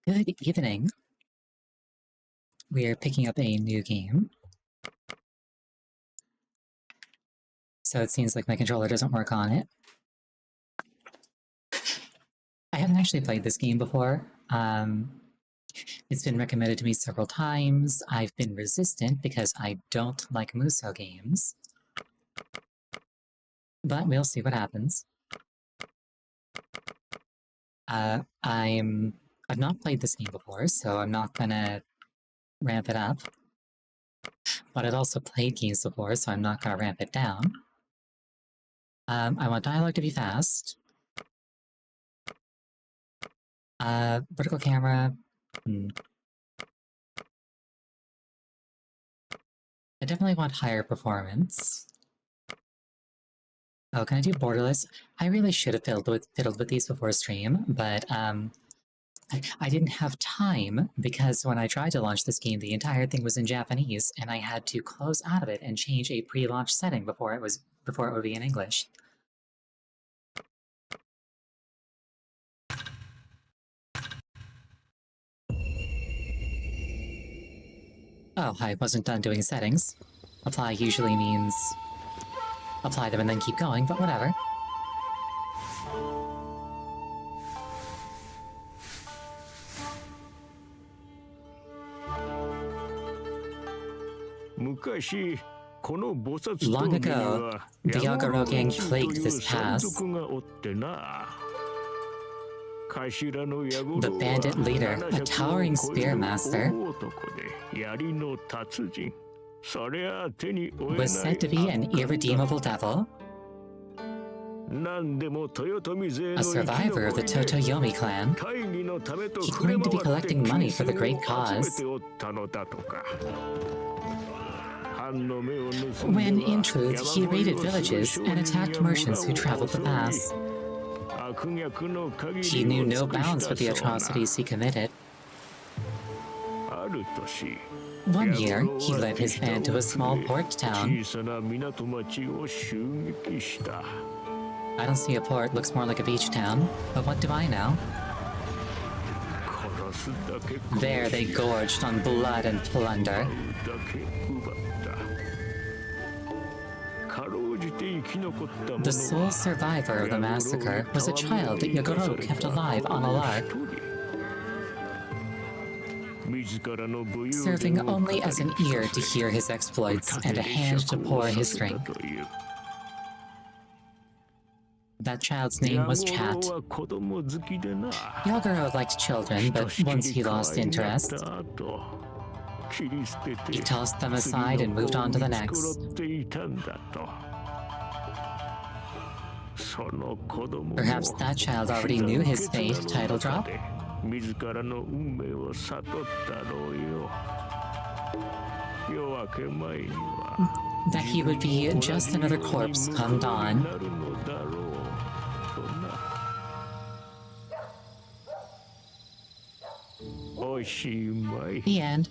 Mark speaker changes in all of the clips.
Speaker 1: Good evening. We are picking up a new game. So it seems like my controller doesn't work on it. I haven't actually played this game before. It's been recommended to me several times. I've been resistant because I don't like Musou games. But we'll see what happens. I've not played this game before, so I'm not gonna ramp it up. But I've also played games before, so I'm not gonna ramp it down. I want dialogue to be fast. Vertical camera. I definitely want higher performance. Oh, can I do borderless? I really should have fiddled with these before stream, but I didn't have time because when I tried to launch this game, the entire thing was in Japanese, and I had to close out of it and change a pre-launch setting before it would be in English. Oh, I wasn't done doing settings. Apply usually means apply them and then keep going, but whatever. Long ago, the Yagaro gang plagued this pass. The bandit leader, a towering spearmaster, was said to be an irredeemable devil, a survivor of the Totoyomi clan. He claimed to be collecting money for the great cause. When, in truth, he raided villages and attacked merchants who traveled the pass. He knew no bounds for the atrocities he committed. One year, he led his band to a small port town. I don't see a port, looks more like a beach town, but what do I know? There they gorged on blood and plunder. The sole survivor of the massacre was a child that Yagoro kept alive on a lark, serving only as an ear to hear his exploits and a hand to pour his drink. That child's name was Chat. Yagoro liked children, but once he lost interest, he tossed them aside and moved on to the next. Perhaps that child already knew his fate, title drop? That he would be just another corpse come dawn. The end.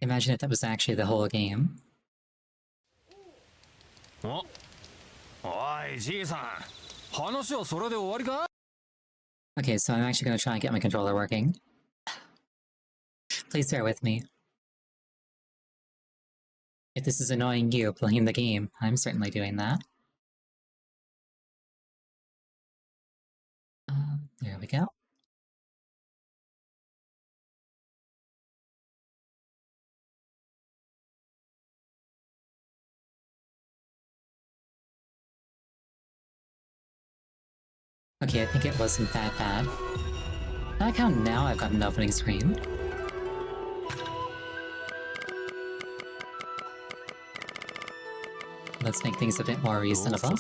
Speaker 1: Imagine if that was actually the whole game. Okay, so I'm actually going to try and get my controller working. Please bear with me. If this is annoying you playing the game, I'm certainly doing that. There we go. Okay, I think it wasn't that bad. I like how now I've got an opening screen. Let's make things a bit more reasonable.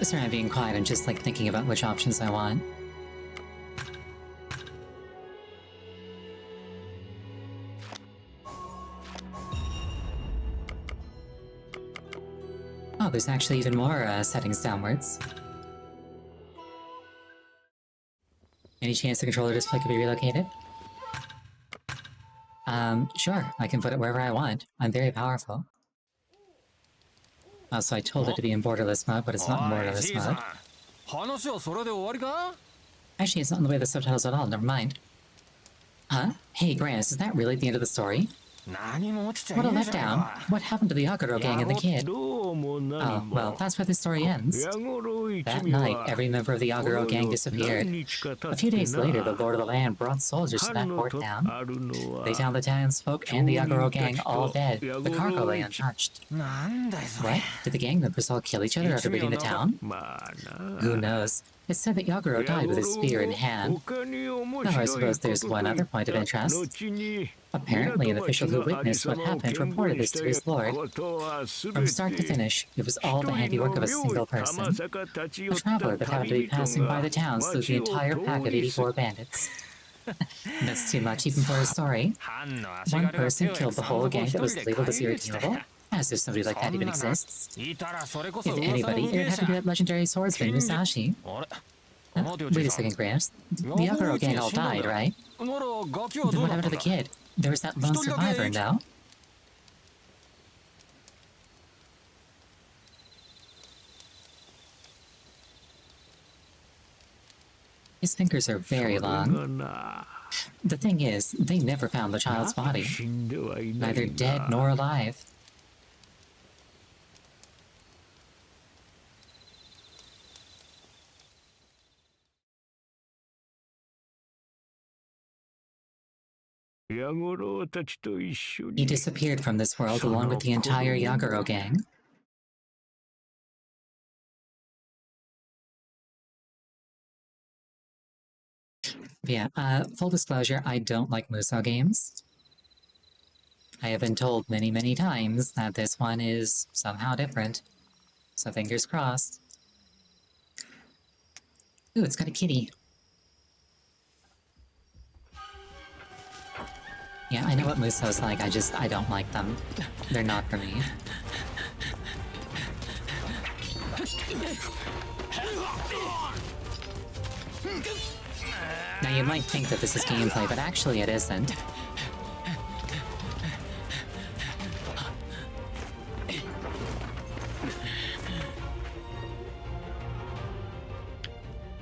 Speaker 1: Sorry, I'm being quiet. I'm just like thinking about which options I want. Oh, there's actually even more settings downwards. Any chance the controller display could be relocated? Sure. I can put it wherever I want. I'm very powerful. Oh, so I told it to be in borderless mode, but it's not in borderless mode. Actually, it's not in the way of the subtitles at all. Never mind. Huh? Hey, Grants, is that really the end of the story? What a letdown. What happened to the Aguro gang and the kid? Oh, well, that's where the story ends. That night, every member of the Aguro gang disappeared. A few days later, the Lord of the Land brought soldiers to that port town. They found the townsfolk and the Aguro gang all dead. The cargo lay untouched. What? Did the gang members all kill each other after raiding the town? Who knows? It's said that Yaguro died with his spear in hand. Though I suppose there's one other point of interest. Apparently, an official who witnessed what happened reported this to his lord. From start to finish, it was all the handiwork of a single person. A traveler that happened to be passing by the town slew the entire pack of 84 bandits. That's too much even for a story. One person killed the whole gang that was labeled as irredeemable? As if somebody like that even exists. If anybody, it'd have to be that legendary swordsman, Musashi. Wait a second, Gramps. The Aguro gang all died, right? Then what happened to the kid? There was that lone survivor, no? His fingers are very long. The thing is, they never found the child's body. Neither dead nor alive. He disappeared from this world along with the entire Yaguro gang. Yeah, full disclosure, I don't like Musou games. I have been told many, many times that this one is somehow different. So fingers crossed. Ooh, it's got a kitty. Yeah, I know what Musou's like, I don't like them. They're not for me. Now you might think that this is gameplay, but actually it isn't.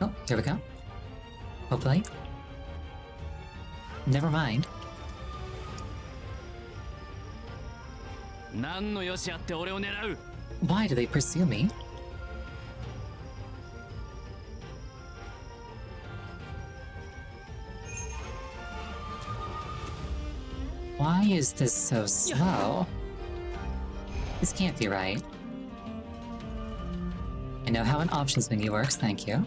Speaker 1: Oh, here we go. Hopefully. Never mind. Why do they pursue me? Why is this so slow? This can't be right. I know how an options menu works, thank you.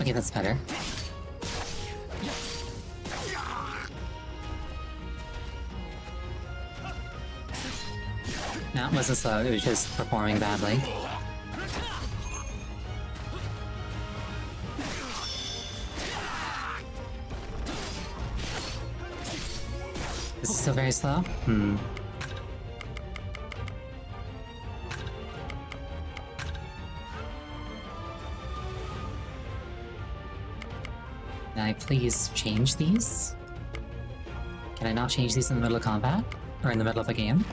Speaker 1: Okay, that's better. No, it wasn't slow, it was just performing badly. This is still very slow? Can I please change these? Can I not change these in the middle of combat? Or in the middle of a game?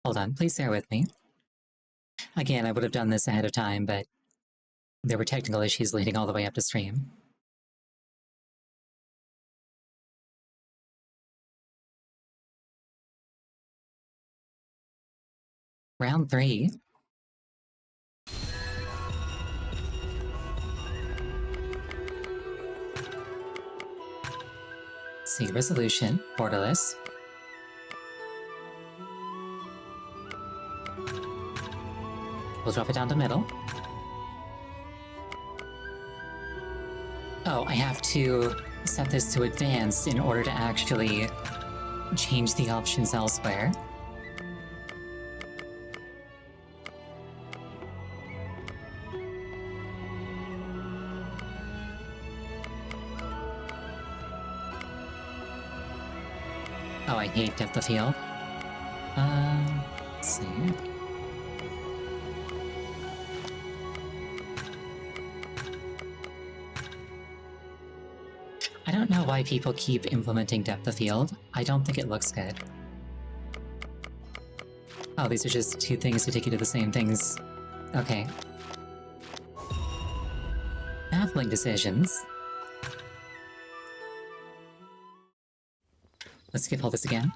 Speaker 1: Hold on, please bear with me. Again, I would have done this ahead of time, but there were technical issues leading all the way up to stream. Round 3. Let's see, resolution, borderless. We'll drop it down to middle. Oh, I have to set this to advanced in order to actually change the options elsewhere. Oh, I hate depth of field. Let's see. I don't know why people keep implementing depth of field. I don't think it looks good. Oh, these are just two things to take you to the same things. Okay. Baffling decisions. Let's skip all this again.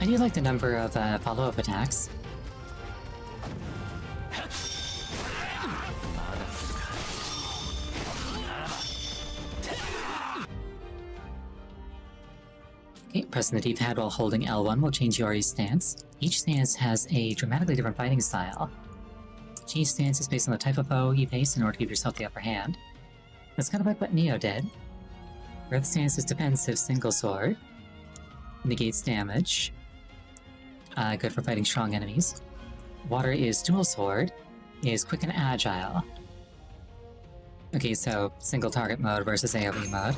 Speaker 1: I do like the number of follow-up attacks. Okay, pressing the D-pad while holding L1 will change your stance. Each stance has a dramatically different fighting style. Change stance is based on the type of foe you face in order to give yourself the upper hand. That's kind of like what Neo did. Earth stance is defensive single sword. Negates damage. Good for fighting strong enemies. Water is dual sword. Is quick and agile. Okay, so single target mode versus AoE mode.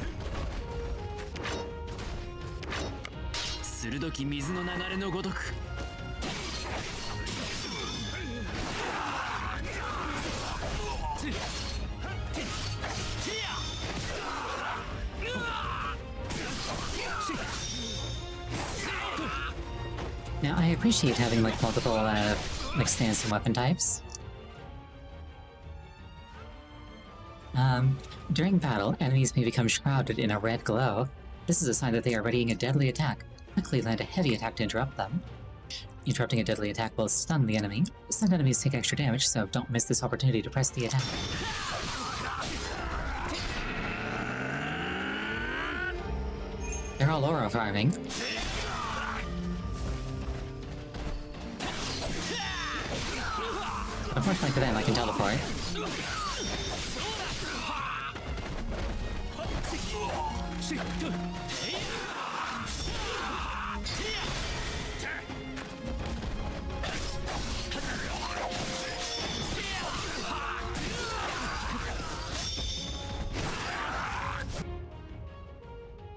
Speaker 1: Now, I appreciate having like multiple like stance and weapon types. During battle, enemies may become shrouded in a red glow. This is a sign that they are readying a deadly attack. Quickly land a heavy attack to interrupt them. Interrupting a deadly attack will stun the enemy. Stunned enemies take extra damage, so don't miss this opportunity to press the attack. They're all aura farming. Unfortunately for them, I can teleport.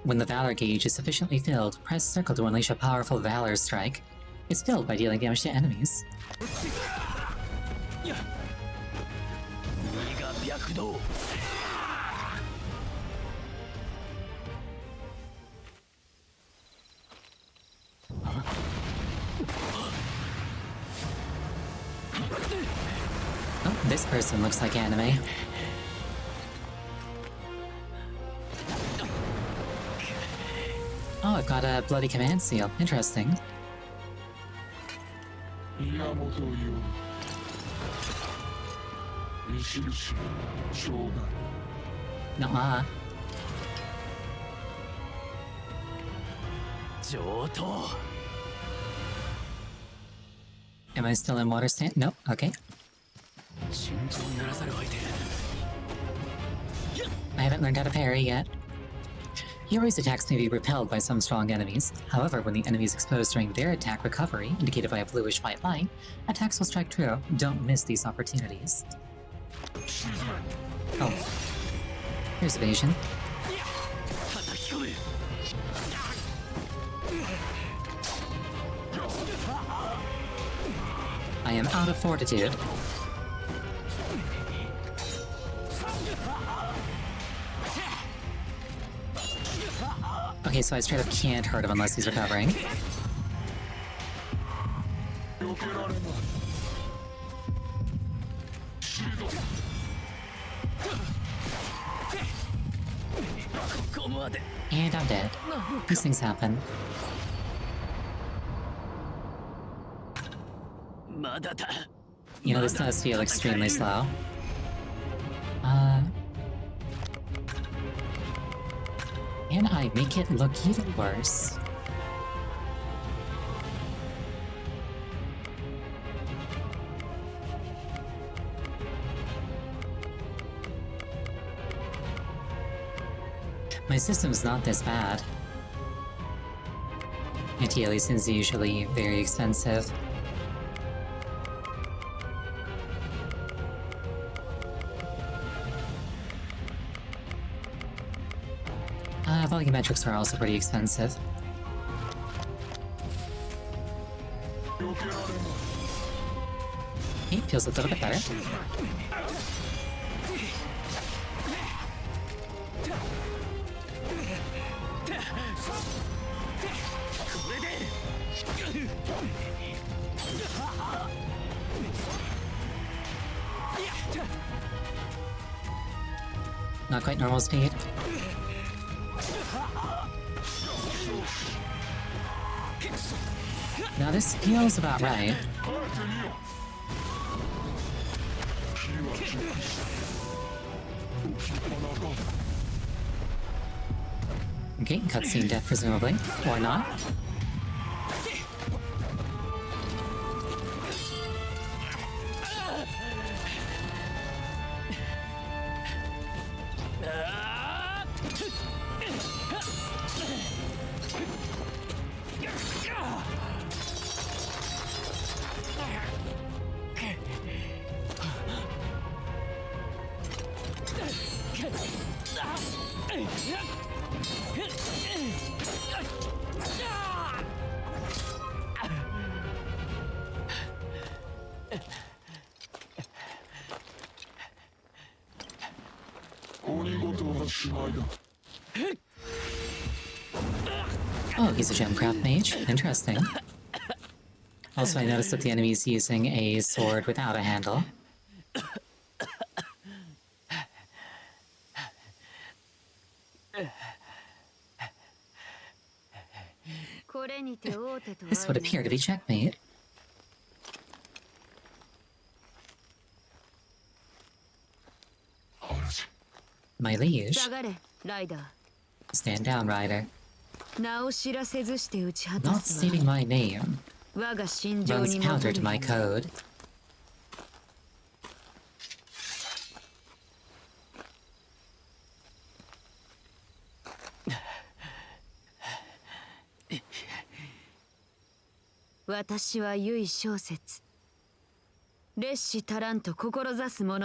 Speaker 1: When the Valor gauge is sufficiently filled, press circle to unleash a powerful Valor strike. It's filled by dealing damage to enemies. Oh, this person looks like anime. Oh, I've got a bloody command seal. Interesting. Nuh-uh. Am I still in water stand? Nope, okay. I haven't learned how to parry yet. Yori's attacks may be repelled by some strong enemies. However, when the enemy is exposed during their attack recovery, indicated by a bluish white light, attacks will strike true. Don't miss these opportunities. Oh. Here's evasion. I am out of fortitude. Okay, so I straight up can't hurt him unless he's recovering. And I'm dead. These things happen. You know, this does feel extremely slow. Can I make it look even worse? My system's not this bad. Anti-aliasing's usually very expensive. Volumetrics are also pretty expensive. Okay, feels a little bit better. Not quite normal speed. Now this feels about right. Okay, cutscene death presumably, or not. Oh, he's a gemcraft mage. Interesting. Also, I noticed that the enemy is using a sword without a handle. This would appear to be checkmate. My liege. Stand down, Rider. Not stating my name runs counter to my code.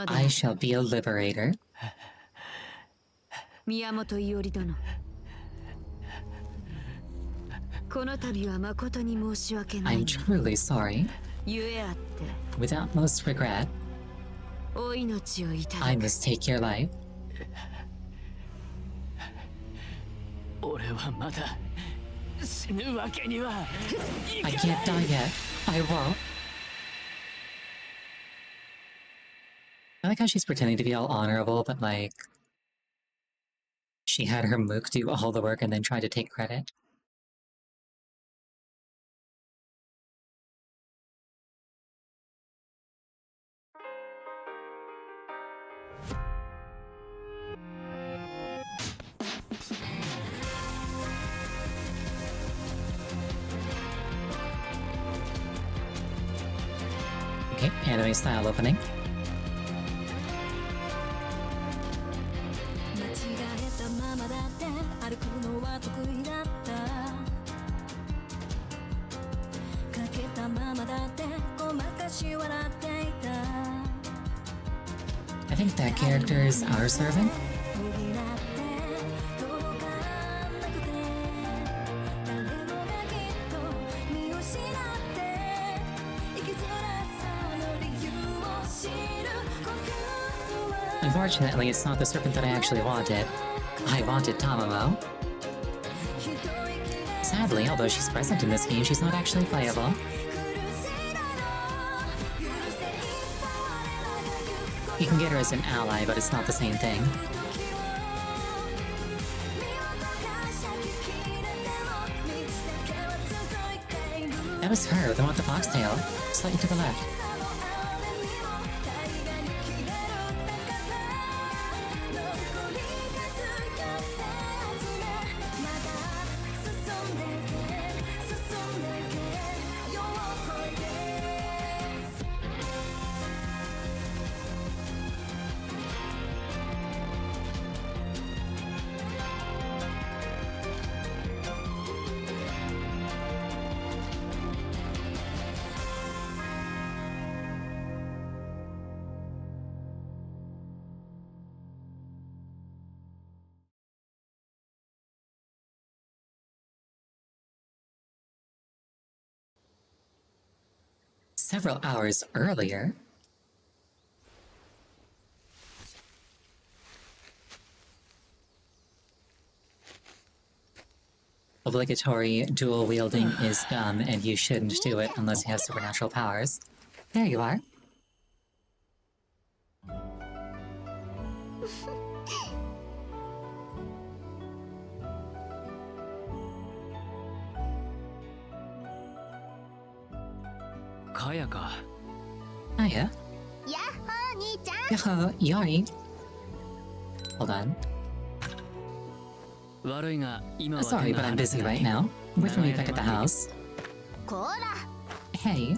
Speaker 1: I shall be a liberator. I'm truly sorry. With utmost regret, I must take your life. I can't die yet. I won't. I like how she's pretending to be all honorable, but like, she had her mook do all the work and then tried to take credit. Okay, anime style opening. I think that character is our servant. Unfortunately, it's not the serpent that I actually wanted. I wanted Tamamo. Sadly, although she's present in this game, she's not actually playable. You can get her as an ally, but it's not the same thing. That was her, the one with the foxtail. Slightly to the left. Several hours earlier. Obligatory dual wielding is dumb, and you shouldn't do it unless you have supernatural powers. There you are.
Speaker 2: Kayaka.
Speaker 1: Hiya. Yahoo, Yori. Hold on. Sorry, but I'm busy right now. Wait for me back at the house. Hey.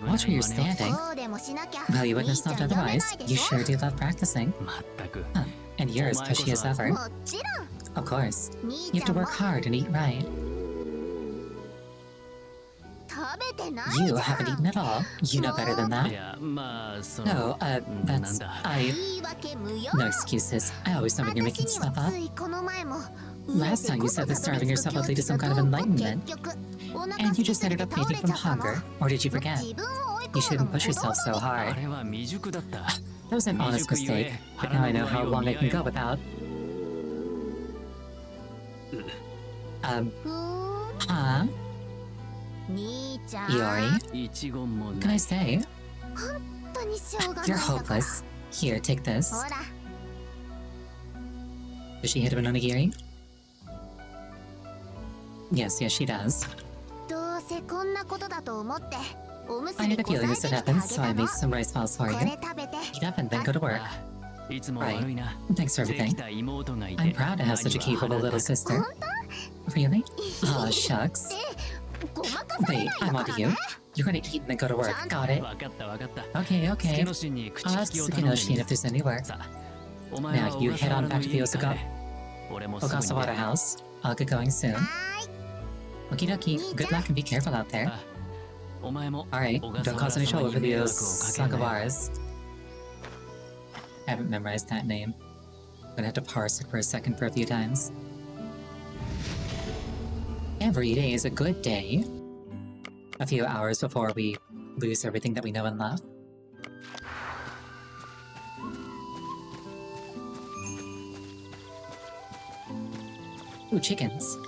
Speaker 1: Watch where you're standing. Well, you wouldn't have stopped otherwise. You sure do love practicing. Huh. And you're as pushy as ever. Of course. You have to work hard and eat right. You haven't eaten at all. You know better than that. No, that's... No excuses. I always know when you're making stuff up. Last time you said that starving yourself would lead to some kind of enlightenment. And you just ended up fainting from hunger. Or did you forget? You shouldn't push yourself so hard. That was an honest mistake, but now I know how long I can go without... Huh? Iori? Can I say? You're hopeless. Here, take this. Does she hit him an onigiri? Yes, she does. I had a feeling this would happen, so I made some rice balls for you. Eat up and then go to work. Right. Thanks for everything. I'm proud to have such a capable little sister. Really? Aw, shucks. Wait, I'm onto you. You're gonna eat and then go to work. Got it. Okay. I'll ask Tsukinoshi if there's any work. Now, you head on back to the Ogasawara house. I'll get going soon. Okie dokie. Good luck and be careful out there. Alright, don't cause any trouble for the Sagawaras. I haven't memorized that name. I'm gonna have to parse it for a second for a few times. Every day is a good day. A few hours before we lose everything that we know and love. Ooh, chickens.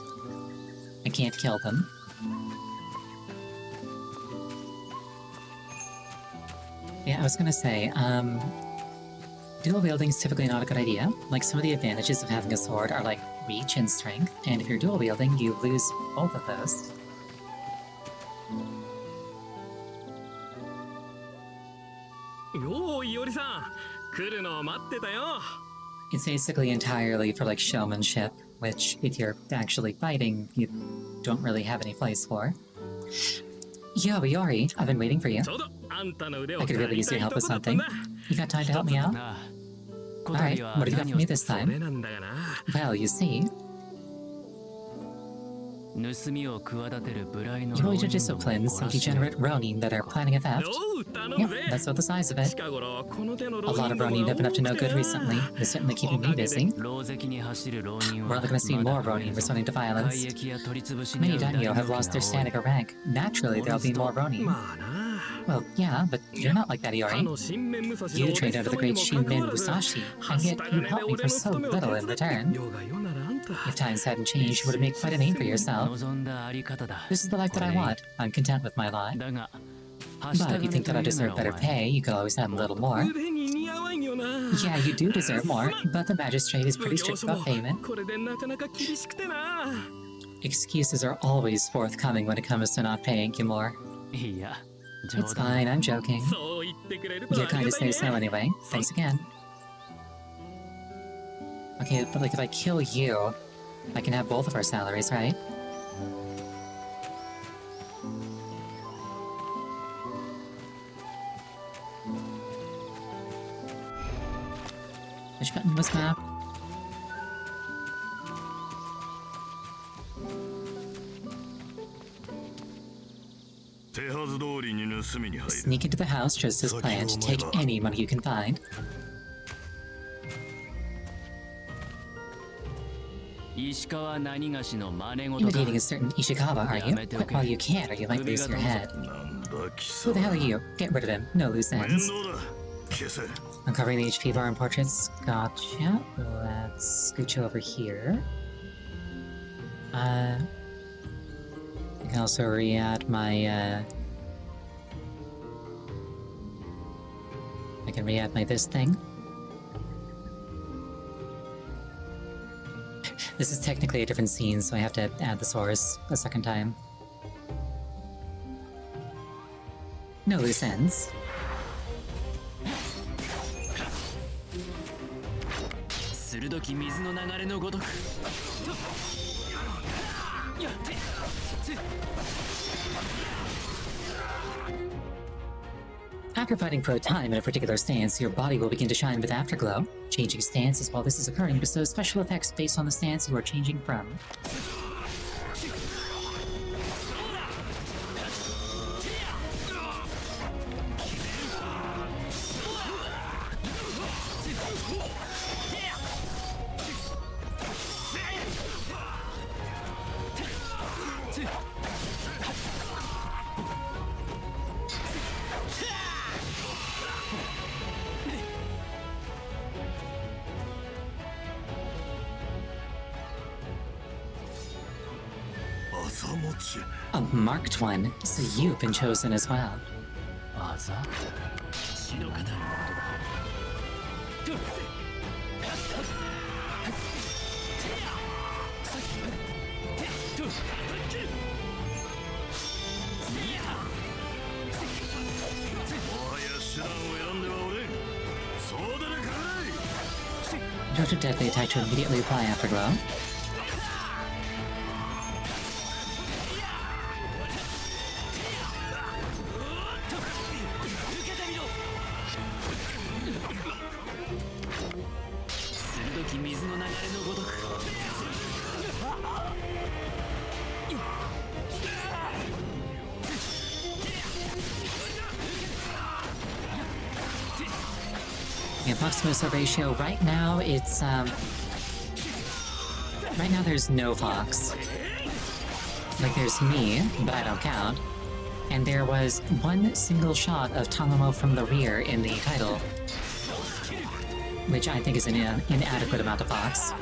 Speaker 1: I can't kill them. Yeah, I was gonna say, dual wielding is typically not a good idea. Like, some of the advantages of having a sword are like reach and strength, and if you're dual wielding, you lose both of those. It's basically entirely for like showmanship, which if you're actually fighting, you don't really have any place for. Yo, Iori, I've been waiting for you. I could really use your help with something. You got time to help me out? Alright, what have you got for me this time? Well, you see... You will to discipline some degenerate Ronin that are planning a theft. Yep, that's about the size of it. A lot of Ronin have been up to no good recently. They're certainly keeping me busy. We're only gonna see more Ronin resorting to violence. Many daimyo have lost their standing or rank. Naturally, there'll be more Ronin. Well, yeah, but you're not like that, Iori. You trained under the great Shinmin Musashi, and yet you helped me for so little in return. If times hadn't changed, you would have made quite a name for yourself. This is the life that I want. I'm content with my lot. But if you think that I deserve better pay, you could always have a little more. Yeah, you do deserve more, but the magistrate is pretty strict about payment. Excuses are always forthcoming when it comes to not paying you more. It's fine, I'm joking. You're kind to say so anyway. Thanks again. Okay, but like if I kill you, I can have both of our salaries, right? Which button was map? Sneak into the house just as planned. Take any money you can find. Imitating a certain Ishikawa, are you? Quit while you can, or you might lose your head. Who the hell are you? Get rid of him. No loose ends. Uncovering the HP bar and portraits. Gotcha. Let's scooch over here. I can also re-add my, I can re-add my this thing. This is technically a different scene, so I have to add the source a second time. No loose ends. After fighting for a time in a particular stance, your body will begin to shine with afterglow. Changing stances while this is occurring bestows special effects based on the stance you are changing from. A marked one, so you've been chosen as well. Don't have deadly attack to immediately apply afterglow. Fox-Mosa ratio, right now it's, right now there's no Fox. Like, there's me, but I don't count. And there was one single shot of Tamamo from the rear in the title, which I think is an inadequate amount of Fox.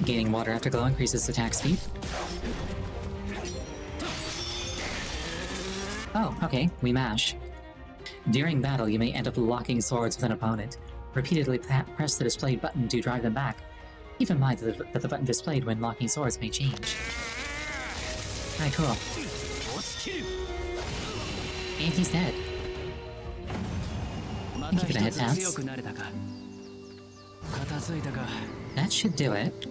Speaker 1: Gaining water afterglow increases attack speed. Oh, okay, we mash. During battle, you may end up locking swords with an opponent. Repeatedly press the displayed button to drive them back. Keep in mind that the button displayed when locking swords may change. Alright, cool. And he's dead. Thank you for the head pats. That should do it.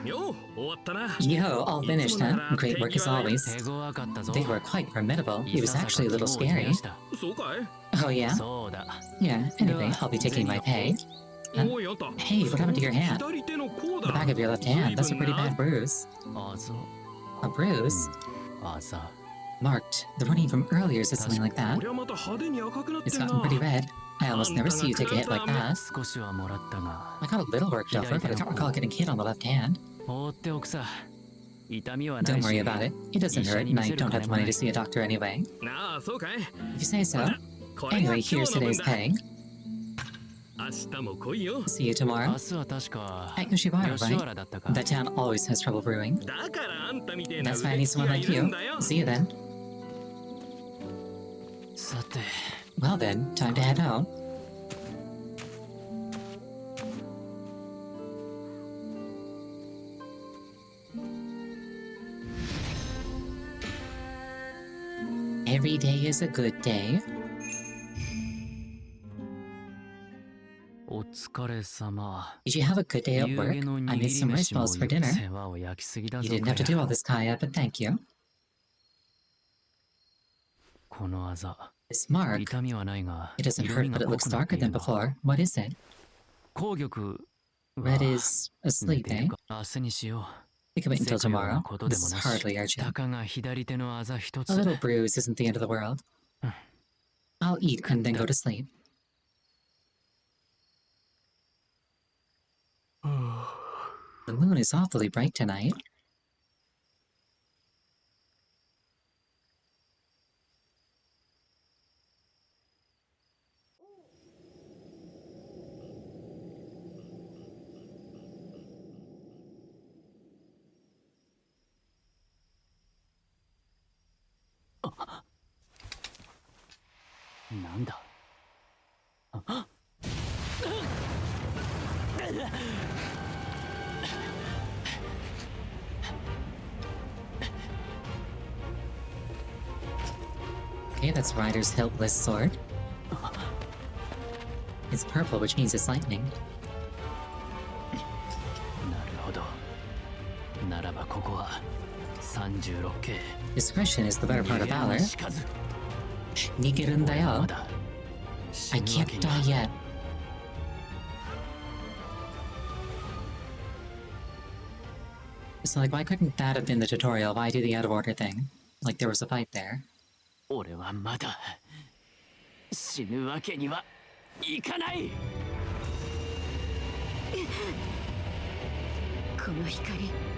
Speaker 2: Yo,
Speaker 1: all finished, huh? Great work as always. They were quite formidable. It was actually a little scary. Oh, yeah? Yeah, anyway, I'll be taking my pay. Huh? Hey, what happened to your hand? The back of your left hand. That's a pretty bad bruise. A bruise? Marked. The running from earlier said something like that. It's gotten pretty red. I almost never see you take a hit like that. I got a little worked over, but I don't recall getting hit on the left hand. Don't worry about it. It doesn't hurt, and I don't have the money to see a doctor anyway. If you say so. Anyway, here's today's pay. See you tomorrow. At Yoshiwara, right? That town always has trouble brewing. That's why I need someone like you. See you then. Well then, time to head home. Every day is a good day. Did you have a good day at work? I made some rice balls for dinner. You didn't have to do all this, Kaya, but thank you. This mark. It doesn't hurt, but it looks darker than before. What is it? Red is asleep, eh? We can wait until tomorrow. This is hardly urgent. A little bruise isn't the end of the world. I'll eat and then go to sleep. The moon is awfully bright tonight. Okay, that's Ryder's Hiltless sword. It's purple, which means it's lightning. Discretion is the better part of valor. Nigerundayo. I can't die yet. So, like, why couldn't that have been the tutorial? Why do the out of order thing? Like, there was a fight there.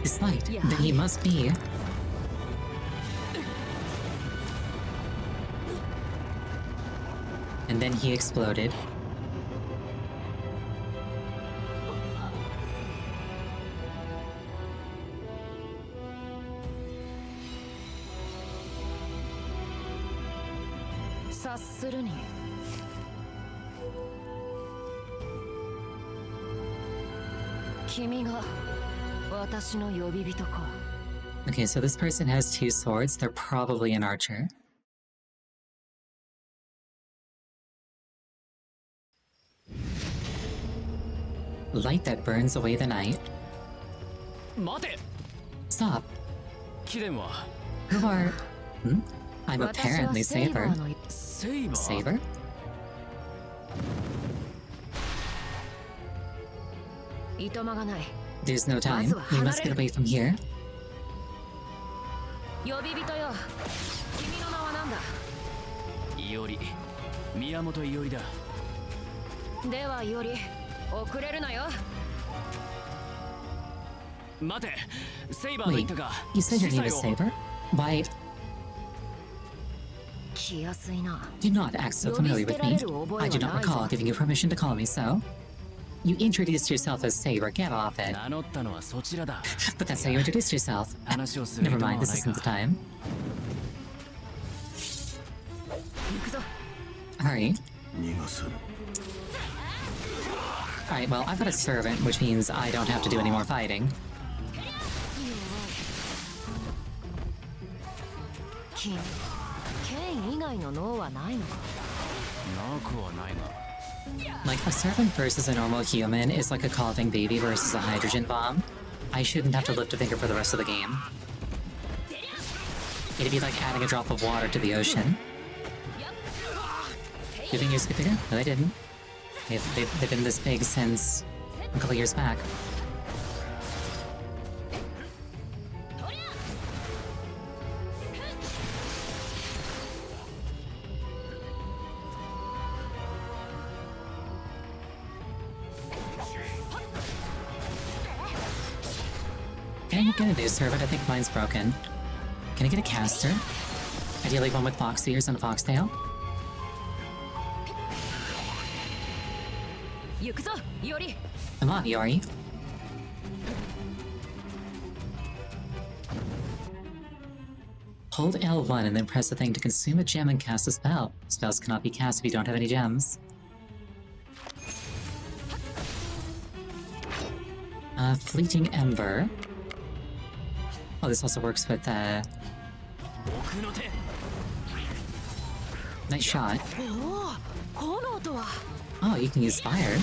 Speaker 1: This light, then he must be. And then he exploded. Okay, so this person has 2 swords. They're probably an archer. Light that burns away the night. Stop. Who are... I'm apparently Saber. Saber? There's no time. We must get away from here. Wait, you said your name is Saber? Why... Do not act so familiar with me. I do not recall giving you permission to call me so. You introduced yourself as Saber, get off it. But that's how you introduced yourself. Never mind, this isn't the time. Hurry. Alright, well, I've got a servant, which means I don't have to do any more fighting. Like, a servant versus a normal human is like a coughing baby versus a hydrogen bomb. I shouldn't have to lift a finger for the rest of the game. It'd be like adding a drop of water to the ocean. Do you think you're skipping it? No, they didn't. They've been this big since a couple years back. Can I get a new servant? I think mine's broken. Can I get a caster? Ideally one with fox ears and a foxtail. Come on, Yori. Hold L1 and then press the thing to consume a gem and cast a spell. Spells cannot be cast if you don't have any gems. Fleeting Ember. Oh, this also works with, nice shot. Oh, you can use fire.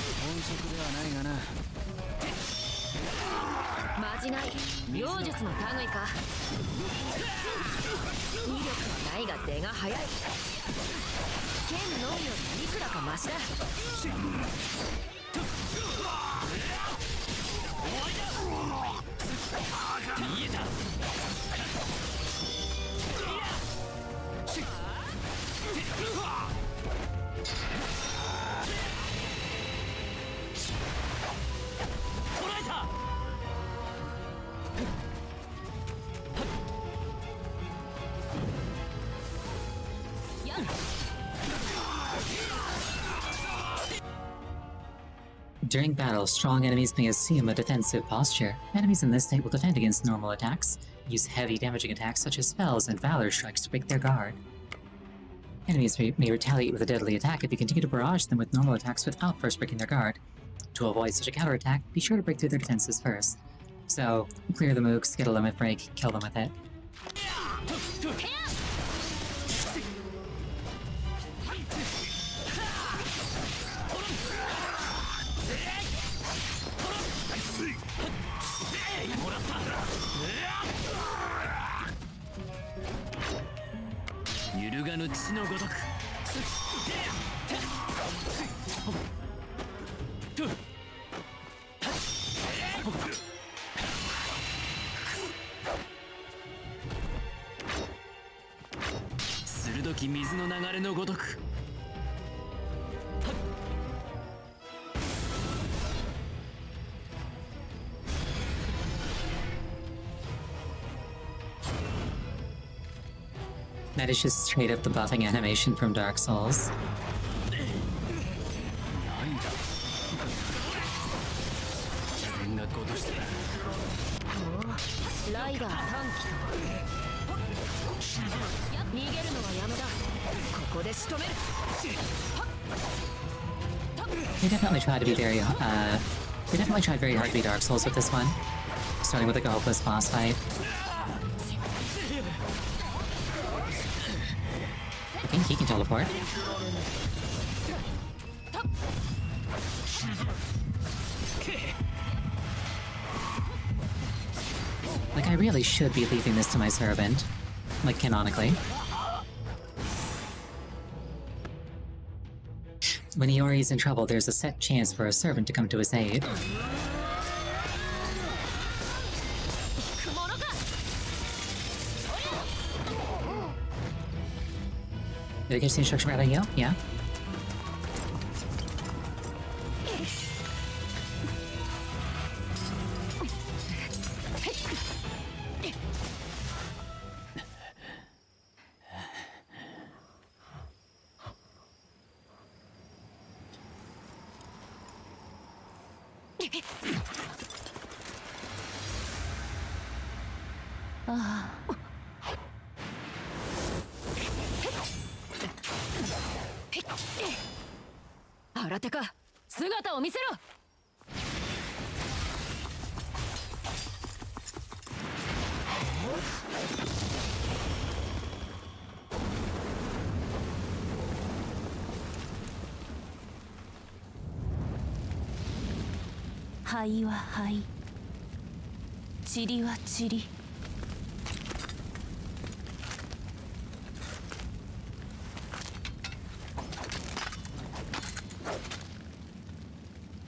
Speaker 1: During battle, strong enemies may assume a defensive posture. Enemies in this state will defend against normal attacks, use heavy damaging attacks such as spells and valor strikes to break their guard. Enemies may retaliate with a deadly attack if you continue to barrage them with normal attacks without first breaking their guard. To avoid such a counterattack, be sure to break through their defenses first. So, clear the mooks, get a limit break, kill them with it. That is just straight up the buffing animation from Dark Souls. They definitely tried to be very, they definitely tried very hard to be Dark Souls with this one. Starting with like a hopeless boss fight. I think he can teleport. Like, I really should be leaving this to my servant. Like, canonically. When Iori's in trouble, there's a set chance for a servant to come to his aid. Did I get the instruction right on you? Yeah.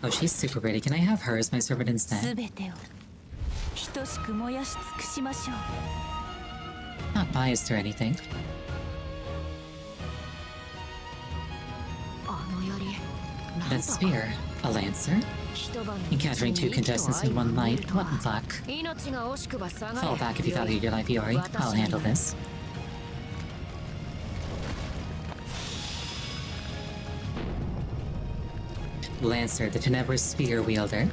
Speaker 1: Oh, she's super pretty. Can I have her as my servant instead? Not biased or anything. That spear, a lancer? Encountering 2 contestants in one night, what luck. Fall back if you value your life, Iori. I'll handle this. Lancer, the tenebrous spear wielder.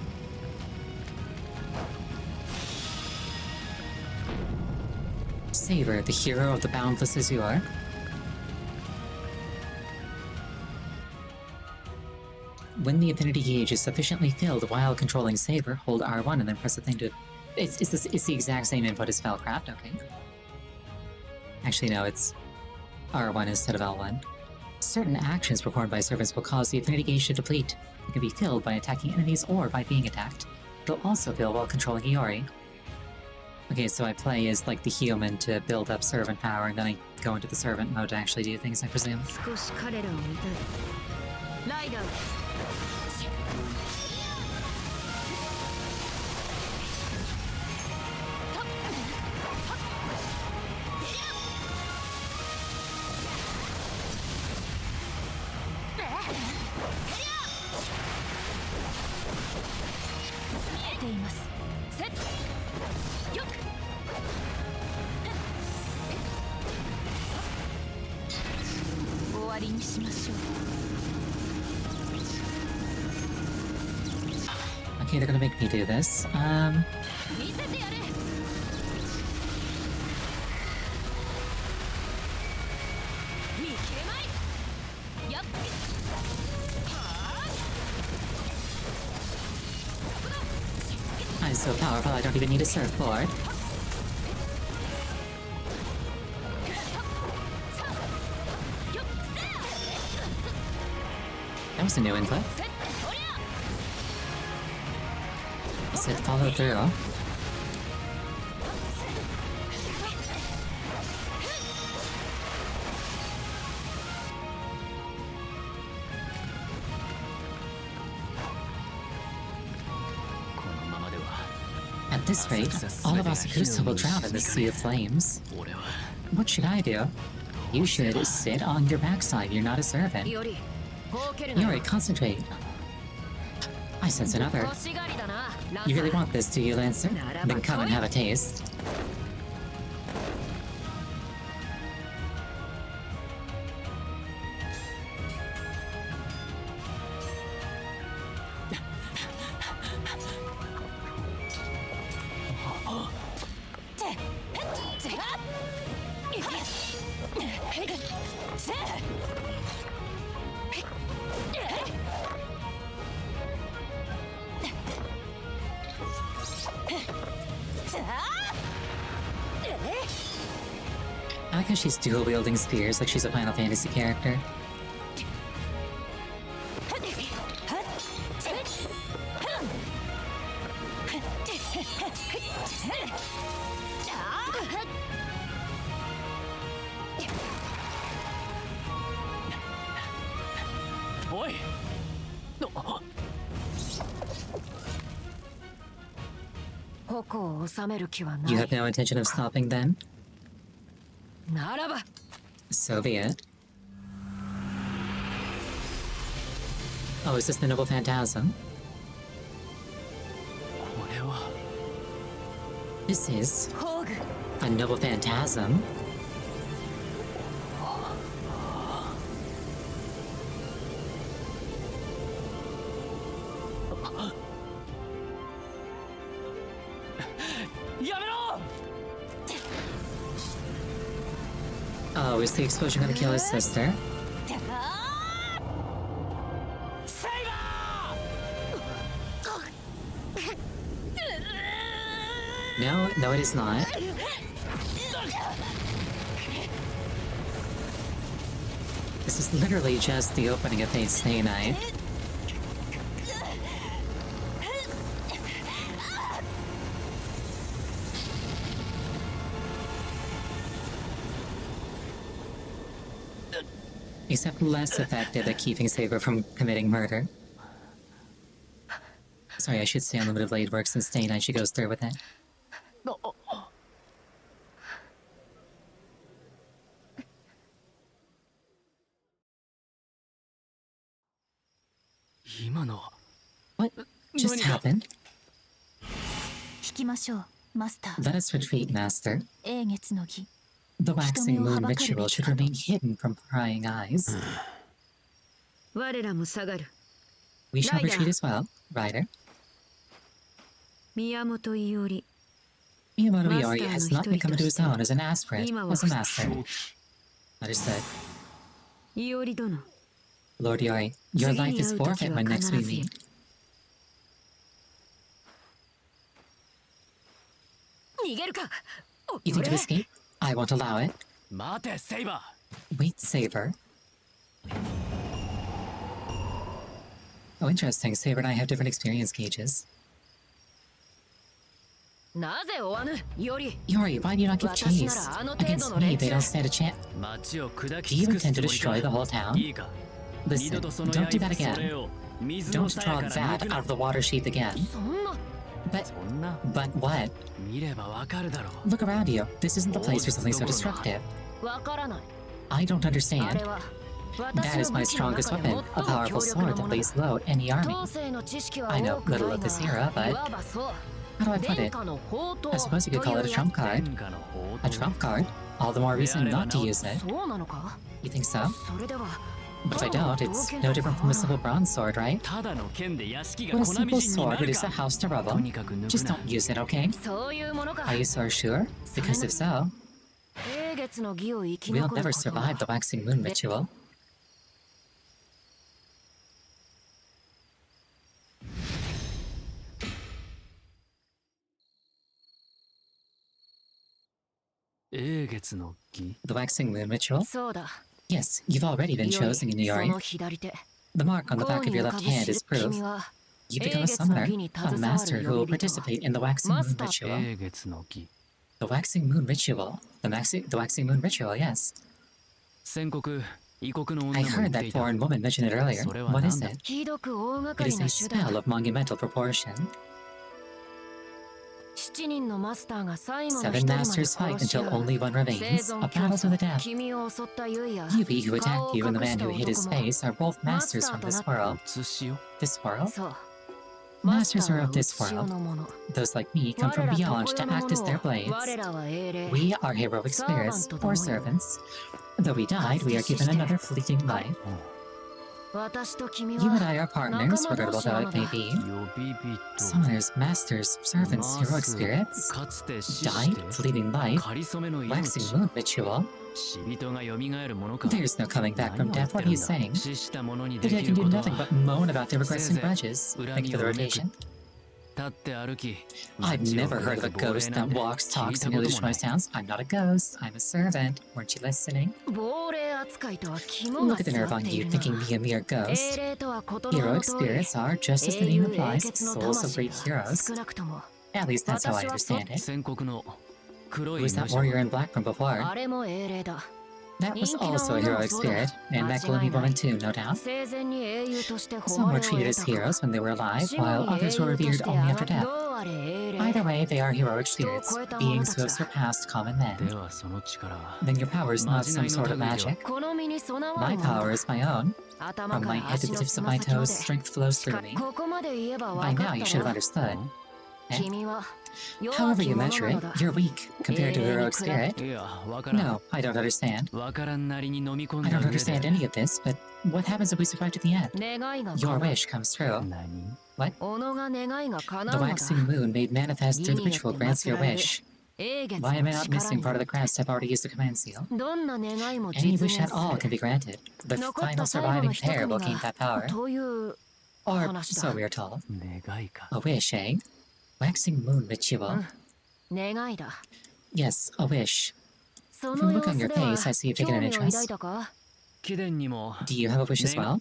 Speaker 1: Saber, the hero of the boundless Azure. When the affinity gauge is sufficiently filled while controlling Saber, hold R1 and then press the thing to... It's the exact same input as Spellcraft, okay. Actually, no, it's R1 instead of L1. Certain actions performed by servants will cause the affinity gauge to deplete. It can be filled by attacking enemies or by being attacked. It'll also fill while controlling Iori. Okay, so I play as like the human to build up servant power, and then I go into the servant mode to actually do things, I presume. Okay, they're gonna make me do this. I'm so powerful I don't even need a surfboard. That was a new input. I said follow through. At this rate, all of Asakusa will drown in this sea of flames. What should I do? You should sit on your backside, you're not a servant. Iori, concentrate. I sense another. You really want this, do you, Lancer? Then come and have a taste. I like how she's dual-wielding spears like she's a Final Fantasy character. You have no intention of stopping then? So be it. Oh, is this the Noble Phantasm? This is a Noble Phantasm. Oh, is the explosion gonna kill his sister? No, it is not. This is literally just the opening of FateSamurai. Except less effective at keeping Saber from committing murder. Sorry, I should say Unlimited Blade works in Stay Night. She goes through with it.
Speaker 2: 今の
Speaker 1: What just happened?
Speaker 3: 引きましょう、マスター。
Speaker 1: Let us retreat, Master.
Speaker 3: 英月の儀。
Speaker 1: The waxing moon ritual should remain hidden from prying eyes.
Speaker 4: 我らも下がる。
Speaker 1: We shall retreat as well, Ryder.
Speaker 4: 宮本伊織。
Speaker 1: Miyamoto Iori has not yet come into his own as an aspirant, as a master. Understood.
Speaker 4: 伊織殿。
Speaker 1: Lord Iori, your life is forfeit when next we meet.
Speaker 4: 逃げるか。
Speaker 1: You think to escape? I won't allow it.
Speaker 2: 待てセイバ
Speaker 1: Wait, Saber. Oh, interesting. Saber and I have different experience gauges.
Speaker 4: なぜ追わぬ、伊織。
Speaker 1: Iori, why do you not give chase? Against me, they don't stand a chance.
Speaker 2: ー街を砕
Speaker 1: Do
Speaker 2: き
Speaker 1: you
Speaker 2: 尽くす
Speaker 1: intend
Speaker 2: つ
Speaker 1: to
Speaker 2: もり
Speaker 1: destroy the
Speaker 2: か
Speaker 1: whole town?
Speaker 2: いいか二
Speaker 1: Listen,
Speaker 2: 度とその
Speaker 1: don't do that
Speaker 2: 刃そ
Speaker 1: again.
Speaker 2: れを水の
Speaker 1: Don't
Speaker 2: 鞘
Speaker 1: draw
Speaker 2: から
Speaker 1: that
Speaker 2: 抜く
Speaker 1: out
Speaker 2: な
Speaker 1: of the water sheath again.
Speaker 4: そんな。
Speaker 1: But,
Speaker 2: そんな
Speaker 1: but what?
Speaker 2: 見ればわかるだろう
Speaker 1: Look around you. This isn't the place for something so destructive.
Speaker 4: わからない。
Speaker 1: I don't
Speaker 4: あ
Speaker 1: understand.
Speaker 4: れは。
Speaker 1: That is my strongest weapon, a powerful sword that lays low any army. I know little of this era, but how do I put it? I suppose you could call it a trump card.
Speaker 2: 天下の宝
Speaker 1: A
Speaker 2: 刀
Speaker 1: trump card? All the more reason not to use it.
Speaker 4: そうなのか。
Speaker 1: You think so?
Speaker 4: それでは。
Speaker 1: But if I don't, it's no different from a simple bronze sword, right?
Speaker 2: ただの剣で屋敷が
Speaker 1: What a
Speaker 2: 粉
Speaker 1: simple
Speaker 2: みじんにな
Speaker 1: sword
Speaker 2: る
Speaker 1: reduces
Speaker 2: か
Speaker 1: a house to rubble.
Speaker 2: とにかく抜
Speaker 1: Just
Speaker 2: くな
Speaker 1: don't use it, okay?
Speaker 4: そういうものか。
Speaker 1: Are you so sure? Because if so,
Speaker 4: 英月の儀を生き
Speaker 1: we'll
Speaker 4: 残る
Speaker 1: never
Speaker 4: ことは
Speaker 1: survive the waxing moon ritual. The waxing moon ritual?
Speaker 4: そうだ。
Speaker 1: Yes, you've already been
Speaker 4: 伊織
Speaker 1: chosen in
Speaker 4: そ
Speaker 1: Yori.
Speaker 4: の左手。
Speaker 1: The mark on the back of your left hand is
Speaker 4: 君
Speaker 1: proof.
Speaker 4: は
Speaker 1: You become a summoner, a master who will participate in the waxing moon ritual.
Speaker 2: 英月の儀
Speaker 1: The waxing moon ritual. The waxing moon ritual, yes.
Speaker 2: 宣告異国の女
Speaker 1: I
Speaker 2: も言
Speaker 1: heard
Speaker 2: って
Speaker 1: that
Speaker 2: いた
Speaker 1: foreign woman mentioned it earlier.
Speaker 2: それは
Speaker 1: What
Speaker 2: 何
Speaker 1: is
Speaker 2: だ
Speaker 1: it?
Speaker 4: ひどく大掛か
Speaker 1: It
Speaker 4: り
Speaker 1: is
Speaker 4: な
Speaker 1: a
Speaker 4: 手段。
Speaker 1: spell of monumental proportion.
Speaker 4: 7人のマスターが最後の
Speaker 1: Seven
Speaker 4: 一人まで
Speaker 1: masters fight
Speaker 4: 殺し合
Speaker 1: until
Speaker 4: う
Speaker 1: only one
Speaker 4: 生
Speaker 1: remains.
Speaker 4: 存
Speaker 1: A
Speaker 4: 競
Speaker 1: battle to the
Speaker 4: 争
Speaker 1: death.
Speaker 4: 君を襲ったユイや
Speaker 1: Yubi, who attacked you, and the man who
Speaker 4: 顔を隠
Speaker 1: hid his
Speaker 4: した男も
Speaker 1: face are both masters from this world.
Speaker 2: 写しよ
Speaker 1: This world?
Speaker 4: そう
Speaker 1: Masters are of
Speaker 4: マ
Speaker 1: this
Speaker 4: スターは
Speaker 1: world.
Speaker 4: 内のもの
Speaker 1: Those like me come
Speaker 4: 我
Speaker 1: from
Speaker 4: ら
Speaker 1: beyond
Speaker 4: 特
Speaker 1: to
Speaker 4: 有の
Speaker 1: act
Speaker 4: も
Speaker 1: as
Speaker 4: の
Speaker 1: their
Speaker 4: を
Speaker 1: blades.
Speaker 4: 我らは英霊
Speaker 1: We are heroic spirits, or servants. Though we died, we are given another fleeting life.
Speaker 4: 私と君
Speaker 1: You and
Speaker 4: は
Speaker 1: I are partners, regrettable though it may be.
Speaker 2: 呼び人
Speaker 1: Summoners, masters, servants, heroic spirits.
Speaker 2: かつて死
Speaker 1: Died,
Speaker 2: して
Speaker 1: fleeting life,
Speaker 2: かりそめの
Speaker 1: waxing
Speaker 2: 命
Speaker 1: moon ritual.
Speaker 2: 死人が蘇るものか
Speaker 1: There's no coming back from death. What are you saying?
Speaker 2: 死した者に
Speaker 1: The
Speaker 2: で
Speaker 1: dead
Speaker 2: き
Speaker 1: can
Speaker 2: る
Speaker 1: do
Speaker 2: こと
Speaker 1: nothing
Speaker 2: は
Speaker 1: but moan about their regrets and grudges.
Speaker 2: Seize.
Speaker 1: Thank you for the rotation.
Speaker 2: 立って歩き
Speaker 1: I've never heard of a ghost that walks, talks, and illusions sounds. I'm not a ghost. I'm a servant. Weren't you listening?
Speaker 4: 亡霊扱いとは肝が
Speaker 1: Look at the
Speaker 4: 据
Speaker 1: nerve
Speaker 4: わっ
Speaker 1: on
Speaker 4: てい
Speaker 1: you,
Speaker 4: る
Speaker 1: thinking
Speaker 4: な
Speaker 1: me a mere ghost.
Speaker 4: 英霊とはことの
Speaker 1: Heroic
Speaker 4: 通り
Speaker 1: spirits are, just as the
Speaker 4: 英
Speaker 1: name
Speaker 4: 雄
Speaker 1: implies,
Speaker 4: 英傑の
Speaker 1: souls of
Speaker 4: 魂
Speaker 1: great
Speaker 4: が
Speaker 1: heroes.
Speaker 4: 少なくとも
Speaker 1: At least that's how I understand it.
Speaker 2: 宣告の黒
Speaker 1: Who
Speaker 2: い
Speaker 1: was
Speaker 2: 武
Speaker 1: that
Speaker 2: 者
Speaker 1: warrior in black from before?
Speaker 4: あれも英霊だ
Speaker 1: That was also a heroic spirit, and that gloomy woman too, no doubt.
Speaker 4: 生前に英雄として
Speaker 1: Some
Speaker 4: 誉
Speaker 1: were
Speaker 4: れを
Speaker 1: treated
Speaker 4: 得
Speaker 1: as
Speaker 4: た
Speaker 1: heroes when they were alive,
Speaker 4: 死後
Speaker 1: while
Speaker 4: に英
Speaker 1: others were
Speaker 4: 雄と
Speaker 1: revered
Speaker 4: して
Speaker 1: only
Speaker 4: あ
Speaker 1: after
Speaker 4: が
Speaker 1: death.
Speaker 4: どうあれ英霊
Speaker 1: Either way, they are heroic spirits, beings who have surpassed common
Speaker 2: で
Speaker 1: men.
Speaker 2: はその力は
Speaker 1: Then your power is not some sort of magic.
Speaker 4: この身に備わ
Speaker 1: My
Speaker 4: るもの
Speaker 1: power
Speaker 4: だ
Speaker 1: is my own.
Speaker 4: 頭
Speaker 1: From
Speaker 4: か
Speaker 1: my
Speaker 4: ら
Speaker 1: head to
Speaker 4: 足
Speaker 1: the
Speaker 4: の
Speaker 1: tips
Speaker 4: つ
Speaker 1: of
Speaker 4: ま
Speaker 1: my
Speaker 4: 先ま
Speaker 1: toes,
Speaker 4: で
Speaker 1: strength flows through me.
Speaker 4: ここまで言えば
Speaker 1: By
Speaker 4: 分か
Speaker 1: now,
Speaker 4: っ
Speaker 1: you
Speaker 4: た
Speaker 1: should have
Speaker 4: ろ
Speaker 1: understood. Eh?
Speaker 4: 君は弱
Speaker 1: However
Speaker 4: き
Speaker 1: you
Speaker 4: 者
Speaker 1: measure
Speaker 4: なの
Speaker 1: it,
Speaker 4: だ
Speaker 1: you're weak compared to a heroic spirit.
Speaker 2: いやわからん
Speaker 1: No, I don't understand.
Speaker 2: わからんなりに飲み込ん
Speaker 1: I
Speaker 2: だ
Speaker 1: don't
Speaker 2: 上
Speaker 1: understand
Speaker 2: で
Speaker 1: any of this, but what happens if we survive to the end?
Speaker 4: 願いが
Speaker 1: Your
Speaker 4: 叶う
Speaker 1: wish comes true.
Speaker 2: 何
Speaker 1: What?
Speaker 4: 己が願いが叶
Speaker 1: The
Speaker 4: うのだ
Speaker 1: waxing moon made manifest through the ritual grants your wish.
Speaker 4: 英月
Speaker 1: Why am I
Speaker 4: の
Speaker 1: not
Speaker 4: 力
Speaker 1: missing
Speaker 4: に
Speaker 1: part of the crest? I've already used the command seal.
Speaker 4: どんな願いも
Speaker 1: Any
Speaker 4: 実
Speaker 1: wish
Speaker 4: 現
Speaker 1: at all
Speaker 4: す
Speaker 1: can be granted. The
Speaker 4: る残っ
Speaker 1: final
Speaker 4: た最後の
Speaker 1: surviving
Speaker 4: 一
Speaker 1: pair
Speaker 4: 組
Speaker 1: will gain
Speaker 4: が
Speaker 1: that power.
Speaker 4: という
Speaker 1: Or
Speaker 4: 話だ
Speaker 1: so we are told.
Speaker 2: 願いか
Speaker 1: A wish, eh? Waxing moon
Speaker 4: う
Speaker 1: ritual.
Speaker 4: ん願いだ
Speaker 1: Yes, a wish.
Speaker 4: そ
Speaker 1: From
Speaker 4: の
Speaker 1: the look
Speaker 4: 様
Speaker 1: on
Speaker 4: 子
Speaker 1: your
Speaker 4: では
Speaker 1: face, I see you've
Speaker 4: 興
Speaker 1: taken an
Speaker 4: 味を抱い
Speaker 1: interest.
Speaker 4: たか
Speaker 2: 貴殿にも
Speaker 1: Do you have a wish as well?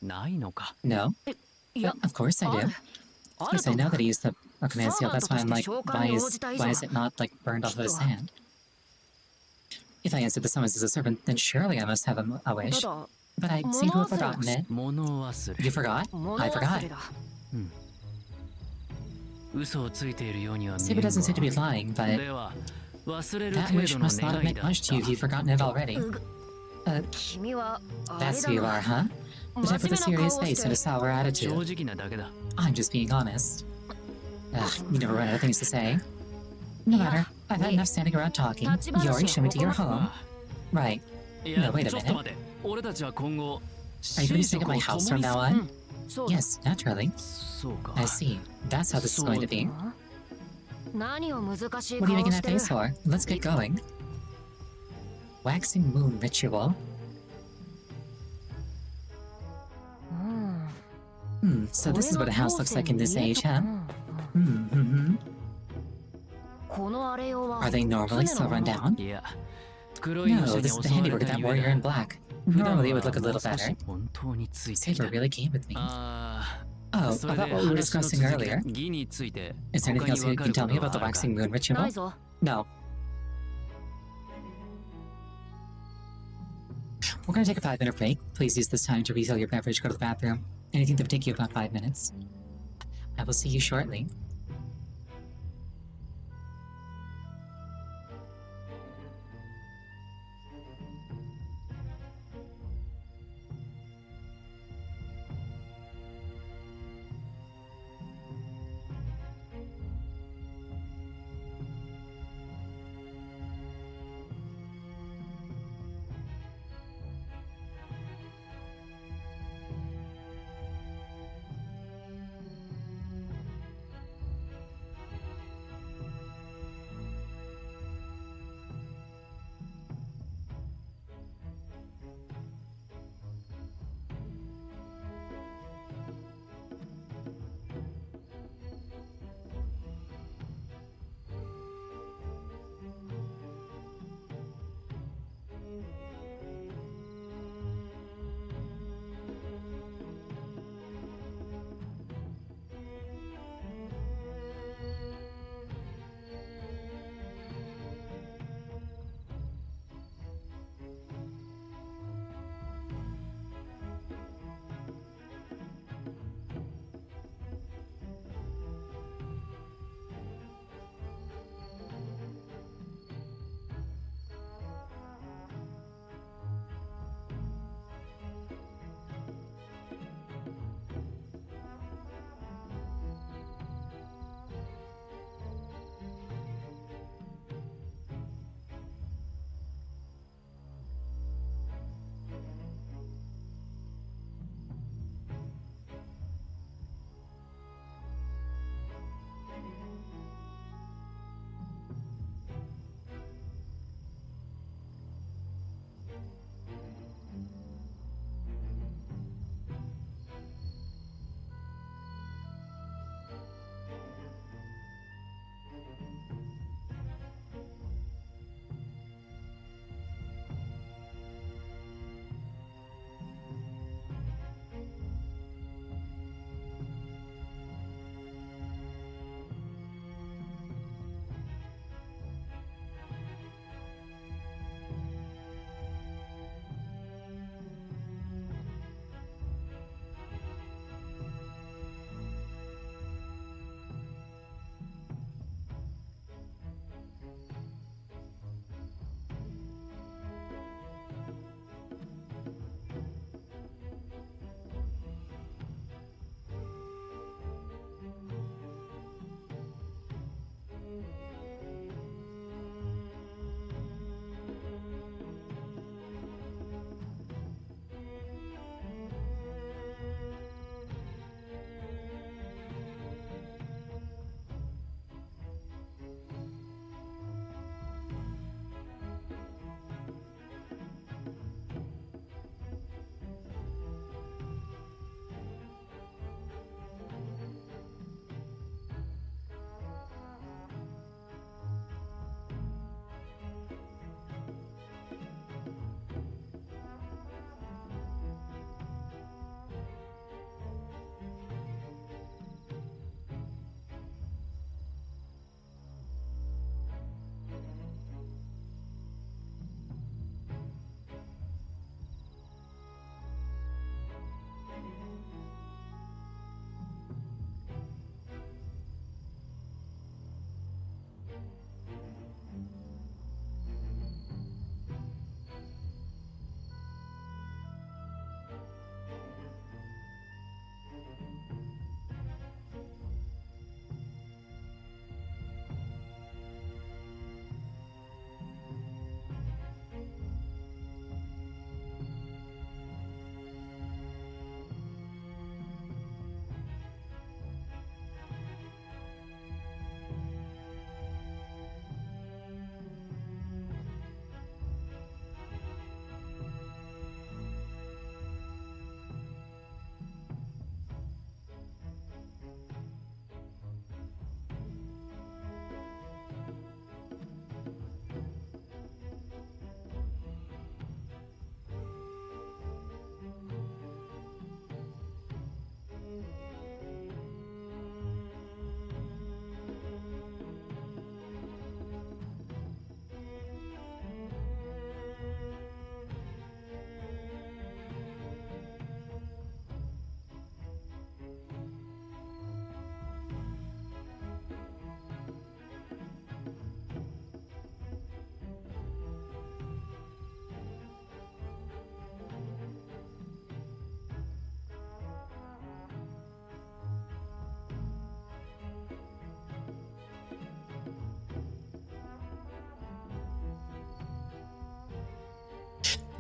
Speaker 2: ないのか
Speaker 1: No?
Speaker 4: いや
Speaker 1: Of course I
Speaker 4: あ
Speaker 1: do.
Speaker 4: るある
Speaker 1: Yes,
Speaker 4: と
Speaker 1: I
Speaker 4: 思
Speaker 1: know
Speaker 4: う
Speaker 1: that he used a command seal. That's why I'm like,
Speaker 4: Servant
Speaker 1: why
Speaker 4: として召喚に
Speaker 1: is
Speaker 4: 応じた以上
Speaker 1: why is it not like burned off of his
Speaker 4: きっと
Speaker 1: hand? If I answered the summons as a servant, then surely I must have a wish.
Speaker 4: ただ
Speaker 1: But I seem to have forgotten it.
Speaker 2: 物忘れ
Speaker 1: You forgot?
Speaker 4: 物
Speaker 1: I
Speaker 4: 忘
Speaker 1: forgot.
Speaker 4: れだ
Speaker 2: 嘘をついているようには見え
Speaker 1: Saber
Speaker 2: る
Speaker 1: doesn't seem to be
Speaker 2: わ
Speaker 1: lying, but
Speaker 2: では忘れる
Speaker 1: that
Speaker 2: 程
Speaker 1: wish
Speaker 2: 度の
Speaker 1: must not have
Speaker 2: 願い
Speaker 1: meant
Speaker 2: だっ
Speaker 1: much to you if
Speaker 2: た
Speaker 1: you've forgotten it already.
Speaker 4: 君はあれ
Speaker 1: That's
Speaker 4: だ
Speaker 1: who you are,
Speaker 4: な
Speaker 1: huh? The type with a
Speaker 4: 真面目な
Speaker 1: serious
Speaker 4: 顔を
Speaker 1: face
Speaker 4: し
Speaker 1: and a
Speaker 4: て
Speaker 1: sour
Speaker 2: 正
Speaker 1: attitude.
Speaker 2: 直なだけだ
Speaker 1: I'm just being honest. Ugh, you never run out of things to say. No matter. I've had enough standing around talking. Yori, show me to your home.
Speaker 2: あ
Speaker 1: Right.
Speaker 2: いや
Speaker 1: No, wait a
Speaker 2: ちょっ
Speaker 1: minute.
Speaker 2: と待て俺たちは今後
Speaker 1: Are you going to stay at my house from now
Speaker 4: う
Speaker 1: on?
Speaker 4: んそうだ
Speaker 1: Yes, naturally.
Speaker 2: そうか
Speaker 1: I see. That's how this is going to be.
Speaker 4: 何を難しい
Speaker 1: What are you
Speaker 4: 顔
Speaker 1: making
Speaker 4: し
Speaker 1: that
Speaker 4: てる
Speaker 1: face for? Let's get going. Waxing moon ritual.
Speaker 4: うん
Speaker 1: So this is what a house looks like in this age, huh?
Speaker 4: うん
Speaker 1: Hmm.
Speaker 4: このあれ用は
Speaker 1: Are they normally so run down?
Speaker 2: いや黒い
Speaker 1: No,
Speaker 2: 武者に
Speaker 1: this is the
Speaker 2: 襲わ
Speaker 1: handiwork
Speaker 2: れ
Speaker 1: of
Speaker 2: た
Speaker 1: that
Speaker 2: ゆえ
Speaker 1: warrior
Speaker 2: だ
Speaker 1: in black.
Speaker 2: 普段
Speaker 1: Normally it
Speaker 2: は
Speaker 1: would look a
Speaker 2: もう
Speaker 1: little
Speaker 2: 少し
Speaker 1: better.
Speaker 2: 本当についてき
Speaker 1: Saber
Speaker 2: た
Speaker 1: really came with me.
Speaker 2: あ
Speaker 1: Oh,
Speaker 2: あそれで
Speaker 1: about what we were
Speaker 2: 話の
Speaker 1: discussing
Speaker 2: 続き
Speaker 1: earlier.
Speaker 2: 義について
Speaker 1: Is there
Speaker 2: 他
Speaker 1: anything
Speaker 2: に
Speaker 1: else you
Speaker 2: 分か
Speaker 1: can
Speaker 2: る
Speaker 1: tell
Speaker 2: こ
Speaker 1: me
Speaker 2: と
Speaker 1: about the
Speaker 2: はあるか
Speaker 1: waxing moon
Speaker 4: な
Speaker 1: ritual?
Speaker 4: いぞ
Speaker 1: No. We're gonna take a 5-minute break. Please use this time to refill your beverage, go to the bathroom. Anything that would take you about 5 minutes. I will see you shortly.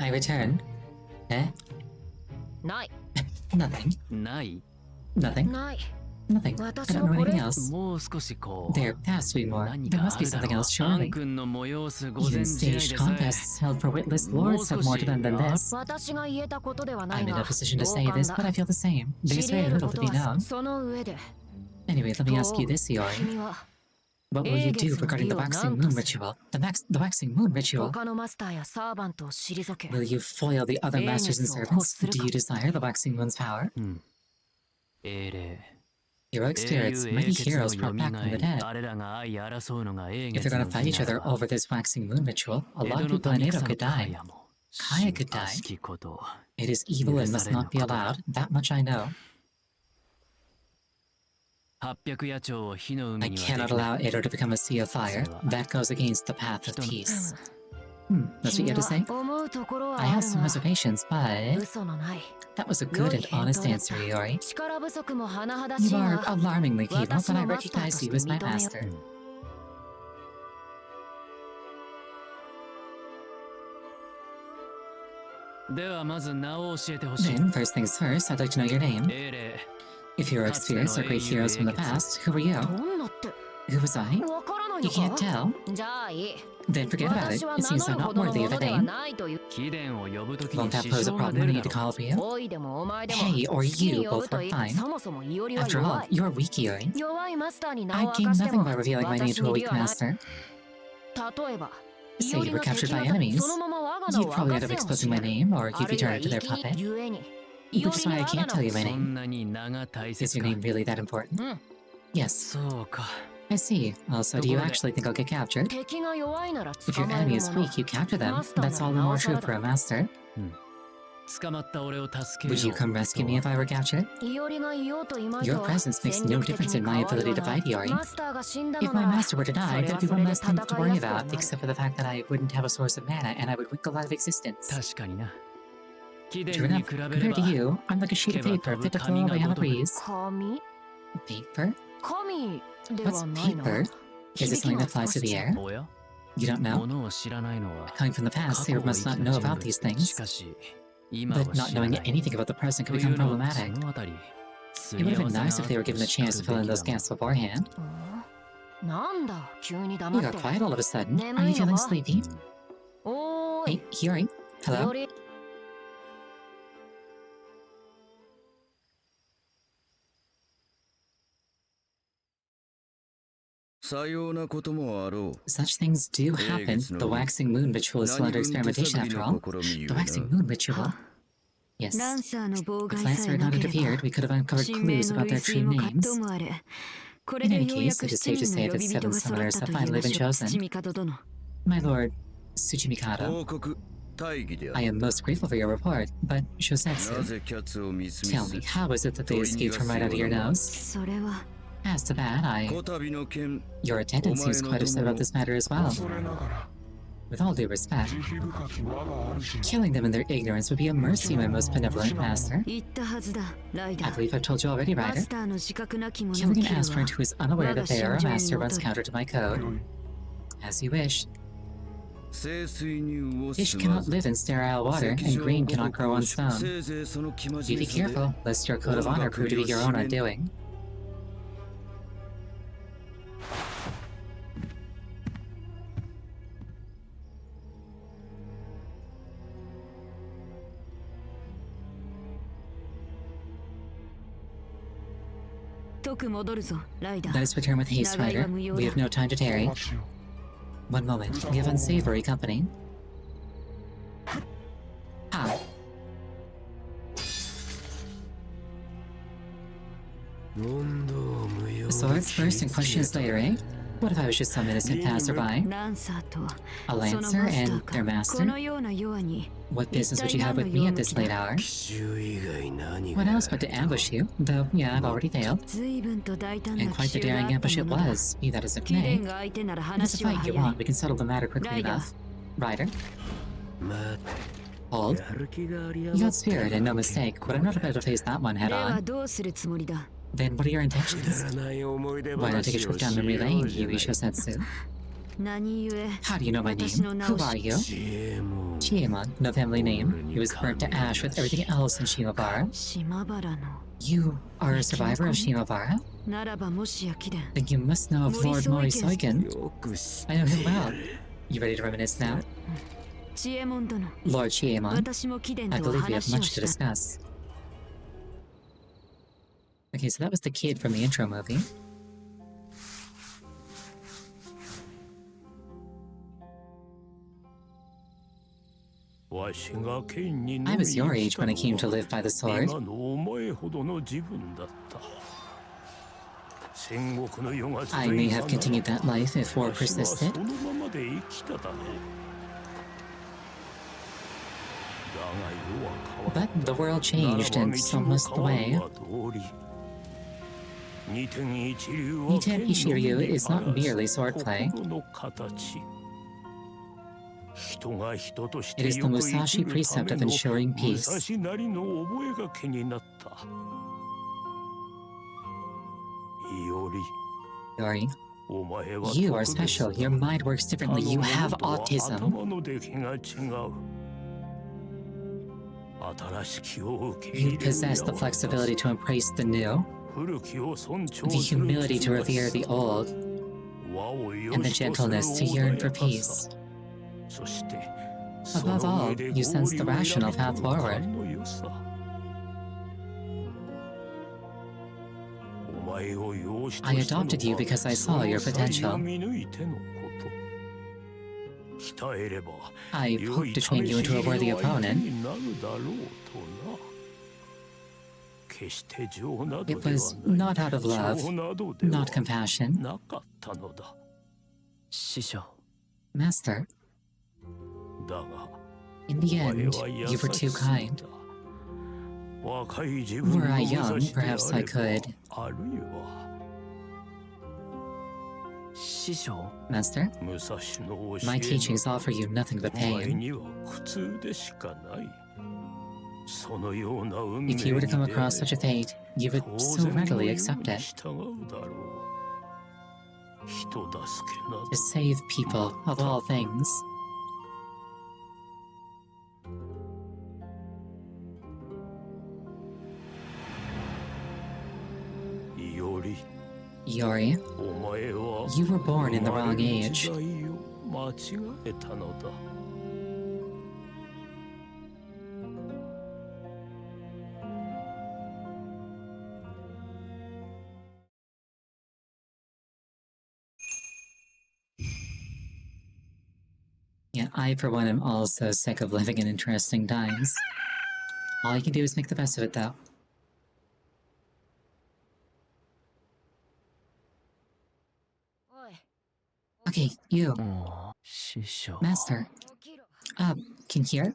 Speaker 1: I return. Eh?
Speaker 4: ない
Speaker 1: Nothing.
Speaker 2: ない
Speaker 1: Nothing.
Speaker 4: ない
Speaker 1: Nothing. I don't know anything else.
Speaker 2: もう少しこう
Speaker 1: There has to be more.
Speaker 2: 何
Speaker 1: There
Speaker 2: か
Speaker 1: must
Speaker 2: あ
Speaker 1: be
Speaker 2: るだ
Speaker 1: something
Speaker 2: ろう
Speaker 1: else,
Speaker 2: アン
Speaker 1: surely.
Speaker 2: 君の催す午
Speaker 1: Even
Speaker 2: 前試合で
Speaker 1: staged
Speaker 2: さ
Speaker 1: contests held for witless lords have more to them than this.
Speaker 4: 私が言えたことではない
Speaker 1: I'm in
Speaker 4: が
Speaker 1: no position to
Speaker 4: 同
Speaker 1: say
Speaker 4: 感
Speaker 1: this,
Speaker 4: だ
Speaker 1: but I feel the same.
Speaker 4: 知
Speaker 1: There's
Speaker 4: り
Speaker 1: very
Speaker 4: 得る
Speaker 1: little
Speaker 4: こ
Speaker 1: to
Speaker 4: と
Speaker 1: be
Speaker 4: は
Speaker 1: known.
Speaker 4: その上で
Speaker 1: Anyway, let me ask you this,
Speaker 4: 君
Speaker 1: Iori.
Speaker 4: は
Speaker 1: What will you do
Speaker 4: 英月の
Speaker 1: regarding the
Speaker 4: 利を
Speaker 1: waxing
Speaker 4: 何と
Speaker 1: moon
Speaker 4: する
Speaker 1: ritual? The waxing moon ritual?
Speaker 4: 他のマスターやサーバントを退け
Speaker 1: Will you foil the other masters and
Speaker 4: 英月を
Speaker 1: servants?
Speaker 4: 欲するか
Speaker 1: Do you desire the waxing moon's power?
Speaker 2: うん英霊
Speaker 1: Heroic
Speaker 2: 英雄
Speaker 1: spirits,
Speaker 2: 英
Speaker 1: mighty
Speaker 2: 傑の
Speaker 1: heroes
Speaker 2: 蘇
Speaker 1: brought back from the
Speaker 2: り
Speaker 1: dead.
Speaker 2: あれらが相争うのが英
Speaker 1: If
Speaker 2: 傑
Speaker 1: they're
Speaker 2: の
Speaker 1: gonna fight
Speaker 2: 儀
Speaker 1: each
Speaker 2: な
Speaker 1: other
Speaker 2: らば
Speaker 1: over this waxing moon ritual, a
Speaker 2: 江
Speaker 1: lot
Speaker 2: 戸
Speaker 1: of
Speaker 2: の
Speaker 1: people in
Speaker 2: 民
Speaker 1: Edo
Speaker 2: 草
Speaker 1: could
Speaker 2: の
Speaker 1: die.
Speaker 2: カも
Speaker 1: Kaya could
Speaker 2: ら
Speaker 1: die.
Speaker 2: しきこと
Speaker 1: It is evil and must not be allowed. That much I know.
Speaker 2: 800野鳥を火の
Speaker 1: I
Speaker 2: 海にはで
Speaker 1: cannot
Speaker 2: きない
Speaker 1: allow Edo to become a sea of fire. That goes against the path of peace. That's what you
Speaker 4: 君
Speaker 1: had to say?
Speaker 4: は思うところは
Speaker 1: I
Speaker 4: あ
Speaker 1: have
Speaker 4: る
Speaker 1: some
Speaker 4: が
Speaker 1: reservations, but
Speaker 4: 嘘のない
Speaker 1: that was a good and honest answer, Iori.
Speaker 4: 力不足も甚だ
Speaker 1: You
Speaker 4: しい
Speaker 1: are
Speaker 4: が
Speaker 1: alarmingly feeble, but I
Speaker 4: 私のマスター
Speaker 1: recognize
Speaker 4: と
Speaker 1: you
Speaker 4: して
Speaker 1: as my
Speaker 4: 認めよ
Speaker 1: master.
Speaker 2: ではまず名を教えてほしい
Speaker 1: Then, first things first, I'd like to know your name.
Speaker 2: 英霊
Speaker 1: If heroic spirits are great heroes from the past, who were you?
Speaker 4: どんなって
Speaker 1: Who was I?
Speaker 4: わからない
Speaker 1: You
Speaker 4: の
Speaker 1: can't
Speaker 4: か
Speaker 1: tell?
Speaker 4: じゃあいい
Speaker 1: Then forget about it.
Speaker 4: 私は
Speaker 1: It
Speaker 4: 名
Speaker 1: seems
Speaker 4: 乗
Speaker 1: I'm
Speaker 4: るほ
Speaker 1: not
Speaker 4: どの
Speaker 1: worthy
Speaker 4: も
Speaker 1: of
Speaker 4: の
Speaker 1: a
Speaker 4: では
Speaker 1: name.
Speaker 4: ないという
Speaker 2: 貴殿を呼ぶとき
Speaker 1: Won't
Speaker 2: に
Speaker 1: that
Speaker 2: 支
Speaker 1: pose a
Speaker 2: 障が
Speaker 1: problem
Speaker 2: 出
Speaker 1: when
Speaker 2: る
Speaker 1: I
Speaker 2: だ
Speaker 1: need to
Speaker 2: ろ
Speaker 1: call for you?
Speaker 4: おいでもお前でも
Speaker 1: Hey, or
Speaker 4: 好きに
Speaker 1: you
Speaker 4: 呼ぶ
Speaker 1: both
Speaker 4: と
Speaker 1: work
Speaker 4: いい
Speaker 1: fine.
Speaker 4: そもそもいおりは
Speaker 1: After
Speaker 4: 弱
Speaker 1: all,
Speaker 4: い
Speaker 1: you're weak, Iori.
Speaker 4: 弱いマスターに名
Speaker 1: I
Speaker 4: を明
Speaker 1: gain
Speaker 4: かして
Speaker 1: nothing
Speaker 4: も
Speaker 1: by revealing my name
Speaker 4: 私
Speaker 1: to a
Speaker 4: に利
Speaker 1: weak
Speaker 4: はない
Speaker 1: master.
Speaker 4: 例えば
Speaker 1: Say
Speaker 4: いお
Speaker 1: you
Speaker 4: り
Speaker 1: were
Speaker 4: が
Speaker 1: captured
Speaker 4: 敵
Speaker 1: by
Speaker 4: だと
Speaker 1: enemies.
Speaker 4: そのまま我が名
Speaker 1: You'd
Speaker 4: を
Speaker 1: probably
Speaker 4: 明
Speaker 1: end
Speaker 4: か
Speaker 1: up
Speaker 4: せやも
Speaker 1: exposing
Speaker 4: し
Speaker 1: my
Speaker 4: れない
Speaker 1: name, or
Speaker 4: あ
Speaker 1: you'd
Speaker 4: る
Speaker 1: be
Speaker 4: いは
Speaker 1: turned into
Speaker 4: 生
Speaker 1: their
Speaker 4: き
Speaker 1: puppet.
Speaker 4: ゆえにい
Speaker 1: Which
Speaker 4: お
Speaker 1: is
Speaker 4: り
Speaker 1: why I
Speaker 4: は我が
Speaker 1: can't
Speaker 4: 名
Speaker 1: tell
Speaker 4: を
Speaker 1: you my
Speaker 2: そ
Speaker 1: name.
Speaker 2: んなに名が大
Speaker 1: Is
Speaker 2: 切
Speaker 1: your
Speaker 2: か
Speaker 1: name really that important?
Speaker 4: うん
Speaker 1: Yes,
Speaker 2: そうか
Speaker 1: I see. Also, do you actually think I'll get captured?
Speaker 4: 敵が弱いなら
Speaker 1: If
Speaker 4: 捕
Speaker 1: your
Speaker 4: まえ
Speaker 1: enemy
Speaker 4: る
Speaker 1: is
Speaker 4: もの
Speaker 1: weak, you capture them.
Speaker 4: Master
Speaker 1: That's all the
Speaker 4: なら
Speaker 1: more
Speaker 4: なおさら
Speaker 1: true for a master.
Speaker 2: 捕まった俺を助けよう
Speaker 1: Would you come rescue me if I were captured?
Speaker 4: いおりがいようといまい
Speaker 1: Your
Speaker 4: と
Speaker 1: presence makes
Speaker 4: 戦
Speaker 1: no
Speaker 4: 力的
Speaker 1: difference
Speaker 4: に
Speaker 1: in
Speaker 4: 変
Speaker 1: my
Speaker 4: わる
Speaker 1: ability
Speaker 4: よ
Speaker 1: to
Speaker 4: うな
Speaker 1: fight, Iori.
Speaker 4: マスターが死んだ
Speaker 1: If
Speaker 4: の
Speaker 1: my
Speaker 4: なら
Speaker 1: master were to
Speaker 4: そ
Speaker 1: die,
Speaker 4: れ
Speaker 1: there'd
Speaker 4: は
Speaker 1: be
Speaker 4: そ
Speaker 1: one
Speaker 4: れで
Speaker 1: less thing to
Speaker 4: 戦い
Speaker 1: worry
Speaker 4: やすく
Speaker 1: about,
Speaker 4: なる
Speaker 1: except for the fact that I wouldn't have a source of mana and I would go out of existence.
Speaker 2: 確かにな貴
Speaker 1: True
Speaker 2: 殿に
Speaker 1: enough,
Speaker 2: 比べれ
Speaker 1: compared
Speaker 2: ば
Speaker 1: to you, I'm like a sheet of paper fit to flow away on a breeze.
Speaker 4: 神
Speaker 1: Paper?
Speaker 4: 神で
Speaker 1: What's
Speaker 4: はないな
Speaker 1: paper? Is it
Speaker 4: 響き
Speaker 1: something
Speaker 4: が
Speaker 1: that flies
Speaker 4: 少
Speaker 1: through
Speaker 4: し
Speaker 1: the
Speaker 4: 違う
Speaker 1: air?
Speaker 2: おや
Speaker 1: You don't know?
Speaker 2: ものを知らないのは
Speaker 1: Coming from the
Speaker 2: 過
Speaker 1: past,
Speaker 2: 去
Speaker 1: they
Speaker 2: を
Speaker 1: must
Speaker 2: 生
Speaker 1: not
Speaker 2: きた
Speaker 1: know
Speaker 2: 人
Speaker 1: about
Speaker 2: 物
Speaker 1: these し
Speaker 2: し
Speaker 1: things.
Speaker 2: かし今
Speaker 1: But
Speaker 2: は
Speaker 1: not
Speaker 2: 知ら
Speaker 1: knowing
Speaker 2: ない
Speaker 1: anything about the present
Speaker 2: と
Speaker 1: could
Speaker 2: いう
Speaker 1: become
Speaker 2: のは
Speaker 1: problematic.
Speaker 2: そのあたり
Speaker 1: It would have been nice if they were given a chance to fill in those gaps beforehand.
Speaker 4: なんだ急に
Speaker 1: You
Speaker 4: 黙っ
Speaker 1: got
Speaker 4: て
Speaker 1: quiet all of a sudden. Are you
Speaker 4: 眠いの
Speaker 1: feeling
Speaker 4: か
Speaker 1: sleepy?
Speaker 4: おーい
Speaker 1: Hey, Hiyori.
Speaker 4: い
Speaker 1: Hello?
Speaker 4: おり
Speaker 5: さようなこともあろう。
Speaker 1: Such things do happen. The waxing moon ritual is still under
Speaker 5: 何分手
Speaker 1: experimentation
Speaker 5: 探り
Speaker 1: after
Speaker 5: の
Speaker 1: all.
Speaker 5: 試み
Speaker 1: The
Speaker 5: よな
Speaker 1: waxing moon ritual. Yes.
Speaker 3: ランサーの妨
Speaker 1: If
Speaker 3: 害さ
Speaker 1: Lancer
Speaker 3: え
Speaker 1: had
Speaker 3: な
Speaker 1: not
Speaker 3: けれ
Speaker 1: interfered,
Speaker 3: ば
Speaker 1: we could have uncovered
Speaker 3: 神名
Speaker 1: clues
Speaker 3: の
Speaker 1: about
Speaker 3: 類
Speaker 1: their
Speaker 3: 推
Speaker 1: true
Speaker 3: も葛
Speaker 1: names.
Speaker 3: 藤もあれこれ
Speaker 1: In
Speaker 3: で
Speaker 1: any
Speaker 3: ようや
Speaker 1: case,
Speaker 3: く
Speaker 1: it is
Speaker 3: 7
Speaker 1: safe to
Speaker 3: 人
Speaker 1: say
Speaker 3: の
Speaker 1: that
Speaker 3: 呼び人
Speaker 1: seven
Speaker 3: が揃っ
Speaker 1: summoners
Speaker 3: た
Speaker 1: have
Speaker 3: と言い
Speaker 1: finally
Speaker 3: ま
Speaker 1: been
Speaker 3: しょう
Speaker 1: chosen.
Speaker 3: 七味方殿
Speaker 1: My lord, Tsuchimikado,
Speaker 5: 報告大義であ
Speaker 1: I
Speaker 5: る。
Speaker 1: am most grateful for your report, but
Speaker 5: な
Speaker 1: Shosetsu,
Speaker 5: ぜキャッツを見つめ
Speaker 1: tell
Speaker 5: す
Speaker 1: me, how is it that they escaped from right under your nose?
Speaker 3: それは
Speaker 1: As to that,
Speaker 5: こたびの件、
Speaker 1: your attendant seems quite upset about this matter as well.
Speaker 6: 恐れながら
Speaker 1: With all due respect,
Speaker 6: 慈悲深き我が主に
Speaker 1: killing them in their ignorance would be a mercy, my most benevolent master.
Speaker 3: 言ったはずだライダ
Speaker 1: I
Speaker 3: ー
Speaker 1: believe I've told you already,
Speaker 3: マ
Speaker 1: Ryder.
Speaker 3: スターの自覚なき者を
Speaker 1: Killing
Speaker 3: 切
Speaker 1: an
Speaker 3: る
Speaker 1: aspirant
Speaker 3: は
Speaker 1: who is unaware that they are a master runs
Speaker 3: 我が
Speaker 1: counter to my code.
Speaker 6: 良い
Speaker 1: As you wish.
Speaker 5: 清水にを
Speaker 1: Fish
Speaker 5: 済ま
Speaker 1: cannot
Speaker 5: ず
Speaker 1: live in sterile water, and green cannot grow on stone.
Speaker 5: せいぜいその生真
Speaker 1: You
Speaker 5: 面
Speaker 1: be
Speaker 5: 目さで
Speaker 1: careful, lest your code of honor prove to be your own undoing. Let us return with haste, Ryder. We have no time to
Speaker 6: お
Speaker 1: tarry.
Speaker 6: 待ちを
Speaker 1: One moment. We have unsavory company. Ah. Swords first and questions later, eh? What if I was just some innocent passerby?
Speaker 3: ランサーと
Speaker 1: A
Speaker 3: その
Speaker 1: lancer
Speaker 3: マスタ
Speaker 1: and
Speaker 3: ーか
Speaker 1: their
Speaker 3: こ
Speaker 1: master?
Speaker 3: のような弱に
Speaker 1: What business would you have with me at this late hour? What else but to ambush you? Though, yeah, I've already failed.
Speaker 3: 随分と大胆な
Speaker 1: And
Speaker 3: 奇
Speaker 1: quite the
Speaker 3: 襲があ
Speaker 1: daring
Speaker 3: った
Speaker 1: ambush
Speaker 3: も
Speaker 1: it
Speaker 3: のだ
Speaker 1: was, be that as it
Speaker 3: 貴殿
Speaker 1: may.
Speaker 3: が相手なら
Speaker 1: If it's a
Speaker 3: 話は
Speaker 1: fight you
Speaker 3: 早
Speaker 1: want,
Speaker 3: い
Speaker 1: we can settle the matter quickly
Speaker 3: Ryder.
Speaker 1: enough. Ryder? Hold. You got spirit and no mistake, but I'm not about to face that one head
Speaker 3: では
Speaker 1: on.
Speaker 3: どうするつもりだ
Speaker 1: Then what are your intentions? Why not take a trip down memory lane, Yui Shosetsu? How do you know my name? Who are you? Chiemon, no family name. He was burnt to ash with everything else in Shimabara. You are a survivor of Shimabara? Then you must know of Lord Morisoigen. I know him well. You ready to reminisce now? Lord Chiemon, I believe we have much to discuss. Okay, so that was the kid from the intro movie. I was your age when I came to live by the sword. I may have continued that life if war persisted. But the world changed, and so must the way. Niten Ishiryu is not merely swordplay. It is the Musashi precept of ensuring peace. Yori, you are special. Your mind works differently. You have autism. You possess the flexibility to embrace the new, the humility to revere the old, and the gentleness to yearn for peace. Above all, you sense the rational path forward. I adopted you because I saw your potential. I hoped to train you into a worthy opponent. It was not out of love, not compassion. Master, in the end, you were too kind. Were I young, perhaps I could... Master, my teachings offer you nothing but pain. If you were to come across such a fate, you would so readily accept it. To save people, of all things. Yori, you were born in the wrong age. Yeah, I for one am also sick of living in interesting times. All you can do is make the best of it, though. Okay, you. Master. Can you hear?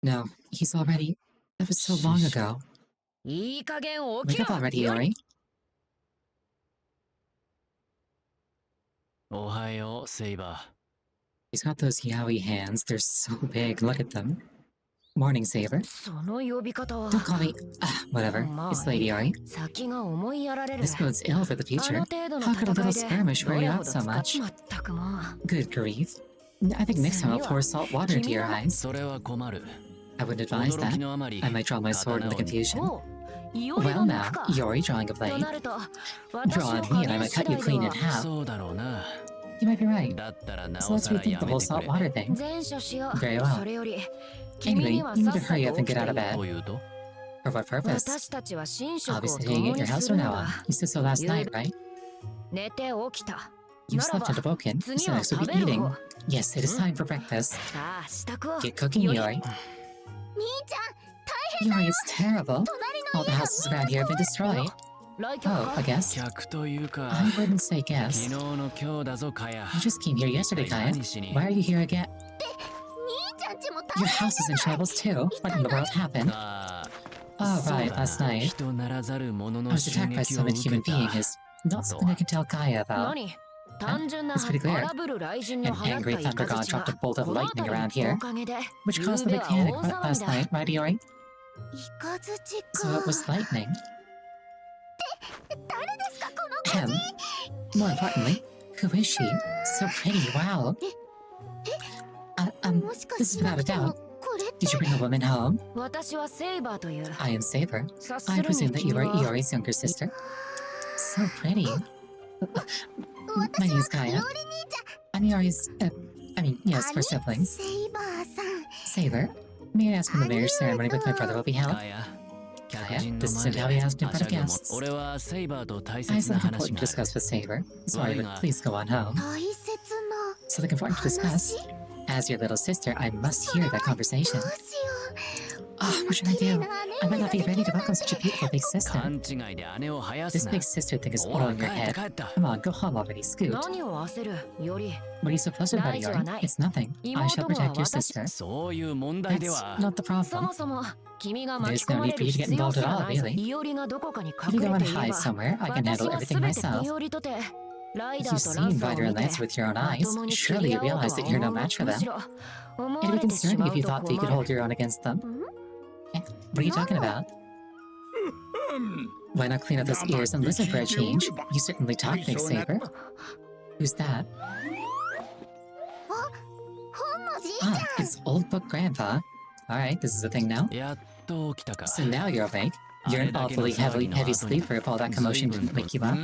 Speaker 1: No, he's already... That was so long ago. Wake up already, Yori. He's got those yaoi hands. They're so big. Look at them. Morning, Saber. Don't call me... whatever. It's late, Yori. This bodes ill for the future. How could a little skirmish wear you out so much? Good grief. I think next time I'll pour salt water into your eyes. I wouldn't advise that. I might draw my sword in the confusion. Well now, Yori drawing a blade. Draw on me and I might cut you clean in half. You might be right. So let's rethink the whole salt water thing. Very well. Anyway, you need to hurry up and get out of bed. For what purpose? I'll be staying at your house from now on. You said so last night, right? You slept and awoken, so next we'll be eating. Yes, it is time for breakfast. Get cooking, Yori. Yori, it's terrible. All the houses around here have been destroyed. Oh, a guest? I wouldn't say guest. You just came here yesterday, Kaya. Why are you here again? Your house is in shambles too. What in the world happened? Oh, right, last night. I was attacked by some inhuman being is not something I can tell Kaya about. It's pretty clear. An angry thunder god dropped a bolt of lightning around here, which caused the big panic last night, right, Yori? So it was lightning. More importantly, who is she? So pretty, wow.
Speaker 3: もしか
Speaker 1: This is
Speaker 3: しな
Speaker 1: without a
Speaker 3: くても
Speaker 1: doubt.
Speaker 3: これって
Speaker 1: Did you bring a woman home?
Speaker 4: 私はセイバーという
Speaker 1: I am Saber.
Speaker 4: 察す
Speaker 1: I
Speaker 4: るに
Speaker 1: presume that
Speaker 4: 君
Speaker 1: you are
Speaker 4: は
Speaker 1: Iori's younger sister. So pretty. My name is Kaya. I'm Iori's, yes, we're siblings.
Speaker 3: セイバーさん
Speaker 1: Saber, may I ask when the marriage ceremony with my brother will be held?
Speaker 2: かや
Speaker 1: Kaya, this isn't how we asked in front of guests.
Speaker 2: 俺はセイバーと大
Speaker 1: I
Speaker 2: 切
Speaker 1: have
Speaker 2: な
Speaker 1: something
Speaker 2: 話
Speaker 1: important
Speaker 2: が
Speaker 1: to
Speaker 2: ある
Speaker 1: discuss with Saber. Sorry, but
Speaker 2: Why
Speaker 1: please go on home.
Speaker 3: 大切な
Speaker 1: Something important to discuss. As your little sister, I must hear that
Speaker 3: ど
Speaker 1: conversation.
Speaker 3: うしよ
Speaker 1: Oh, what should I do? I might not be ready to welcome such a beautiful big sister.
Speaker 2: 勘違いで姉を生や
Speaker 1: This
Speaker 2: すな
Speaker 1: big sister thing is
Speaker 2: ほ
Speaker 1: all
Speaker 2: ら
Speaker 1: in
Speaker 2: 帰
Speaker 1: your
Speaker 2: った
Speaker 1: head.
Speaker 2: 帰った
Speaker 1: Come on, go home already, Scoot.
Speaker 4: 何を焦るより
Speaker 1: What are you so flustered about,
Speaker 4: 大事は
Speaker 1: Iori?
Speaker 4: ない
Speaker 1: It's nothing. I shall protect your sister.
Speaker 2: そういう問題で
Speaker 1: That's
Speaker 2: は
Speaker 1: not the
Speaker 4: そ
Speaker 1: problem.
Speaker 4: もそも君が巻き
Speaker 1: There's
Speaker 4: 込
Speaker 1: no
Speaker 4: まれ
Speaker 1: need
Speaker 4: る
Speaker 1: for you to get
Speaker 4: 必要
Speaker 1: involved
Speaker 4: す
Speaker 1: at
Speaker 4: ら
Speaker 1: all,
Speaker 4: ないぞ
Speaker 1: really.
Speaker 4: イオリがどこかに
Speaker 1: If
Speaker 4: 隠
Speaker 1: you
Speaker 4: れ
Speaker 1: go
Speaker 4: て
Speaker 1: and
Speaker 4: いれ
Speaker 1: hide
Speaker 4: ば
Speaker 1: somewhere, I can
Speaker 4: 私
Speaker 1: handle
Speaker 4: は
Speaker 1: everything
Speaker 4: 全て
Speaker 1: myself.
Speaker 4: イオリとてライ
Speaker 1: If
Speaker 4: ダ
Speaker 1: you
Speaker 4: ーとラン
Speaker 1: see
Speaker 4: サー
Speaker 1: Ryder
Speaker 4: を
Speaker 1: and
Speaker 4: 見て
Speaker 1: Lance with your own
Speaker 4: ま
Speaker 1: eyes,
Speaker 4: ともに切
Speaker 1: surely
Speaker 4: り
Speaker 1: you
Speaker 4: 合おうと
Speaker 1: realize
Speaker 4: は
Speaker 1: that you're
Speaker 4: 思
Speaker 1: no
Speaker 4: うが
Speaker 1: match for
Speaker 4: む
Speaker 1: them.
Speaker 4: しろ思
Speaker 1: It'd
Speaker 4: わ
Speaker 1: be
Speaker 4: れてし
Speaker 1: concerning
Speaker 4: ま
Speaker 1: if
Speaker 4: う
Speaker 1: you
Speaker 4: と
Speaker 1: thought that you
Speaker 4: 困
Speaker 1: could
Speaker 4: る
Speaker 1: hold your own against them. What are you talking about? Why not clean up those ears and listen for a change? You certainly talk, Big Saber. Who's that?
Speaker 3: 本のじいち
Speaker 1: Ah,
Speaker 3: ゃん
Speaker 1: it's Old Book Grandpa. Alright, this is a thing now.
Speaker 2: やっと起きたか
Speaker 1: So now you're awake. You're an awfully heavy sleeper if all that commotion didn't wake you up.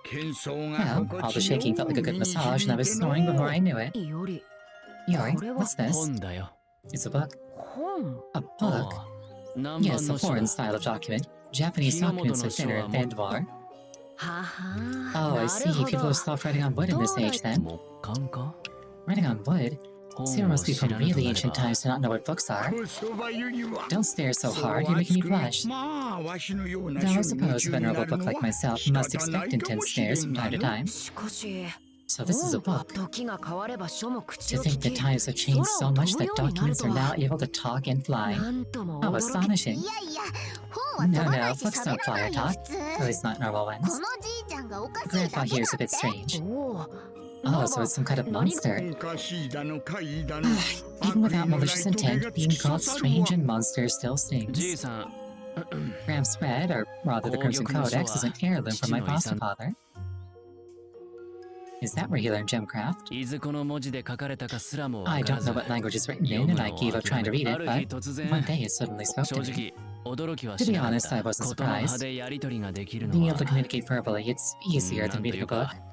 Speaker 5: 喧騒
Speaker 1: Well,
Speaker 5: が
Speaker 1: all the shaking felt like a good massage and I was snoring before I knew it.
Speaker 4: イオリ
Speaker 1: Yori,
Speaker 4: これは
Speaker 1: what's this?
Speaker 2: 本だよ
Speaker 1: It's a book.
Speaker 4: 本
Speaker 1: A
Speaker 2: あ
Speaker 1: book?
Speaker 2: あ南蛮
Speaker 1: Yes, a
Speaker 2: の書
Speaker 1: foreign style of document. Japanese documents are thinner and bend more.
Speaker 4: はは
Speaker 1: Oh,
Speaker 4: な
Speaker 1: I
Speaker 4: る
Speaker 1: see.
Speaker 4: ほ
Speaker 1: People
Speaker 4: ど
Speaker 1: have stopped writing on wood in this age then.
Speaker 2: 木簡か
Speaker 1: Writing on wood?
Speaker 2: 本
Speaker 1: Saber
Speaker 2: を
Speaker 1: must be
Speaker 2: 知
Speaker 1: from
Speaker 2: らなく
Speaker 1: really
Speaker 2: なれ
Speaker 1: ancient
Speaker 2: ば
Speaker 1: times to not know what books are.
Speaker 5: こそばゆには
Speaker 1: Don't stare so hard, you're making me blush.
Speaker 5: まあわしのような
Speaker 1: Though I
Speaker 5: 人に夢
Speaker 1: suppose a
Speaker 5: 中にな
Speaker 1: venerable
Speaker 5: る
Speaker 1: book
Speaker 5: の
Speaker 1: like
Speaker 5: は
Speaker 1: myself
Speaker 5: 仕
Speaker 1: must
Speaker 5: 方な
Speaker 1: expect
Speaker 5: いか
Speaker 1: intense
Speaker 5: もしれ
Speaker 1: stares
Speaker 5: ん
Speaker 1: from
Speaker 5: が
Speaker 1: time to
Speaker 5: の
Speaker 1: time.
Speaker 4: しかし
Speaker 1: So this is a
Speaker 4: 本は
Speaker 1: book.
Speaker 4: 時が変われば書も口
Speaker 1: To
Speaker 4: を聞
Speaker 1: think
Speaker 4: き
Speaker 1: that times have changed so much that documents are now able to talk and fly.
Speaker 4: なんとも
Speaker 1: How
Speaker 4: 驚き
Speaker 1: astonishing.
Speaker 3: いやいや本は飛
Speaker 1: No,
Speaker 3: ばな
Speaker 1: no,
Speaker 3: いし
Speaker 1: books
Speaker 3: 喋
Speaker 1: don't
Speaker 3: らな
Speaker 1: fly or
Speaker 3: いよ
Speaker 1: talk.
Speaker 3: 普通
Speaker 1: At least not normal
Speaker 3: こ
Speaker 1: ones.
Speaker 3: のじいちゃんがおかしいだ
Speaker 1: Grandpa
Speaker 3: け
Speaker 1: here
Speaker 3: だ
Speaker 1: is
Speaker 3: っ
Speaker 1: a bit
Speaker 3: て
Speaker 1: strange.
Speaker 4: おお
Speaker 1: Oh, so it's some kind of monster.
Speaker 5: おかしいだのかいだの
Speaker 1: Even without malicious intent, being called strange and monster still
Speaker 2: じい
Speaker 1: stings.
Speaker 2: さん
Speaker 1: Graham's thread, or rather the Crimson Codex, is an heirloom from my foster father. Is that where he learned gemcraft?
Speaker 2: いずこの文字で書かれたかすらも
Speaker 1: I
Speaker 2: わから
Speaker 1: don't
Speaker 2: ず
Speaker 1: know what language is written in, and I gave up trying to read
Speaker 2: あ
Speaker 1: it,
Speaker 2: る日
Speaker 1: but
Speaker 2: 突
Speaker 1: one
Speaker 2: 然
Speaker 1: day it suddenly spoke
Speaker 2: 正
Speaker 1: to me.
Speaker 2: 直驚きは
Speaker 1: To
Speaker 2: し
Speaker 1: be
Speaker 2: なかっ
Speaker 1: honest, I
Speaker 2: た
Speaker 1: wasn't
Speaker 2: 言葉の
Speaker 1: surprised.
Speaker 2: 葉でやり取りができるの
Speaker 1: Being
Speaker 2: は
Speaker 1: able to communicate verbally, it's easier than
Speaker 2: なんとい
Speaker 1: reading a
Speaker 2: うか
Speaker 1: book.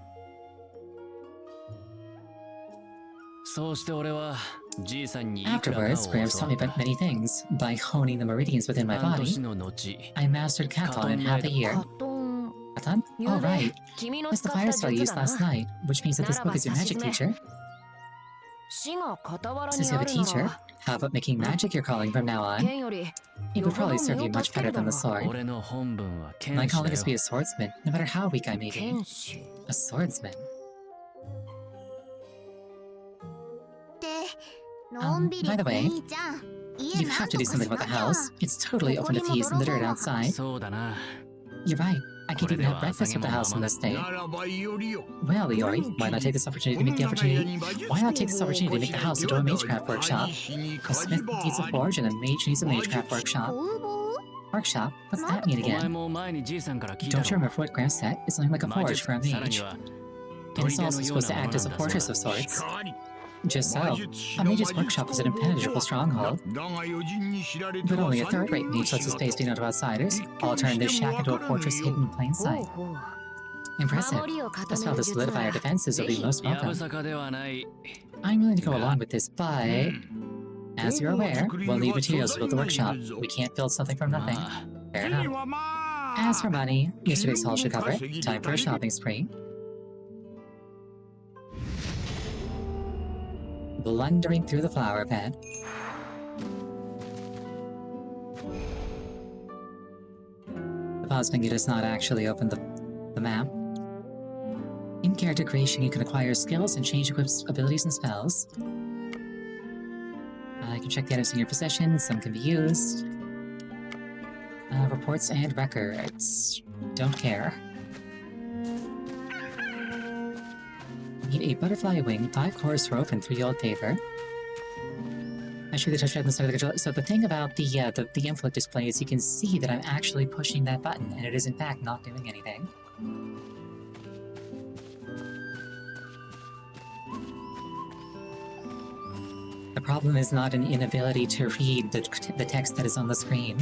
Speaker 2: そうして俺はじいさんにいくらかを
Speaker 1: Afterwards, Graham
Speaker 2: 教
Speaker 1: taught
Speaker 2: わ
Speaker 1: me
Speaker 2: った
Speaker 1: about many things. By honing the meridians within my
Speaker 2: 半
Speaker 1: body,
Speaker 2: 年の後
Speaker 1: I mastered Katon in half a year.
Speaker 4: カトン
Speaker 1: Katon?
Speaker 4: ゆ
Speaker 1: Oh,
Speaker 4: うべ
Speaker 1: right.
Speaker 4: 君の
Speaker 1: That's
Speaker 4: 使
Speaker 1: the
Speaker 4: っ
Speaker 1: fire
Speaker 4: た
Speaker 1: spell you
Speaker 4: 術
Speaker 1: used
Speaker 4: だ
Speaker 1: last
Speaker 4: な
Speaker 1: night, which means that this book is your magic teacher.
Speaker 4: 死が傍ら
Speaker 1: Since
Speaker 4: に
Speaker 1: you have
Speaker 4: あ
Speaker 1: a
Speaker 4: るな
Speaker 1: teacher,
Speaker 4: ら
Speaker 1: how about making magic your calling from now on?
Speaker 4: 剣より
Speaker 1: It would probably serve you much better than the sword.
Speaker 2: 俺の本分は剣
Speaker 1: My
Speaker 2: 士
Speaker 1: calling
Speaker 2: だ
Speaker 1: is to be
Speaker 2: よ
Speaker 1: a swordsman, no matter how weak I may be.
Speaker 4: 剣士
Speaker 1: A swordsman.
Speaker 3: でのんびり
Speaker 1: by the way,
Speaker 3: 兄ちゃん家
Speaker 1: You
Speaker 3: な
Speaker 1: have
Speaker 3: ん
Speaker 1: to
Speaker 3: と
Speaker 1: do
Speaker 3: か
Speaker 1: something
Speaker 3: し
Speaker 1: about
Speaker 3: な
Speaker 1: the
Speaker 3: きゃ
Speaker 1: house. It's totally open to thieves in the dirt outside.
Speaker 2: そうだな
Speaker 1: You're right. I could even have
Speaker 2: これでは
Speaker 1: breakfast at the house on
Speaker 2: 酒も
Speaker 1: this day.
Speaker 5: ならばいおりよ
Speaker 1: Well, Iori, why not take this opportunity to make the opportunity? Why not take this opportunity to make the house into a magecraft workshop? A smith needs a forge and a mage needs a magecraft workshop.
Speaker 3: 工房
Speaker 1: Workshop? What's that mean
Speaker 2: お前
Speaker 1: again?
Speaker 2: も前にじいさんから聞いた
Speaker 1: Don't you
Speaker 2: ろ
Speaker 1: remember what Graham said? It's something like a
Speaker 2: 魔
Speaker 1: forge
Speaker 2: 術
Speaker 1: for a
Speaker 2: さらに
Speaker 1: mage.
Speaker 2: は
Speaker 1: And it's
Speaker 2: 砦
Speaker 1: also
Speaker 2: のよう
Speaker 1: supposed to
Speaker 2: なも
Speaker 1: act
Speaker 2: の
Speaker 1: as
Speaker 2: な
Speaker 1: a
Speaker 2: んだ
Speaker 1: fortress
Speaker 2: そう
Speaker 1: of
Speaker 2: だ
Speaker 1: sorts. Just so, a mage's workshop is an impenetrable stronghold.
Speaker 5: だが余人に知られて
Speaker 1: But
Speaker 5: は
Speaker 1: only a
Speaker 5: 三
Speaker 1: third-rate
Speaker 5: 人の
Speaker 1: mage lets his
Speaker 5: 仕
Speaker 1: face
Speaker 5: 事
Speaker 1: be known to outsiders. I'll turn this shack into a fortress hidden in plain
Speaker 4: ほう
Speaker 1: sight.
Speaker 4: ほう
Speaker 1: Impressive.
Speaker 4: 守りを固
Speaker 1: As
Speaker 4: め
Speaker 1: well
Speaker 4: る
Speaker 1: to
Speaker 4: 術な
Speaker 1: solidify
Speaker 4: ら
Speaker 1: our defenses will be
Speaker 4: ぜひ
Speaker 1: most
Speaker 2: やぶ
Speaker 1: welcome.
Speaker 2: さかではない
Speaker 1: I'm willing to go along with this, but as you're aware, we'll need materials to build the workshop. We can't build something from
Speaker 2: ま
Speaker 1: nothing.
Speaker 2: あ
Speaker 1: Fair
Speaker 5: 手に
Speaker 1: enough.
Speaker 5: はまあ
Speaker 1: As for money, yesterday's haul should cover it. Time for a shopping spree. Blundering through the flower bed. The pause menu does not actually open the map. In character creation, you can acquire skills and change equip's abilities and spells. You can check the items in your possession, some can be used. Reports and records. Don't care. Need a butterfly wing, 5 horse rope, and 3 old paper. Actually, the touchpad and the start of the controller. So the thing about the inflict display is you can see that I'm actually pushing that button, and it is in fact not doing anything. The problem is not an inability to read the text that is on the screen.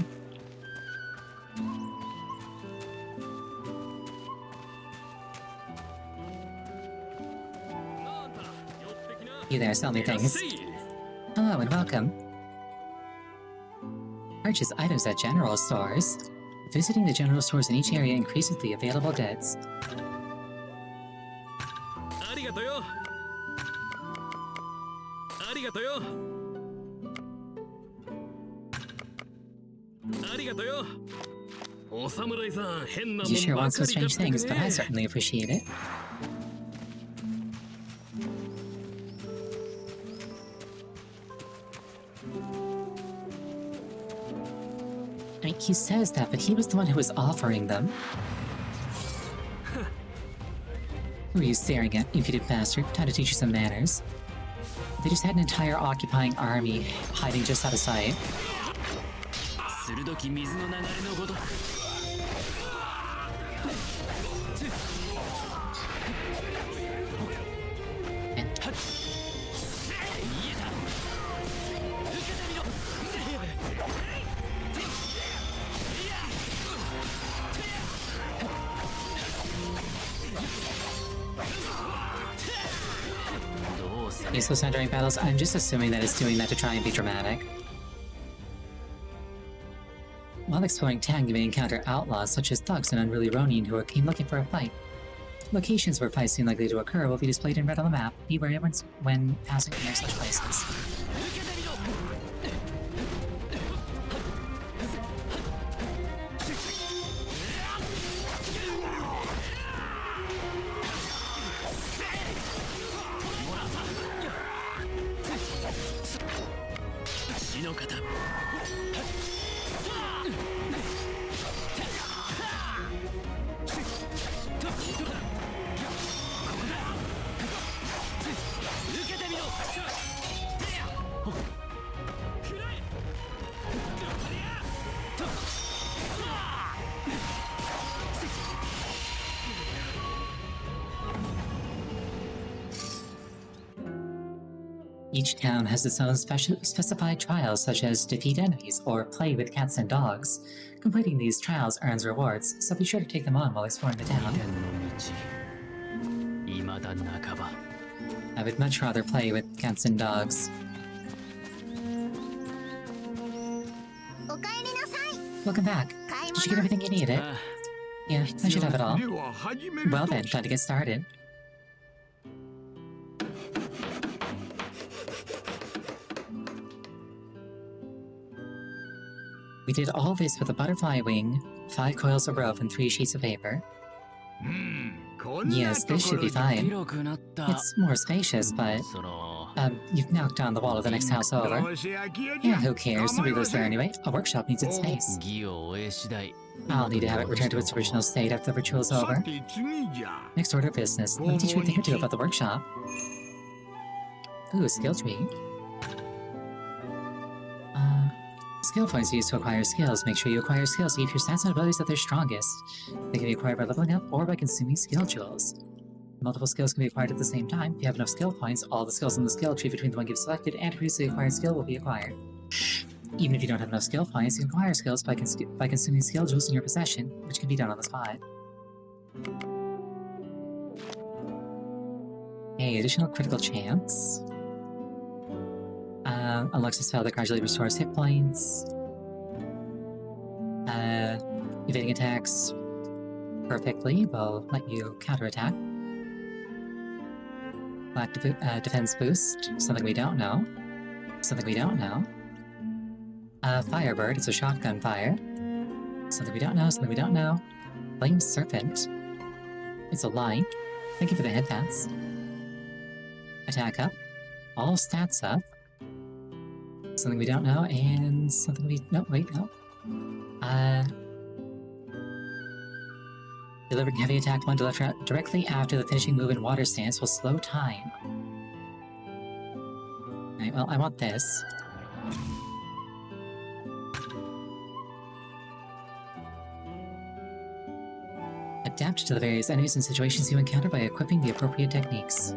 Speaker 1: You there, sell me things. Hello and welcome. Purchase items at general stores. Visiting the general stores in each area increases the available goods. You sure want some strange things, but I certainly appreciate it. I mean, he says that, but he was the one who was offering them. Who are you staring at, impudent bastard? Time to teach you some manners. They just had an entire occupying army hiding just out of sight. Useless during battles. I'm just assuming that it's doing that to try and be dramatic. While exploring town, you may encounter outlaws such as thugs and unruly ronin who came looking for a fight. Locations where fights seem likely to occur will be displayed in red on the map. Be wary when passing near such places. Each town has its own specified trials, such as defeat enemies or play with cats and dogs. Completing these trials earns rewards, so be sure to take them on while exploring the town. I would much rather play with cats and dogs. Welcome back. Did you get everything you needed? Yeah, I should have it all. Well then, time to get started. We did all this with a butterfly wing, 5 coils of rope, and 3 sheets of paper. Yes, this should be fine. It's more spacious, but... you've knocked down the wall of the next house over. Yeah, who cares? Nobody lives there anyway. A workshop needs its space. I'll need to have it returned to its original state after the ritual's over. Next order of business. Let me teach you a thing or two about the workshop. Ooh, skill tree. Skill points are used to acquire skills. Make sure you acquire skills to keep your stats and abilities at their strongest. They can be acquired by leveling up or by consuming skill jewels. Multiple skills can be acquired at the same time. If you have enough skill points, all the skills in the skill tree between the one you've selected and previously acquired skill will be acquired. Even if you don't have enough skill points, you can acquire skills by consuming skill jewels in your possession, which can be done on the spot. Hey, additional critical chance. Unlocks a spell that gradually restores hit points. Evading attacks perfectly will let you counterattack. Black defense boost, something we don't know. Something we don't know. Firebird, it's a shotgun fire. Something we don't know, something we don't know. Flame Serpent. It's a light. Thank you for the headpats. Attack up. All stats up. Something we don't know, and something we... No, wait, no. Delivering heavy attack 1 directly after the finishing move in water stance will slow time. Alright, well, I want this. Adapt to the various enemies and situations you encounter by equipping the appropriate techniques.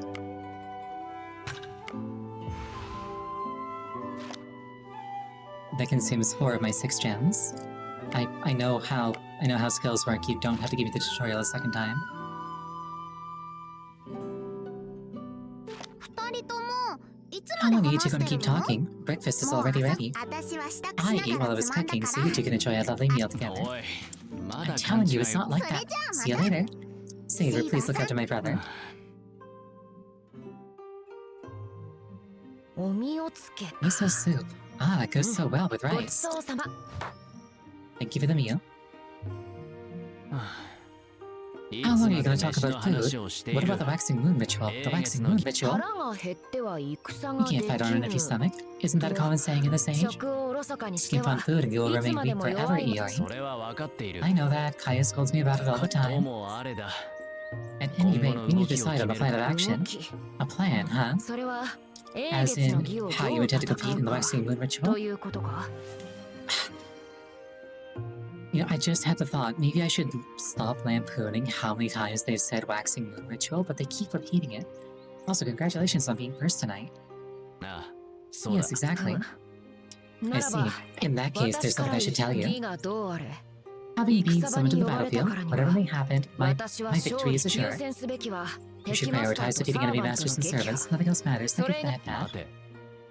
Speaker 1: that consumes 4 of my 6 gems. I know how skills work. You don't have to give me the tutorial a second time.
Speaker 3: 二人ともいつ
Speaker 1: How
Speaker 3: まで
Speaker 1: long are
Speaker 3: 話
Speaker 1: you
Speaker 3: し
Speaker 1: two
Speaker 3: て
Speaker 1: gonna
Speaker 3: る
Speaker 1: keep
Speaker 3: の
Speaker 1: talking? Breakfast is
Speaker 3: もう
Speaker 1: already ready.
Speaker 3: 私は支度し
Speaker 1: I
Speaker 3: な
Speaker 1: ate
Speaker 3: が
Speaker 1: while I
Speaker 3: ら
Speaker 1: was
Speaker 3: つまんだ
Speaker 1: cooking,
Speaker 3: か
Speaker 1: so
Speaker 3: ら
Speaker 1: you two can enjoy a lovely meal together.
Speaker 2: おいま
Speaker 1: I'm
Speaker 2: だ
Speaker 1: telling you, it's
Speaker 2: 勘
Speaker 1: not
Speaker 2: 違い
Speaker 1: like that. See you later. Saber, please look after my brother.
Speaker 4: お身をつけ
Speaker 1: Miso soup. Ah, it goes so well with
Speaker 4: ごち
Speaker 1: rice.
Speaker 4: そうさま
Speaker 1: Thank you for the meal.
Speaker 2: い
Speaker 1: How
Speaker 2: つ
Speaker 1: long
Speaker 2: ま
Speaker 1: are
Speaker 2: で
Speaker 1: you gonna
Speaker 2: 飯
Speaker 1: talk
Speaker 2: の
Speaker 1: about
Speaker 2: 話
Speaker 1: food?
Speaker 2: をしてい
Speaker 1: What
Speaker 2: る
Speaker 1: about the waxing moon ritual? The waxing moon ritual?
Speaker 4: 腹が減っては戦
Speaker 1: You
Speaker 4: がで
Speaker 1: can't
Speaker 4: き
Speaker 1: fight on an empty
Speaker 4: ぬ
Speaker 1: stomach. Isn't that a common saying in this age?
Speaker 4: 食をおろそかにして
Speaker 1: Skimp on
Speaker 4: は
Speaker 1: food and you will
Speaker 4: いつ
Speaker 1: remain
Speaker 4: まで
Speaker 1: weak
Speaker 4: も
Speaker 1: forever,
Speaker 4: 弱いの
Speaker 1: Iori.
Speaker 2: それは分かっている
Speaker 1: I know that. Kaya scolds me about it all the
Speaker 2: と
Speaker 1: time.
Speaker 2: もあれだ
Speaker 1: At any rate, we need to decide on a plan of
Speaker 4: 動
Speaker 1: action.
Speaker 4: き
Speaker 1: A plan, huh?
Speaker 4: それは英
Speaker 1: As
Speaker 4: 月の
Speaker 1: in,
Speaker 4: 儀をどう
Speaker 1: how you intend to
Speaker 4: 戦
Speaker 1: compete
Speaker 4: う
Speaker 1: in the
Speaker 4: か
Speaker 1: waxing moon
Speaker 4: と
Speaker 1: ritual?
Speaker 4: いうことか
Speaker 1: You know, I just had the thought, maybe I should stop lampooning how many times they've said waxing moon ritual, but they keep repeating it. Also, congratulations on being first tonight.
Speaker 2: ああそうだ
Speaker 1: Yes, exactly.
Speaker 4: な
Speaker 1: I
Speaker 4: ら
Speaker 1: see.
Speaker 4: ば
Speaker 1: In that case,
Speaker 4: 私
Speaker 1: there's
Speaker 4: か
Speaker 1: something
Speaker 4: ら
Speaker 1: I should tell
Speaker 4: 儀
Speaker 1: you.
Speaker 4: がどうあれ
Speaker 1: Having been
Speaker 4: 戦場
Speaker 1: summoned
Speaker 4: に
Speaker 1: to the
Speaker 4: 呼ばれた
Speaker 1: battlefield,
Speaker 4: からには
Speaker 1: whatever may happen, my
Speaker 4: 私は
Speaker 1: victory
Speaker 4: 勝利
Speaker 1: is
Speaker 4: 優
Speaker 1: assured.
Speaker 4: 先すべきは
Speaker 1: You
Speaker 4: 敵
Speaker 1: should
Speaker 4: マスター
Speaker 1: prioritize
Speaker 4: とサ
Speaker 1: defeating
Speaker 4: ー
Speaker 1: enemy
Speaker 4: バント
Speaker 1: masters
Speaker 4: の
Speaker 1: and
Speaker 4: 撃破
Speaker 1: servants. Nothing else matters. Think of
Speaker 4: Sorry.
Speaker 1: that, that.
Speaker 2: 待て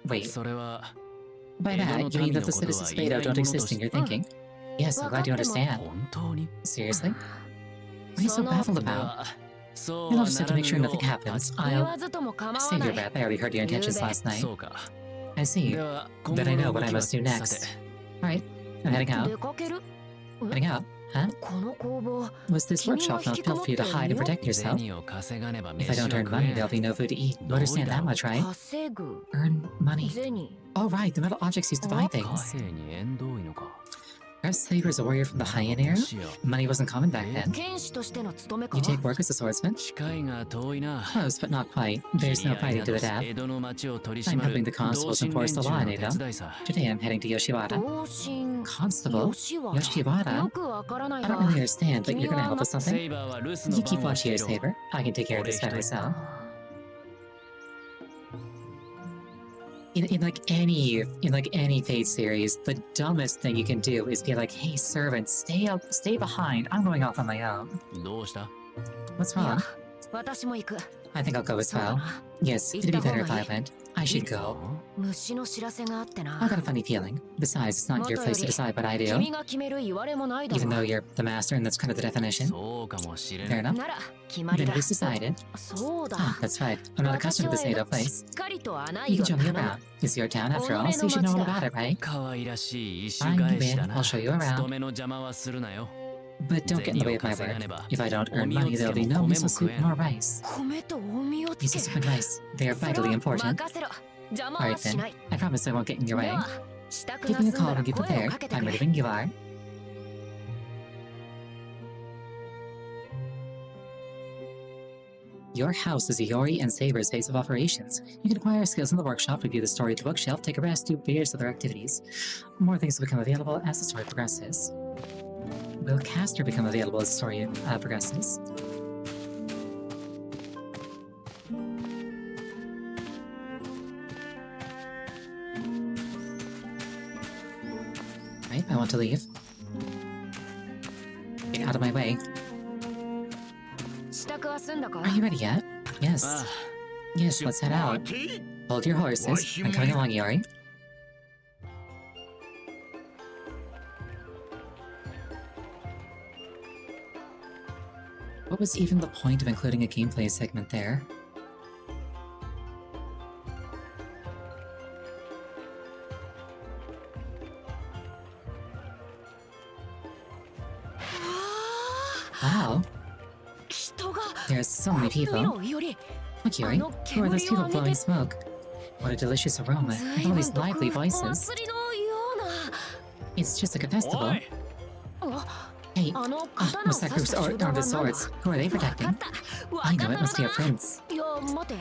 Speaker 1: Wait,
Speaker 2: それは
Speaker 1: by
Speaker 2: 江戸の
Speaker 1: that, you mean
Speaker 2: 民
Speaker 1: that
Speaker 2: の
Speaker 1: the
Speaker 2: ことは
Speaker 1: citizens
Speaker 2: 偉
Speaker 1: Fado
Speaker 2: 大
Speaker 1: don't
Speaker 2: 者
Speaker 1: exist
Speaker 2: と
Speaker 1: in
Speaker 2: し
Speaker 1: your
Speaker 2: て
Speaker 1: thinking? Yes, I'm glad you understand.
Speaker 2: 本当に
Speaker 1: Seriously? What are you so baffled
Speaker 2: で
Speaker 1: about?
Speaker 2: はそう
Speaker 1: Then I'll
Speaker 2: は
Speaker 1: just
Speaker 2: な
Speaker 1: have
Speaker 2: ら
Speaker 1: to
Speaker 2: ぬ
Speaker 1: make sure
Speaker 2: よ
Speaker 1: nothing
Speaker 2: う
Speaker 1: happens.
Speaker 4: 言
Speaker 1: I'll
Speaker 4: わずとも構わ
Speaker 1: save
Speaker 4: な
Speaker 1: your
Speaker 4: い
Speaker 1: breath. I already heard your intentions last night.
Speaker 2: そうか
Speaker 1: I see.
Speaker 2: では今
Speaker 1: Then
Speaker 2: 後
Speaker 1: I
Speaker 2: の
Speaker 1: know
Speaker 2: 動
Speaker 1: what I
Speaker 2: きは
Speaker 1: must do
Speaker 2: さ
Speaker 1: next.
Speaker 2: て
Speaker 1: Alright, I'm heading out.
Speaker 4: 出かける
Speaker 1: Heading out? Huh?
Speaker 4: この工房
Speaker 1: Was this workshop not built for you to hide and protect yourself?
Speaker 2: 銭を稼がねば
Speaker 1: If I
Speaker 2: 飯
Speaker 1: don't
Speaker 2: は
Speaker 1: earn
Speaker 2: 食
Speaker 1: money,
Speaker 2: え
Speaker 1: there'll be no food to eat. You understand that much, right?
Speaker 4: 稼ぐ
Speaker 1: Earn money.
Speaker 4: 銭
Speaker 1: Oh, right, the metal objects used to buy
Speaker 2: 貨
Speaker 1: things.
Speaker 2: 幣に縁遠いのか
Speaker 1: Perhaps Saber's a warrior from the High-End era?
Speaker 2: もしや
Speaker 1: Money wasn't common back then.
Speaker 4: 剣士としての務めか
Speaker 1: You take work as a swordsman?
Speaker 2: 近いが遠いな
Speaker 1: Close, but not quite. There's no fighting to the death.
Speaker 2: 江戸の町を取り
Speaker 1: I'm
Speaker 2: 締ま
Speaker 1: helping
Speaker 2: る
Speaker 1: the constables
Speaker 2: 同
Speaker 1: enforce
Speaker 2: 心
Speaker 1: the
Speaker 2: 連
Speaker 1: law
Speaker 2: 中
Speaker 1: in
Speaker 2: の手
Speaker 1: Edo.
Speaker 2: 伝いさ
Speaker 1: Today I'm heading to Yoshiwara.
Speaker 4: 同心
Speaker 1: Constable?
Speaker 4: 吉原
Speaker 1: Yoshiwara?
Speaker 4: よくわからない
Speaker 1: I don't
Speaker 4: が
Speaker 1: really understand, but you're gonna help us
Speaker 2: セ
Speaker 1: something?
Speaker 2: イバーは留守の
Speaker 1: You keep
Speaker 2: 番を
Speaker 1: watch
Speaker 2: して
Speaker 1: here,
Speaker 2: いろ
Speaker 1: Saber. I can take care of this by myself. In like any Fate series, the dumbest thing you can do is be like, "Hey, servant, stay behind. I'm going off on my own."
Speaker 2: どうした
Speaker 1: What's
Speaker 4: いや
Speaker 1: wrong?
Speaker 4: 私も行く
Speaker 1: I think I'll go as
Speaker 4: そうだ
Speaker 1: well.
Speaker 4: な
Speaker 1: Yes, it'd be better if I went. I should
Speaker 2: 行
Speaker 1: go.
Speaker 4: 虫の知らせがあってな
Speaker 1: I got a funny feeling. Besides, it's not your place to decide what I do.
Speaker 4: 君が決める言われもないだろ
Speaker 1: Even though you're the master, and that's kind of the definition.
Speaker 2: そうかもしれ
Speaker 1: Fair
Speaker 2: ない
Speaker 1: enough.
Speaker 4: なら決まり
Speaker 1: Then
Speaker 4: だ
Speaker 1: it is decided.
Speaker 4: そうだ
Speaker 1: Ah, that's right. I'm not
Speaker 4: 私
Speaker 1: accustomed to
Speaker 4: は
Speaker 1: this
Speaker 4: 江
Speaker 1: Edo
Speaker 4: 戸し
Speaker 1: place.
Speaker 4: っかりと穴
Speaker 1: You
Speaker 4: 井
Speaker 1: can
Speaker 4: を
Speaker 1: show me
Speaker 4: 頼む
Speaker 1: around. It's your town after all, so you should know all about it, right?
Speaker 2: 可愛らしい一
Speaker 1: Fine,
Speaker 2: 種
Speaker 1: you
Speaker 2: 返しだ
Speaker 1: win.
Speaker 2: な
Speaker 1: I'll show you around.
Speaker 2: 勤めの邪魔はするなよ
Speaker 1: But don't get in the way of my work. If I don't earn money, there'll be no miso soup nor rice.
Speaker 4: 米とお身をつ
Speaker 1: Miso
Speaker 4: け
Speaker 1: soup and rice. They are
Speaker 4: それ
Speaker 1: vitally
Speaker 4: は
Speaker 1: important.
Speaker 4: 任せろ邪魔
Speaker 1: Alright
Speaker 4: はし
Speaker 1: then.
Speaker 4: ない
Speaker 1: I promise I won't get in your
Speaker 4: で
Speaker 1: way.
Speaker 4: は支度
Speaker 1: Give
Speaker 4: が
Speaker 1: me
Speaker 4: 済
Speaker 1: a
Speaker 4: んだ
Speaker 1: call
Speaker 4: ら
Speaker 1: when you
Speaker 4: 声を
Speaker 1: prepare.
Speaker 4: かけて
Speaker 1: I'm
Speaker 4: く
Speaker 1: ready
Speaker 4: れ
Speaker 1: when you are. Your house is Iori and Saber's base of operations. You can acquire skills in the workshop, review the story at the bookshelf, take a rest, do various other activities. More things will become available as the story progresses. Will Caster become available as the story progresses? Right, I want to leave. Get out of my way.
Speaker 4: 支度は済んだか
Speaker 1: Are you ready yet? Yes.
Speaker 2: あ
Speaker 1: Yes, let's head out.
Speaker 5: 待て
Speaker 1: Hold your horses. I'm coming along, Iori. What was even the point of including a gameplay segment there? Wow,
Speaker 4: 人が
Speaker 1: there's so many
Speaker 4: 見
Speaker 1: people.
Speaker 4: ろより
Speaker 1: Look, Iori, who are those people blowing smoke? What a delicious aroma,
Speaker 4: 随
Speaker 1: and all
Speaker 4: 分
Speaker 1: these
Speaker 4: と
Speaker 1: lively
Speaker 4: お
Speaker 1: voices.
Speaker 4: 祭りのような
Speaker 1: It's just like a
Speaker 2: お
Speaker 1: festival.
Speaker 2: い
Speaker 4: あ
Speaker 1: Hey,
Speaker 4: あの
Speaker 1: ah,
Speaker 4: 刀を
Speaker 1: what's that
Speaker 4: 刺し
Speaker 1: group's
Speaker 4: た集
Speaker 1: armed
Speaker 4: 団
Speaker 1: with
Speaker 4: は何だ
Speaker 1: swords? Who are they
Speaker 4: わか
Speaker 1: protecting?
Speaker 4: った
Speaker 1: I
Speaker 4: 若
Speaker 1: know it must be a
Speaker 4: 者だ
Speaker 1: prince.
Speaker 4: いや待て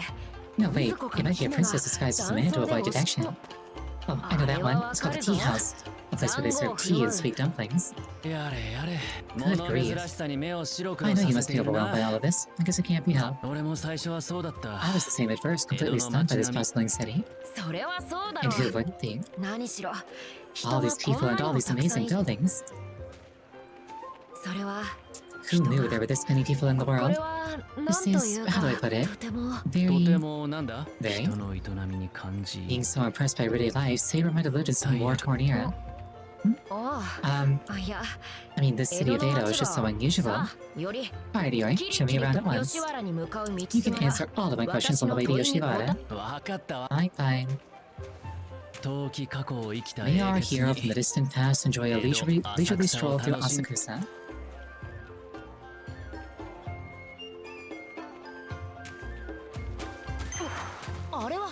Speaker 1: No, wait,
Speaker 4: 禰豆子
Speaker 1: it
Speaker 4: か
Speaker 1: might be a
Speaker 4: 姫が
Speaker 1: princess disguised as a man to avoid detection. Oh, I know that one. It's called the tea house. A place where they serve tea and sweet dumplings.
Speaker 2: やれやれ
Speaker 1: Good
Speaker 2: 物
Speaker 1: grief.
Speaker 2: 珍しさに目を白く
Speaker 1: I
Speaker 2: さ
Speaker 1: know you
Speaker 2: せ
Speaker 1: must
Speaker 2: て
Speaker 1: be
Speaker 2: いる
Speaker 1: overwhelmed by
Speaker 2: な
Speaker 1: all of this. I guess it can't be helped.
Speaker 2: 俺も最初はそうだった
Speaker 1: I was the same at first, completely stunned by this bustling city.
Speaker 4: それはそうだろ
Speaker 1: And who wouldn't be?
Speaker 4: 何しろ
Speaker 1: All these people and all these amazing buildings.
Speaker 4: それは
Speaker 1: Who knew there were this many people in the
Speaker 4: これ
Speaker 1: world?
Speaker 4: は
Speaker 1: This
Speaker 4: 何とい
Speaker 1: is,
Speaker 4: う
Speaker 1: how do I
Speaker 4: か
Speaker 1: put it?
Speaker 4: とても
Speaker 2: とて
Speaker 1: Very,
Speaker 2: もなんだ
Speaker 1: Very?
Speaker 2: 人の営みに感じ
Speaker 1: being so impressed by everyday life, Saber might have lived in some war-torn era.
Speaker 4: あ
Speaker 1: Um,
Speaker 4: あいや
Speaker 1: I mean, this
Speaker 4: 江
Speaker 1: city
Speaker 4: 戸
Speaker 1: of
Speaker 4: の
Speaker 1: Edo is
Speaker 4: 町
Speaker 1: just so
Speaker 4: は
Speaker 1: unusual.
Speaker 4: さあより
Speaker 1: Alright, Yori,
Speaker 4: キリ
Speaker 1: show
Speaker 4: キ
Speaker 1: me
Speaker 4: リ
Speaker 1: around
Speaker 4: と
Speaker 1: at
Speaker 4: 吉
Speaker 1: once.
Speaker 4: 原に向かう道
Speaker 1: You can
Speaker 4: 筋が
Speaker 1: answer all of my questions on the way to
Speaker 4: 私の問いに
Speaker 1: Yoshiwara.
Speaker 2: わかったわ
Speaker 1: Fine, fine.
Speaker 2: 遠き過去を生きた
Speaker 1: May our
Speaker 2: 英傑
Speaker 1: hero
Speaker 2: に
Speaker 1: from the distant past enjoy a leisurely stroll through Asakusa.
Speaker 4: あれは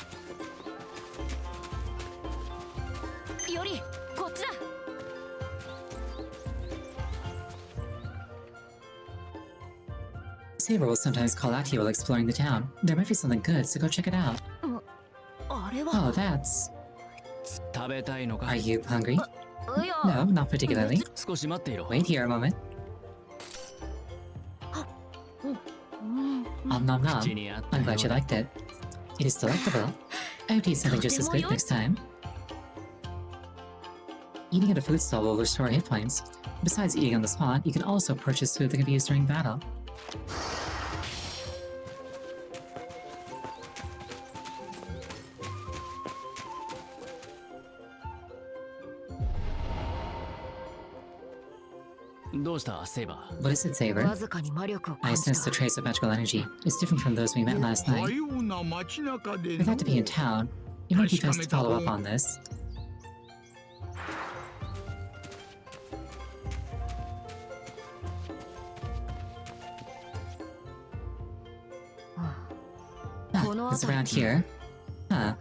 Speaker 4: よりこっちだ
Speaker 1: Saber will sometimes call out to you while exploring the town. There might be something good, so go check it out.
Speaker 4: あれ
Speaker 1: Oh,
Speaker 4: は
Speaker 1: that's...
Speaker 2: 食べたいのか
Speaker 1: Are you hungry?
Speaker 4: いや
Speaker 1: No, not particularly.
Speaker 2: 少し待っていろ
Speaker 1: Wait here a moment.
Speaker 4: うん
Speaker 1: Nom nom
Speaker 2: 口
Speaker 1: nom.
Speaker 2: にあった
Speaker 1: I'm
Speaker 2: よ
Speaker 1: glad you liked it. It is delectable. I hope to eat something just as good next time. Eating at a food stall will restore hit points. Besides eating on the spot, you can also purchase food that can be used during battle. What is it, Saber?
Speaker 4: わずかに魔力を
Speaker 1: I
Speaker 4: 感じ
Speaker 1: sensed a
Speaker 4: た
Speaker 1: trace of magical energy. It's different from those we met last
Speaker 5: か
Speaker 1: night.
Speaker 5: ような街中で
Speaker 1: For
Speaker 5: の
Speaker 1: that to be in town, it might be best to follow up on this. Ah, it's around here. Huh.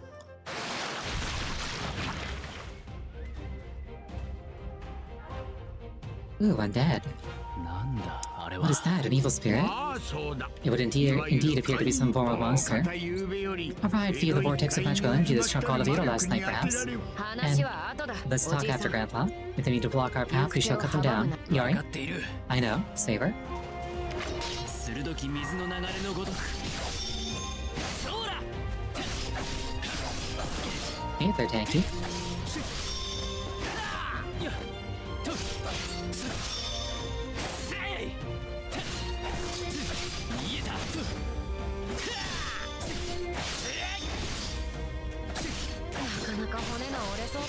Speaker 1: Ooh, undead.
Speaker 2: なんだあれは
Speaker 1: What is that, an evil spirit?
Speaker 5: ああそうだ
Speaker 1: It would indeed appear to be some form of monster. A ride via the vortex of magical energy that struck all of Edo last night, perhaps.
Speaker 4: 話は後だ
Speaker 1: Let's
Speaker 4: お
Speaker 1: talk
Speaker 4: じいさ
Speaker 1: after
Speaker 4: ん
Speaker 1: Grandpa. If they need to block our path, we shall cut them down.
Speaker 2: 分
Speaker 1: Yori?
Speaker 2: かっている
Speaker 1: I know. Saber?
Speaker 2: 鋭き水の流れのごとくそうだ
Speaker 1: Hey there, Tanky.
Speaker 2: せい見えた
Speaker 4: なかなか骨が折れそうだ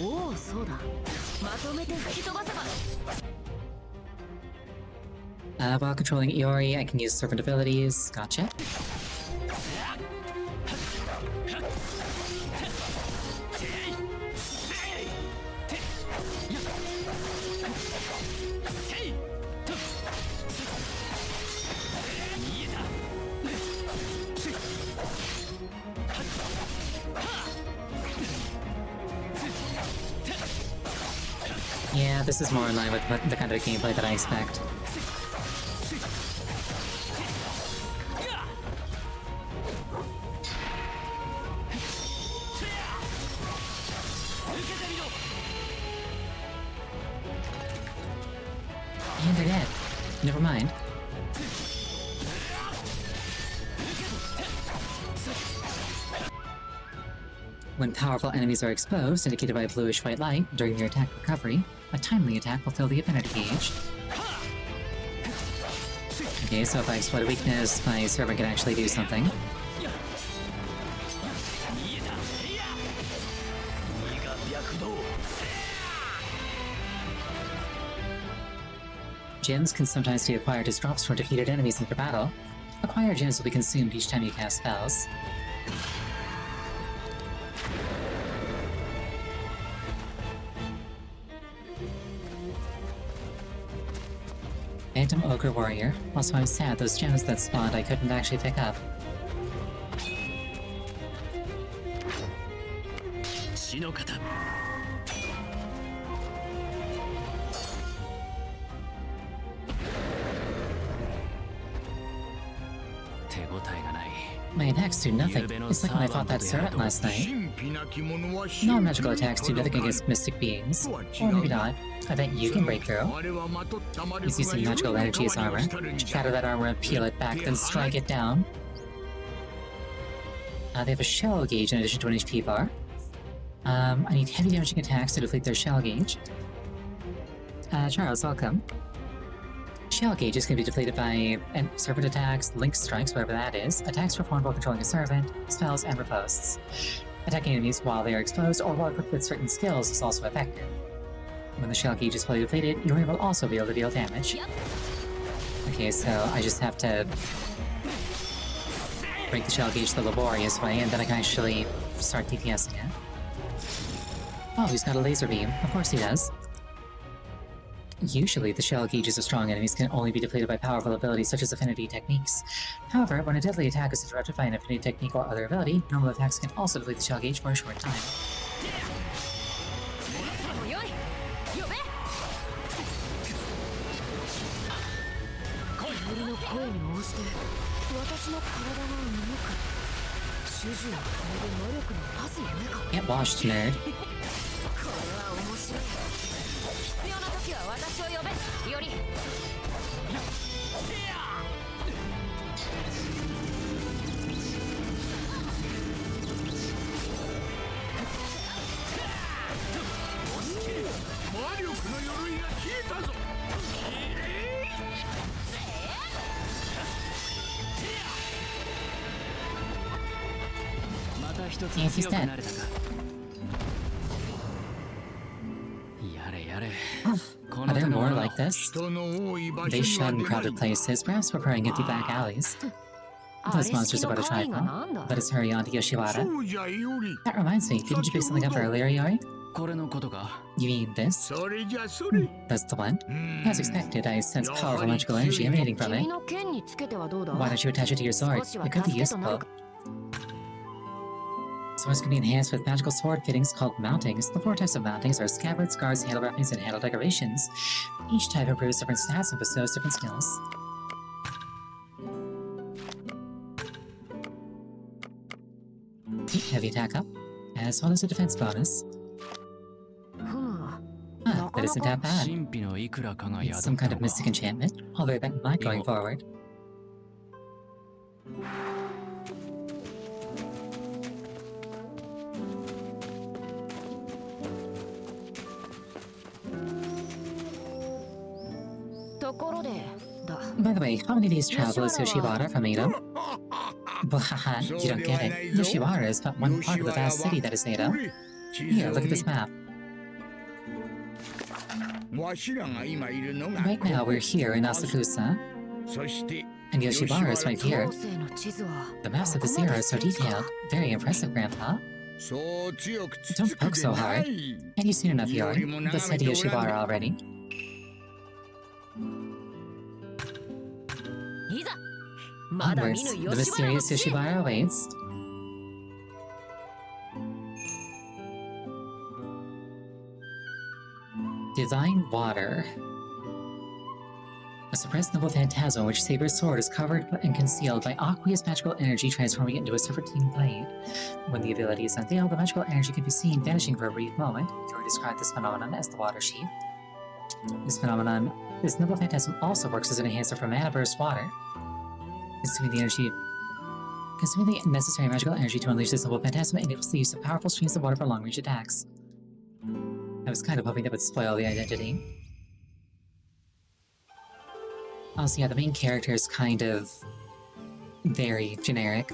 Speaker 4: なおおそうだまとめて吹き飛ばせば
Speaker 1: While controlling Iori, I can use servant abilities. Gotcha. Yeah, this is more in line with the kind of gameplay that I expect. And they're dead. Never mind. When powerful enemies are exposed, indicated by a bluish-white light, during your attack recovery, a timely attack will fill the affinity gauge. Okay, so if I exploit a weakness, my servant can actually do something. Gems can sometimes be acquired as drops from defeated enemies in battle. Acquired gems will be consumed each time you cast spells. Phantom Ogre Warrior. Also, I'm sad those gems that spawned I couldn't actually pick up.
Speaker 2: 血の型 手応えがない
Speaker 1: My attacks do nothing. It's like when I fought that servant last night.
Speaker 5: 神秘な着物は
Speaker 1: Non-magical attacks do nothing against mystic beings. Or maybe not. I bet you can break through.
Speaker 5: あれはまとった魔力
Speaker 1: He's
Speaker 5: が
Speaker 1: using magical
Speaker 5: 鎧の
Speaker 1: energy as
Speaker 5: 代わ
Speaker 1: armor.
Speaker 5: りをしたるんじゃ
Speaker 1: Shatter that armor and peel it back, then strike it down. They have a shell gauge in addition to an HP bar. I need heavy damaging attacks to deflate their shell gauge. Charles, welcome. Shell gauge is going to be deflated by servant attacks, link strikes, whatever that is, attacks performed while controlling a servant, spells, and riposts. Attacking enemies while they are exposed or while equipped with certain skills is also affected. When the shell gauge is fully depleted, you will also be able to deal damage. Okay, so I just have to break the shell gauge the laborious way, and then I can actually start DPSing it. Oh, he's got a laser beam. Of course he does. Usually, the shell gauges of strong enemies can only be depleted by powerful abilities such as affinity techniques. However, when a deadly attack is interrupted by an affinity technique or other ability, normal attacks can also deplete the shell gauge for a short time. Get washed, nerd. And he's dead. Are there more like this? They shun crowded places, perhaps preferring empty back alleys. Those monsters are about to try them. Let us hurry on to Yoshiwara. That reminds me, didn't you pick something up earlier, Yori? You mean this? That's the one. As expected, I sense powerful magical energy emanating from it. Why don't you attach it to your sword? It could be useful. Swords can be enhanced with magical sword fittings called mountings. The 4 types of mountings are scabbards, guards, handle wrappings, and handle decorations. Each type improves different stats and bestows different skills. Heavy attack up, as well as a defense bonus. That isn't that bad. It's some kind of mystic enchantment. I'll bear that in mind going forward. By the way, how many days travel is Yoshiwara from Edo? Blah, you don't get it. Yoshiwara is but one part of the vast city that is Edo. Here, look at this map. Right now, we're here in Asakusa, and Yoshiwara is right here. The maps of this era are so detailed. Very impressive, Grandpa. Don't poke so hard. Have you seen enough, Yori? Let's head to Yoshiwara already. Onwards, the mysterious Yoshiwara awaits. Divine Water. A suppressed noble phantasm which Saber's sword is covered and concealed by aqueous magical energy, transforming it into a serpentine blade. When the ability is unveiled, the magical energy can be seen vanishing for a brief moment. Yori described this phenomenon as the water sheath. This noble phantasm also works as an enhancer for mana burst water. Consuming the necessary magical energy to unleash this noble phantasm enables the use of powerful streams of water for long-range attacks. I was kind of hoping that would spoil the identity. Also, yeah, the main character is kind of very generic.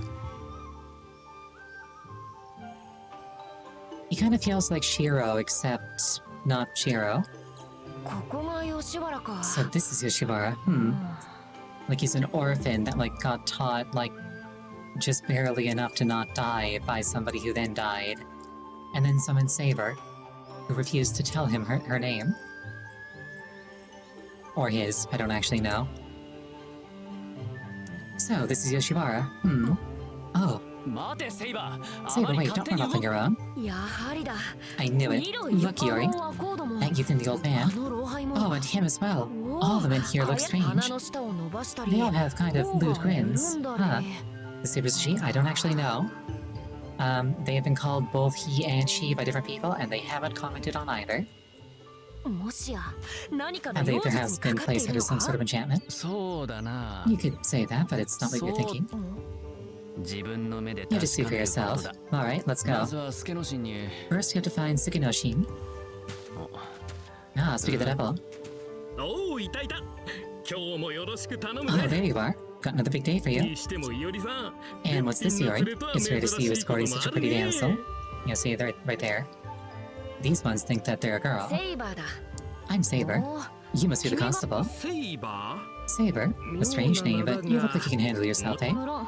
Speaker 1: He kind of feels like Shiro, except not Shiro. So this is Yoshiwara. Like he's an orphan that got taught just barely enough to not die by somebody who then died. And then summoned Saber, who refused to tell him her name. Or his, I don't actually know. So, this is Yoshiwara. Oh. Saber, wait, don't run off on your own. I knew it. Look, Yori. That youth and the old man. Oh, and him as well. All the men here look strange. They all have kind of lewd grins. Huh. The Saber's she? I don't actually know. They have been called both he and she by different people, and they haven't commented on either. Have they perhaps been placed under some sort of enchantment? You could say that, but it's not what you're thinking.
Speaker 2: 自分の目で
Speaker 1: You have to see
Speaker 2: 確
Speaker 1: for
Speaker 2: かめるこ
Speaker 1: yourself.
Speaker 2: とだ。
Speaker 1: Alright, let's
Speaker 2: ま
Speaker 1: go.
Speaker 2: ずはスケの神に。
Speaker 1: First, you have to find Sukinoshin. Ah, speak of the devil.
Speaker 7: おお、いたいた。今日もよろしく頼む
Speaker 1: Oh,
Speaker 7: ぜ。
Speaker 1: there you are. Got another big day for you.
Speaker 7: にしてもいおりさん。
Speaker 1: And what's this, Yori? It's rare to see you escorting such a pretty damsel. You see, they're right there. These ones think that they're a girl.
Speaker 4: セイバーだ。
Speaker 1: I'm Saber.
Speaker 4: おー
Speaker 1: You must be the constable.
Speaker 7: セイバ
Speaker 1: Saber? A strange name, but you look like you can handle yourself, eh?
Speaker 4: 無論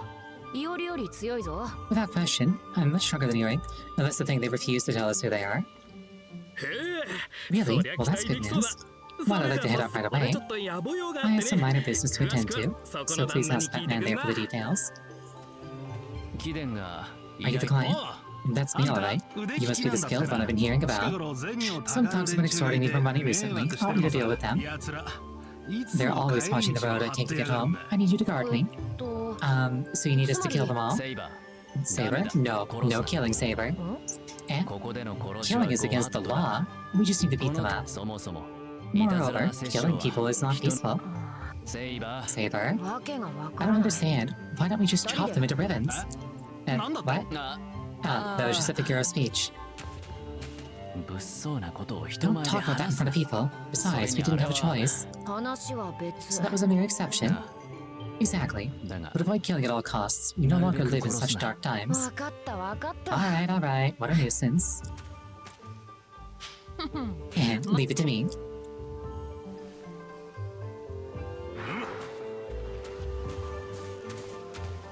Speaker 4: イオリより強いぞ。
Speaker 1: Without question, I'm much stronger than Yori. Now that's the thing, they refuse to tell us who they are.
Speaker 7: ー。へえ。
Speaker 1: Really?
Speaker 7: そりゃ
Speaker 1: Well, that's
Speaker 7: 期
Speaker 1: good
Speaker 7: 待できそうだ。
Speaker 1: news. Well, I'd like to head out right
Speaker 7: それ
Speaker 1: away.
Speaker 7: ちょっと野暮用があ
Speaker 1: I
Speaker 7: って
Speaker 1: have some
Speaker 7: ね。
Speaker 1: minor business to attend to,
Speaker 7: そこ
Speaker 1: so
Speaker 7: の
Speaker 1: please
Speaker 7: 旦那
Speaker 1: ask
Speaker 7: に
Speaker 1: that
Speaker 7: 聞いて
Speaker 1: man
Speaker 7: く
Speaker 1: there
Speaker 7: れ
Speaker 1: for the
Speaker 7: な。
Speaker 1: details.
Speaker 2: 貴殿が
Speaker 1: Are you the client? That's me, alright. You must be the skilled one I've been hearing about. Some thugs have been extorting me for money recently. I want you to deal with them. They're always watching the road I take to get home. I need you to guard me.
Speaker 4: と
Speaker 1: So you need us to kill them all?
Speaker 2: セイバ
Speaker 1: Saber? No, no killing, Saber.
Speaker 2: ー。
Speaker 1: Eh?
Speaker 2: ここでの殺しは
Speaker 1: Killing is against the law. We just need to
Speaker 2: こ
Speaker 1: beat them
Speaker 2: の
Speaker 1: up.
Speaker 2: そもそもいたずら
Speaker 1: Moreover,
Speaker 2: な殺生
Speaker 1: killing
Speaker 2: は
Speaker 1: people is not
Speaker 2: 人の
Speaker 1: peaceful.
Speaker 2: セイバー。
Speaker 1: Saber?
Speaker 4: わけがわ
Speaker 1: I
Speaker 4: から
Speaker 1: don't
Speaker 4: ない。
Speaker 1: understand. Why don't we just chop them into ribbons? What?
Speaker 2: あ
Speaker 1: Ah, that was just a figure of speech.
Speaker 2: 物騒なことを人
Speaker 1: Don't
Speaker 2: 前で
Speaker 1: talk about that in
Speaker 2: 話す
Speaker 1: front of people. Besides, we didn't have a choice.
Speaker 4: 話は別
Speaker 1: So。that was a mere exception.
Speaker 2: な
Speaker 1: Exactly.
Speaker 2: だが
Speaker 1: But avoid killing at all costs. We no longer live in such dark times.
Speaker 4: わかったわかった。
Speaker 1: Alright, alright. What a nuisance. And leave it to me.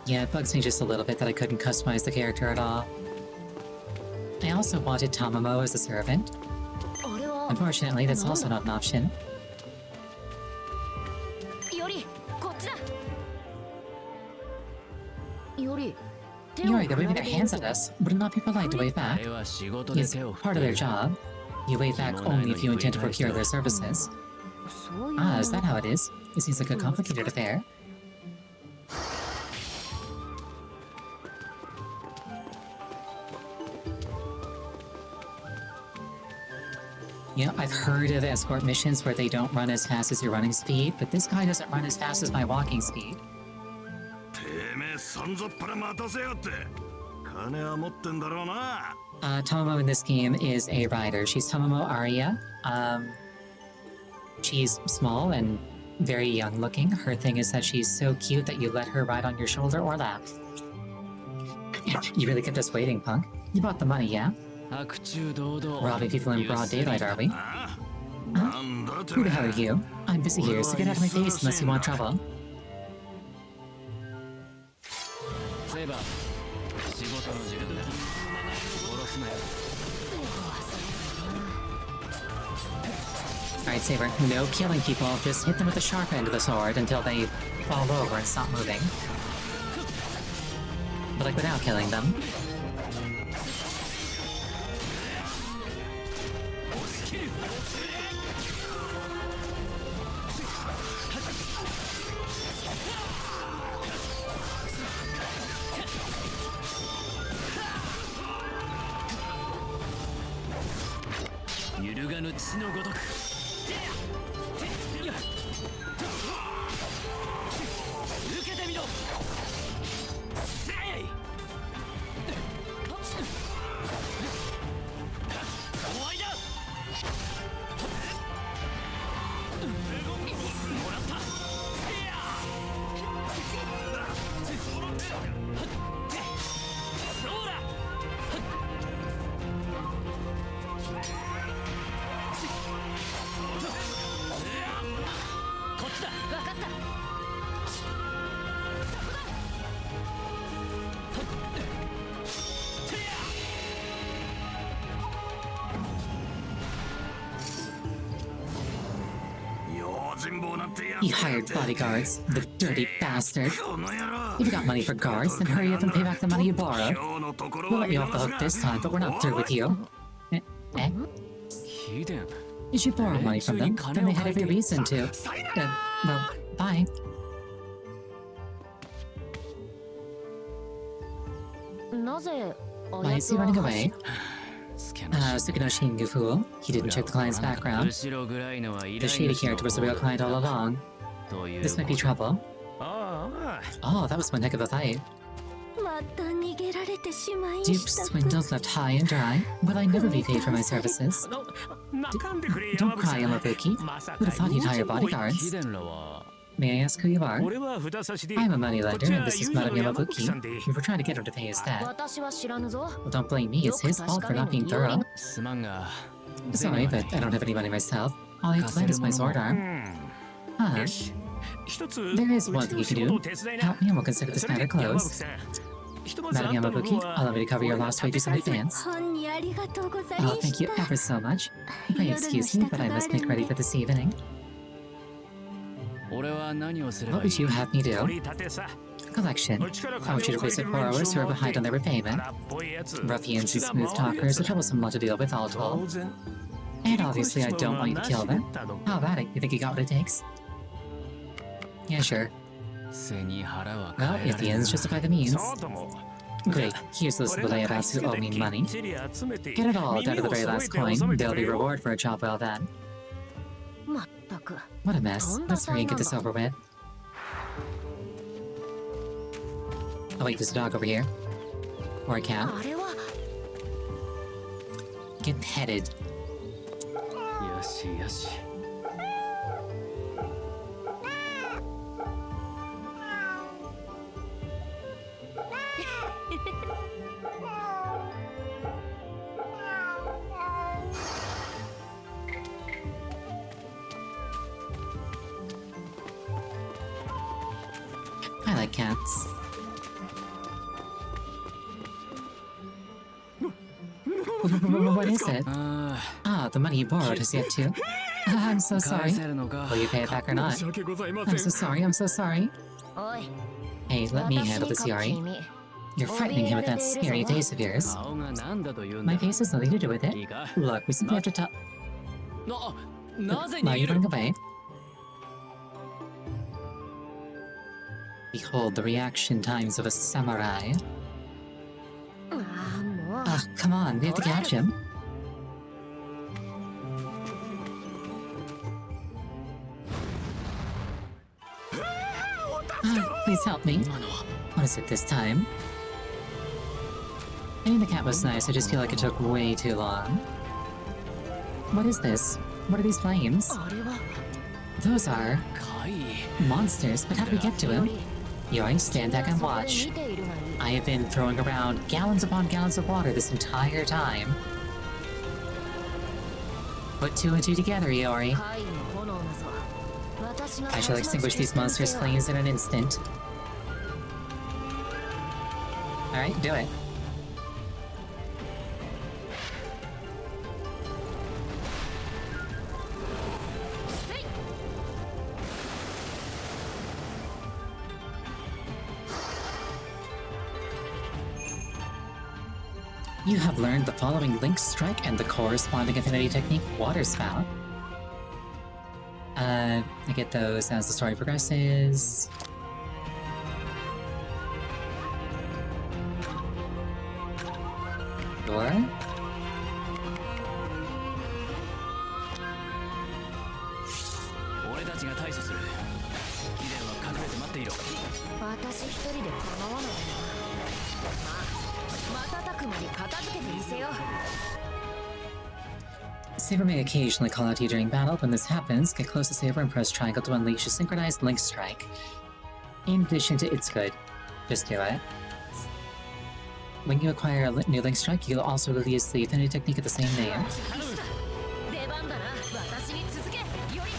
Speaker 1: Yeah, it bugs me just a little bit that I couldn't customize the character at all. I also wanted Tamamo as a servant.
Speaker 4: あれは
Speaker 1: Unfortunately, that's also not an option.
Speaker 4: よりこっちだ。より手を
Speaker 1: Yuri, they're
Speaker 4: 振
Speaker 1: waving
Speaker 4: ら
Speaker 1: their
Speaker 4: れている
Speaker 1: hands
Speaker 4: ぞ
Speaker 1: at us. Would it not be polite to wave
Speaker 2: あ
Speaker 1: back?
Speaker 2: れは仕事で
Speaker 1: It's
Speaker 2: 手を
Speaker 1: part of their job. You wave back only if you intend to procure their services.
Speaker 4: そういう
Speaker 1: Ah, is that how it is? It seems like a complicated affair. You know, I've heard of escort missions where they don't run as fast as your running speed, but this guy doesn't run as fast as my walking speed.
Speaker 8: てめえさんざっぱら待たせやって金は持ってんだろうな
Speaker 1: Tamamo in this game is a rider. She's Tamamo Aria. She's small and very young looking. Her thing is that she's so cute that you let her ride on your shoulder or lap. You really kept us waiting, punk. You bought the money, yeah?
Speaker 2: 白昼堂々
Speaker 1: Robbing people in broad daylight, are we?
Speaker 8: なんだて
Speaker 1: Who
Speaker 8: め
Speaker 1: the
Speaker 8: え
Speaker 1: hell are you? I'm busy here, so get out of my face unless you want trouble.
Speaker 2: セイバー仕事の時間だ殺すなよ
Speaker 1: Alright, Saber, no killing people. Just hit them with the sharp end of the sword until they fall over and stop moving. But like without killing them.
Speaker 2: 「揺るがぬ血のごとく」受けてみろせい終わりだもらったそうだこっちだ
Speaker 4: わかった。
Speaker 8: 用心棒なんてや
Speaker 1: You hired bodyguards, the dirty bastard.
Speaker 8: この野郎
Speaker 1: If you got money for guards, then hurry up and pay back the money you borrowed.
Speaker 8: 今日のところ
Speaker 1: We'll
Speaker 8: は
Speaker 1: let
Speaker 8: 見
Speaker 1: you off the
Speaker 8: 逃す
Speaker 1: hook
Speaker 8: な
Speaker 1: this time, but we're not through with you. Eh?
Speaker 2: 貴殿
Speaker 1: Did you borrow money from them? Then they had every reason to. Well, bye.
Speaker 4: なぜ
Speaker 1: Why is he running away?
Speaker 2: スケの
Speaker 1: Sukinoshin, you fool. He didn't check the client's background.
Speaker 2: 後ろぐらいのは依
Speaker 1: The
Speaker 2: 頼
Speaker 1: shady
Speaker 2: 主の
Speaker 1: character was the real client all along.
Speaker 2: という
Speaker 1: This might be trouble.
Speaker 2: ああ
Speaker 1: Oh, that was one heck of a fight.
Speaker 4: ま
Speaker 1: Duped, swindled, left high and dry. Will I never be paid for my services? Don't cry, Yamabuki. Who'd have thought you'd hire bodyguards?
Speaker 2: 貴殿らは
Speaker 1: May I ask who you are?
Speaker 2: 俺は札差しで
Speaker 1: I'm a moneylender, and this is Madame
Speaker 2: 山吹
Speaker 1: Yamabuki.
Speaker 2: さんで
Speaker 1: We were trying to get him to pay his debt.
Speaker 4: 私は知らぬぞ
Speaker 1: Well, don't blame me, it's his fault for not being thorough.
Speaker 2: すまんが
Speaker 1: Sorry, but I don't have any money myself. All I have to lend is my sword arm. Huh.
Speaker 2: よし一つ
Speaker 1: There is one thing you
Speaker 2: うち
Speaker 1: can
Speaker 2: の仕事
Speaker 1: do.
Speaker 2: を手伝いな
Speaker 1: Help me and we'll consider this
Speaker 2: それ
Speaker 1: matter
Speaker 2: で山吹
Speaker 1: closed.
Speaker 2: さんひとまず
Speaker 1: Madame
Speaker 2: あったの
Speaker 1: Yamabuki,
Speaker 2: は
Speaker 1: allow me to cover your lost wages in advance.
Speaker 3: 本にありがとうござい
Speaker 1: Oh,
Speaker 3: ま
Speaker 1: thank
Speaker 3: し
Speaker 1: you
Speaker 3: た
Speaker 1: ever so much. Pray excuse me, but I must make ready for this evening.
Speaker 2: 俺は何をすれば
Speaker 1: What
Speaker 2: い
Speaker 1: would
Speaker 2: い
Speaker 1: you have me do?
Speaker 2: 取り立てさ
Speaker 1: Collection. I want you to visit borrowers who are behind on their repayment.
Speaker 2: 荒っぽいやつ
Speaker 1: Ruffians and smooth talkers are troublesome lot to deal with, all
Speaker 2: 当
Speaker 1: told.
Speaker 2: 然
Speaker 1: And obviously I don't want you to kill them. How about it? You think you got what it takes? Yeah, sure.
Speaker 2: 背に腹は
Speaker 1: Well,
Speaker 2: 変え
Speaker 1: if
Speaker 2: ら
Speaker 1: the
Speaker 2: れる
Speaker 1: ends justify the means.
Speaker 2: そうとも
Speaker 1: Great. Here's the list of the layabouts who owe me money. Get it all down to the very last coin. There'll be reward for a job well done.
Speaker 4: まったく
Speaker 1: What a mess. Let's hurry and get this over with. Oh wait, there's a dog over here. Or a cat.
Speaker 4: あれは
Speaker 1: Get petted.
Speaker 2: よしよし
Speaker 1: I like cats. What is it?
Speaker 2: あ
Speaker 1: Ah, the money you borrowed is yet to. I'm so
Speaker 2: あ
Speaker 1: sorry.
Speaker 2: 返せるのか
Speaker 1: Will you pay it back or not?
Speaker 7: 申し訳ございませ
Speaker 1: I'm
Speaker 7: ん
Speaker 1: so sorry, I'm so sorry.
Speaker 4: おい
Speaker 1: Hey, let me
Speaker 4: 私
Speaker 1: handle
Speaker 4: に
Speaker 1: this,
Speaker 4: 書く
Speaker 1: Yari.
Speaker 4: 君
Speaker 1: You're frightening him with that scary face of yours.
Speaker 2: 顔が何だと言うんだ
Speaker 1: My face has nothing to do with it.
Speaker 2: いいか
Speaker 1: Look, we simply have to tell.
Speaker 2: なぜ
Speaker 1: Why
Speaker 2: 逃
Speaker 1: are you
Speaker 2: げる
Speaker 1: running away? Behold the reaction times of a samurai.
Speaker 4: ああもう
Speaker 1: Ah, come on, we have to catch him. Ah, please help me. What is it this time? I mean, the cat was nice, I just feel like it took way too long. What is this? What are these flames?
Speaker 4: あれは
Speaker 1: Those are
Speaker 2: 怪異
Speaker 1: monsters, but how do we get to him? Yori, stand back and
Speaker 4: そこで
Speaker 1: watch.
Speaker 4: 見ているがいい
Speaker 1: I have been throwing around gallons upon gallons of water this entire time. Put two and two together, Iori.
Speaker 4: 怪異の炎のぞ私が
Speaker 1: I shall extinguish these monsters' flames in an instant. Alright, do it. You have learned the following Link Strike and the corresponding affinity technique Water Spout. I get those as the story progresses. Sure.
Speaker 2: 俺たちが対処する貴殿は隠れて待っていろ
Speaker 4: 私一人で構わないなまあ瞬く間に片付けてみせよう
Speaker 1: Saber may occasionally call out to you during battle. When this happens, get close to Saber and press triangle to unleash a synchronized Link Strike. In addition to It's Good. Just do it. When you acquire a new Link Strike, you'll also release the affinity technique of the same name.
Speaker 4: 出番だな私に続けより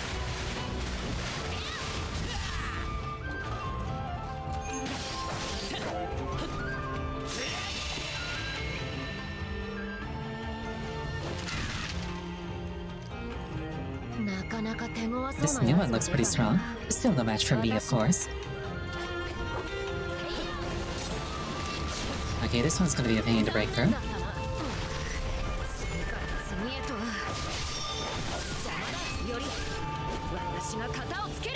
Speaker 4: なかなか手強そう
Speaker 1: This
Speaker 4: な
Speaker 1: new
Speaker 4: や
Speaker 1: one
Speaker 4: つ
Speaker 1: looks
Speaker 4: が出
Speaker 1: pretty
Speaker 4: たな
Speaker 1: strong. Still no match for me, of course. Okay, this one's gonna be a pain to break through.
Speaker 4: 次から次へと邪魔だより私が型をつける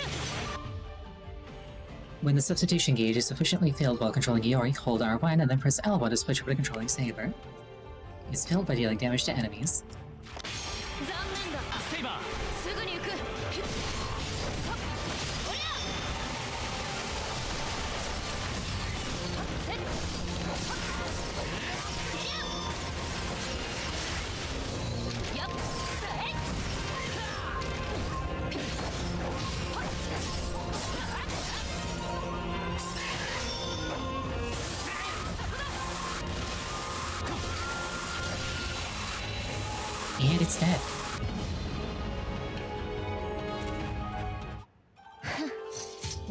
Speaker 1: When the substitution gauge is sufficiently filled while controlling Iori, hold R1 and then press L1 to switch over to controlling Saber. It's filled by dealing damage to enemies.
Speaker 4: 残念だ
Speaker 2: セイバー
Speaker 4: すぐに行くおりゃせっ
Speaker 1: It's dead.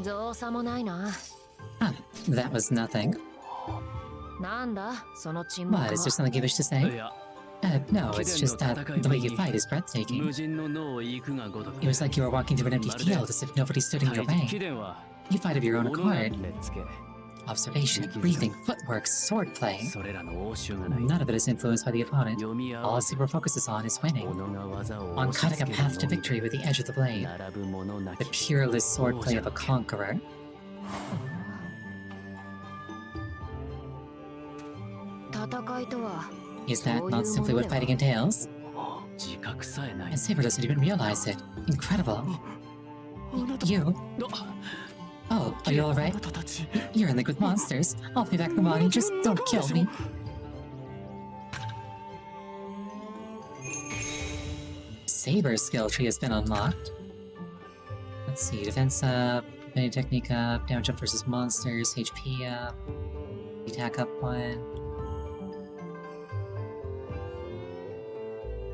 Speaker 4: 造作もないな。
Speaker 1: Huh, that was nothing.
Speaker 4: なんだその沈黙
Speaker 1: What,
Speaker 4: は
Speaker 1: is there something you wish to say?
Speaker 2: いや
Speaker 1: No, it's just that the way you fight is breathtaking.
Speaker 2: 無人の脳を行くがごとく
Speaker 1: It was like you were walking through an empty field as if nobody stood in your
Speaker 2: 大
Speaker 1: way.
Speaker 2: 気伝は
Speaker 1: You fight of your own
Speaker 2: 己が
Speaker 1: accord.
Speaker 2: 目つけ
Speaker 1: Observation, breathing, footwork, swordplay.
Speaker 2: それらの応酬がない
Speaker 1: None of it is influenced by the opponent.
Speaker 2: 読み合
Speaker 1: All
Speaker 2: わせ
Speaker 1: Super focuses on is
Speaker 2: 己
Speaker 1: winning.
Speaker 2: が技を
Speaker 1: On
Speaker 2: 押し
Speaker 1: cutting
Speaker 2: 付
Speaker 1: a
Speaker 2: ける
Speaker 1: path to
Speaker 2: のみ
Speaker 1: victory with the edge of the blade.
Speaker 2: 並ぶ者な
Speaker 1: The
Speaker 2: き
Speaker 1: peerless swordplay of a conqueror.
Speaker 4: 戦いとは
Speaker 1: Is that not simply what fighting entails?
Speaker 2: 自覚さえない
Speaker 1: And Saber doesn't even realize it. Incredible. You? Oh, are you alright? You're in league with monsters. I'll pay back the money, just don't kill me. Saber's skill tree has been unlocked. Let's see, defense up, mini technique up, damage up versus monsters, HP up, attack up 1.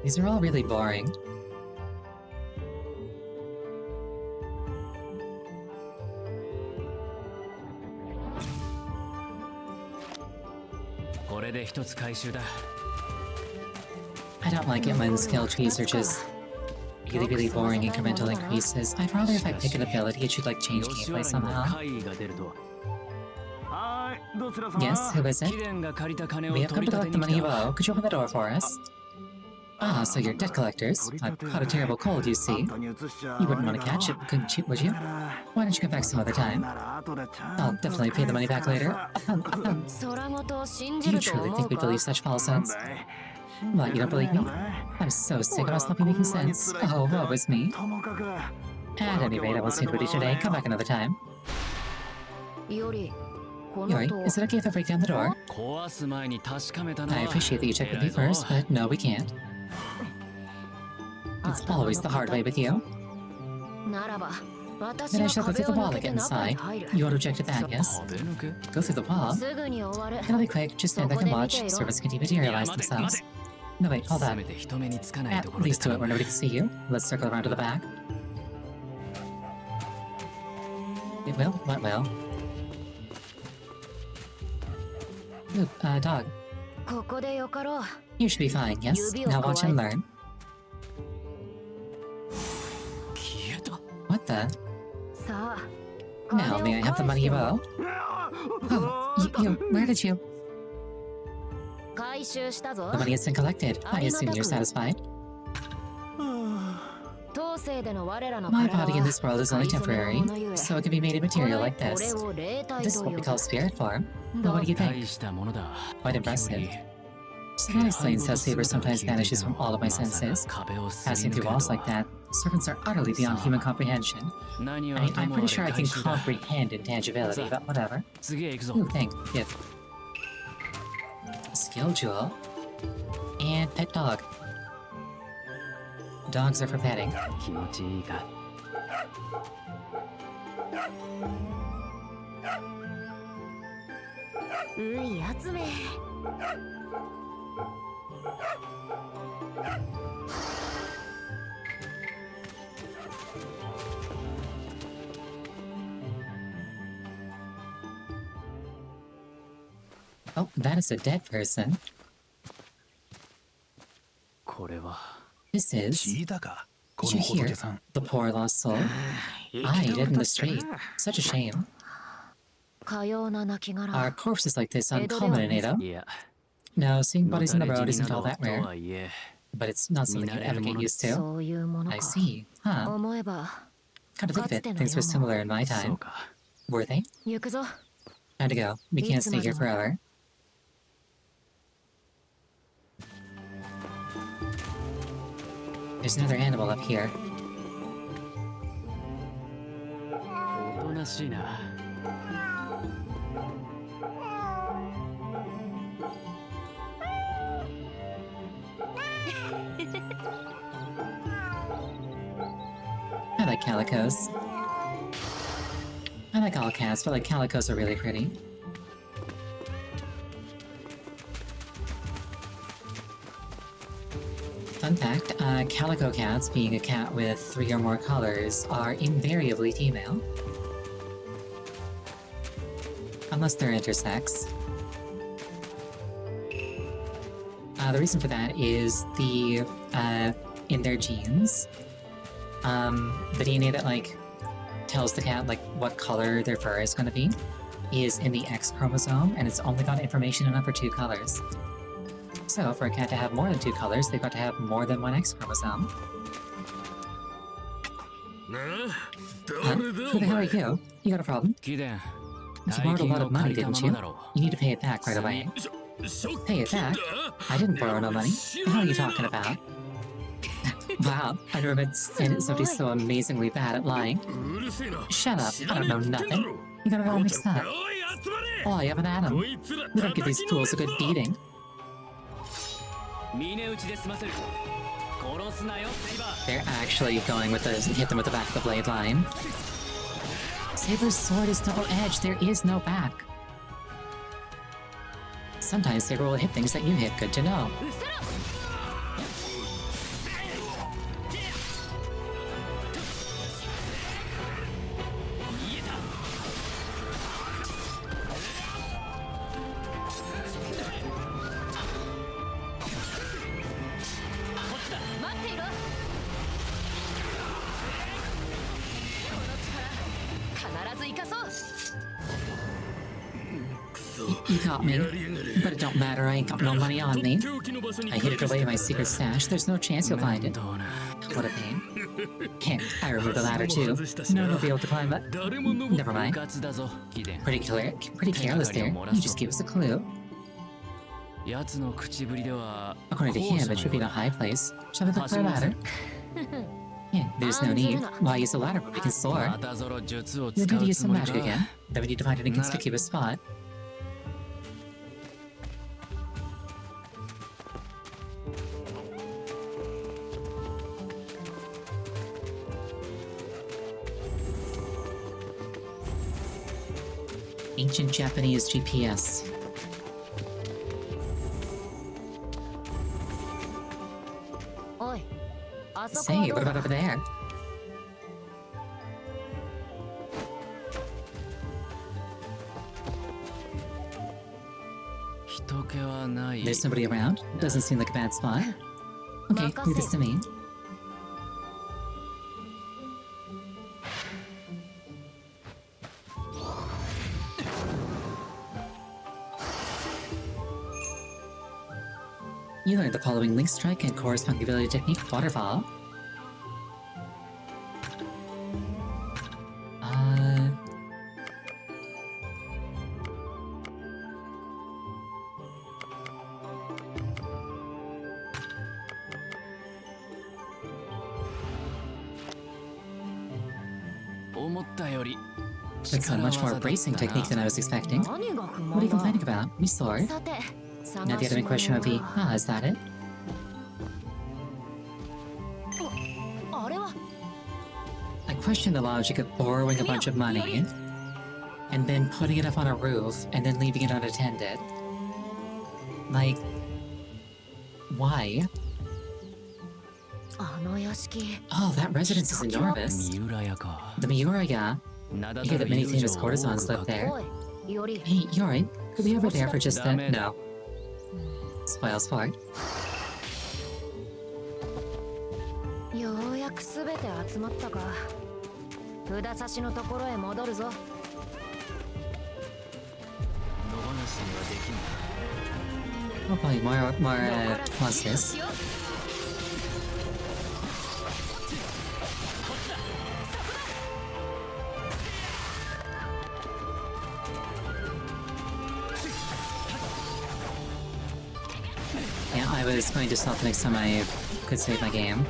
Speaker 1: These are all really boring.
Speaker 2: これで一つ回収だ
Speaker 1: I don't like it when skill trees are just really boring incremental increases. I'd rather if I pick an ability it should like change
Speaker 2: 吉
Speaker 1: gameplay
Speaker 2: 原にも
Speaker 1: somehow.
Speaker 2: 怪異が出ると
Speaker 1: Yes, who is it?
Speaker 2: 貴殿が借りた金を
Speaker 1: We
Speaker 2: 取
Speaker 1: have come
Speaker 2: り
Speaker 1: to
Speaker 2: 立て
Speaker 1: collect the
Speaker 2: に
Speaker 1: money
Speaker 2: 来
Speaker 1: you
Speaker 2: た
Speaker 1: owe. Could you open the door for us? Ah, so you're debt collectors. I've caught a terrible cold, you see. You wouldn't want to catch it, couldn't you, would you? Why don't you come back some other time? I'll definitely pay the money back later.
Speaker 4: 空ごと信
Speaker 1: Do
Speaker 4: じ
Speaker 1: you
Speaker 4: ると
Speaker 1: truly
Speaker 4: 思
Speaker 1: think
Speaker 4: う
Speaker 1: we
Speaker 4: か
Speaker 1: believe such falsehoods? What, you don't believe me? I'm so sick of us not be making sense. Oh, woe is me. At any rate, I won't see anybody today. Come back another time.
Speaker 4: よりこの
Speaker 1: Yuri,
Speaker 4: と
Speaker 1: is it okay if I break down the door?
Speaker 2: 壊す前に確かめたの
Speaker 1: I
Speaker 2: は
Speaker 1: appreciate that you checked with me
Speaker 2: 偉いぞ
Speaker 1: first, but no, we can't. It's always the hard way with you.
Speaker 4: ならば私
Speaker 1: Then I
Speaker 4: は
Speaker 1: shall go
Speaker 4: 壁
Speaker 1: through
Speaker 4: を
Speaker 1: the wall
Speaker 4: 抜け
Speaker 1: to
Speaker 4: て
Speaker 1: get
Speaker 4: 中に
Speaker 1: inside.
Speaker 4: 入る
Speaker 1: You would object to that, yes?
Speaker 2: 壁抜け
Speaker 1: Go through the wall?
Speaker 4: すぐに終わる
Speaker 1: It'll be quick, just stand back and watch. Servants can dematerialize themselves. No, wait, hold
Speaker 2: せ
Speaker 1: on.
Speaker 2: めて人目につかない
Speaker 1: At
Speaker 2: ところで
Speaker 1: least do it where nobody can see you. Let's circle around to the back. It will? What will? Oop, dog.
Speaker 4: ここでよかろう
Speaker 1: You should be fine, yes? Now watch and learn.
Speaker 2: 消えた
Speaker 1: What the?
Speaker 4: さあ
Speaker 1: Now, may I have the money you owe? Oh, where did you?
Speaker 4: 回収したぞ
Speaker 1: The money has been collected. I assume you're satisfied.
Speaker 4: 当世での我らの
Speaker 1: My
Speaker 4: 体は
Speaker 1: body in this world is only temporary,
Speaker 4: 買い初めのものゆえ
Speaker 1: so it can be made in material like
Speaker 4: こ
Speaker 1: this.
Speaker 4: れを霊体
Speaker 1: This is
Speaker 4: と
Speaker 1: what
Speaker 4: 呼
Speaker 1: we
Speaker 4: ぶ
Speaker 1: call spirit form. But what do you
Speaker 2: 大
Speaker 1: think?
Speaker 2: したものだ
Speaker 1: Quite impressive. So that explains how Saber sometimes vanishes from all of my senses.
Speaker 2: 壁をすり
Speaker 1: Passing
Speaker 2: 抜け
Speaker 1: through
Speaker 2: る
Speaker 1: walls
Speaker 2: と
Speaker 1: like that, servants are utterly beyond human comprehension.
Speaker 2: 何は
Speaker 1: I mean,
Speaker 2: と
Speaker 1: I'm
Speaker 2: もあ
Speaker 1: pretty
Speaker 2: れ
Speaker 1: sure I
Speaker 2: 回
Speaker 1: can
Speaker 2: 収だ
Speaker 1: comprehend intangibility, but whatever.
Speaker 2: 次へ行くぞ
Speaker 1: Ooh, thank you. Skill jewel. And pet dog. Dogs are for petting.
Speaker 2: 気持ちいいか
Speaker 4: うい集め
Speaker 1: Oh, that is a dead person.
Speaker 2: これは
Speaker 1: This is.
Speaker 6: 聞いたか
Speaker 1: Did you hear? The poor lost soul. I dead in the street. Such a shame.
Speaker 4: かような亡骸
Speaker 1: Are corpses like this uncommon in Edo?
Speaker 2: いや
Speaker 1: No, seeing bodies in the
Speaker 2: のた
Speaker 1: road
Speaker 2: れ死
Speaker 1: isn't
Speaker 2: にな
Speaker 1: all
Speaker 2: ど
Speaker 1: that
Speaker 2: と
Speaker 1: rare.
Speaker 2: はいえ
Speaker 1: But it's not something you'd ever get used to.
Speaker 4: そういうもの
Speaker 1: I
Speaker 4: か
Speaker 1: see. Huh.
Speaker 4: 思えば
Speaker 1: Come to think of it, things were similar in my
Speaker 2: そう
Speaker 1: time.
Speaker 2: か
Speaker 1: Were they?
Speaker 4: 行くぞ
Speaker 1: Time to go. We can't stay here forever. There's another animal up here.
Speaker 2: おとなしいな
Speaker 1: I like calicos. I like all cats, but like calicos are really pretty. Fun fact, calico cats, being a cat with 3 or more colors, are invariably female. Unless they're intersex. The reason for that is in their genes, the DNA that, like, tells the cat, like, what color their fur is gonna be is in the X chromosome, and it's only got information enough for 2 colors. So, for a cat to have more than 2 colors, they've got to have more than 1 X chromosome. Who the hell are you? You got a problem? You borrowed a lot of money, didn't you? You need to pay it back right away. Pay it back? I didn't borrow no money. What the hell are you talking about? Wow, I never met somebody so amazingly bad at lying. Shut up, I don't know nothing. You got it all mixed up. Oh, you have an Adam. We don't give these fools a good beating. They're actually going with the hit them with the back of the blade line. Saber's sword is double-edged, there is no back. Sometimes Saber will hit things that you hit, good to know. You got me, but it don't matter, I ain't got no money on me. I hid it away in my secret stash, there's no chance you'll find it. What a pain. Here, I removed the ladder too. No one will be able to climb it. Never mind. Pretty careless there, you just gave us a clue. According to him, it should be in a high place. Shall we look for a ladder? Yeah, there's no need. Why use a ladder when we can soar? You'll need to use some magic again. Then we need to find an inconspicuous spot. Ancient Japanese GPS. Say, what about over there? There's nobody around? Doesn't seem like a bad spot. Okay, leave this to me. You learned the following link strike and corresponding ability technique, Waterfall. That's a much more bracing technique than I was expecting. What are you complaining about? We soared. Now the other question would be, is that it? I question the logic of borrowing a bunch of money, and then putting it up on a roof, and then leaving it unattended. Like, why? Oh, that residence is enormous. The Miura-ya. I hear that many famous courtesans live there. Hey, Yori, could we over there for just a... No. Spoils sport. Hopefully more monsters. Yeah, I was going to stop next time I could save my game.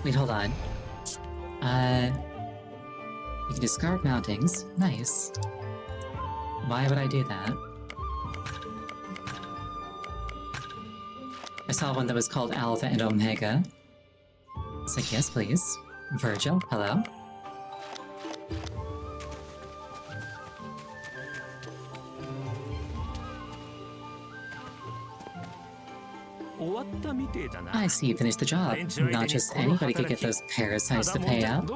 Speaker 1: Wait, hold on. You can discard mountings. Nice. Why would I do that? I saw one that was called Alpha and Omega. It's like, yes, please. Virgil, hello? I see you finished the job. Not just anybody could get those parasites to pay up.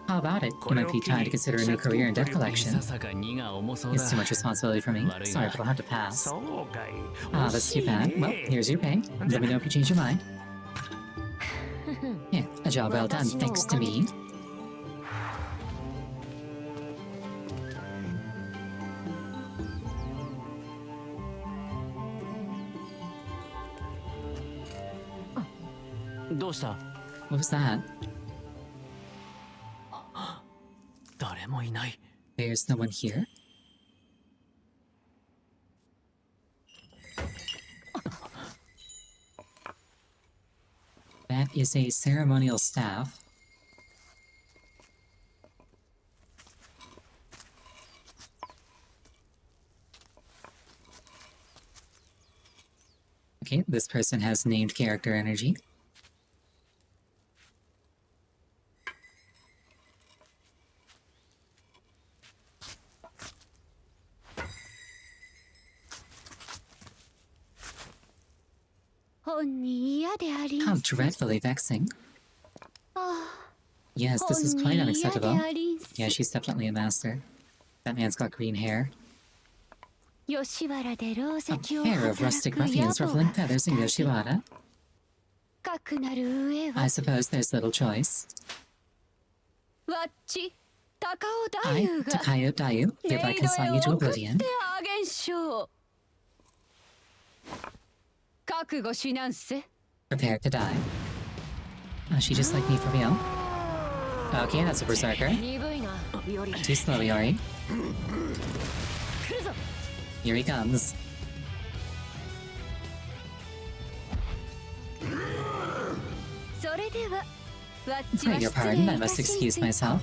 Speaker 1: How about it? You might be time to consider a new career in debt collection. It's too much responsibility for me. Sorry, but I'll have to pass. Ah, that's too bad. Well, here's your pay. Let me know if you change your mind. Yeah, a job well done, thanks to me. What was that? There's no one here? That is a ceremonial staff. Okay, this person has named character energy. How dreadfully vexing. Yes, this is quite unacceptable. Yeah, she's definitely a master. That man's got green hair. A pair of rustic ruffians ruffling feathers in Yoshiwara. I suppose there's little choice. I, Takayo Dayu, hereby consign you to oblivion. Prepare to die. Oh, she just like me for real. Okay, that's a berserker. Too slow, Yori. Here he comes. I beg your pardon, I must excuse myself.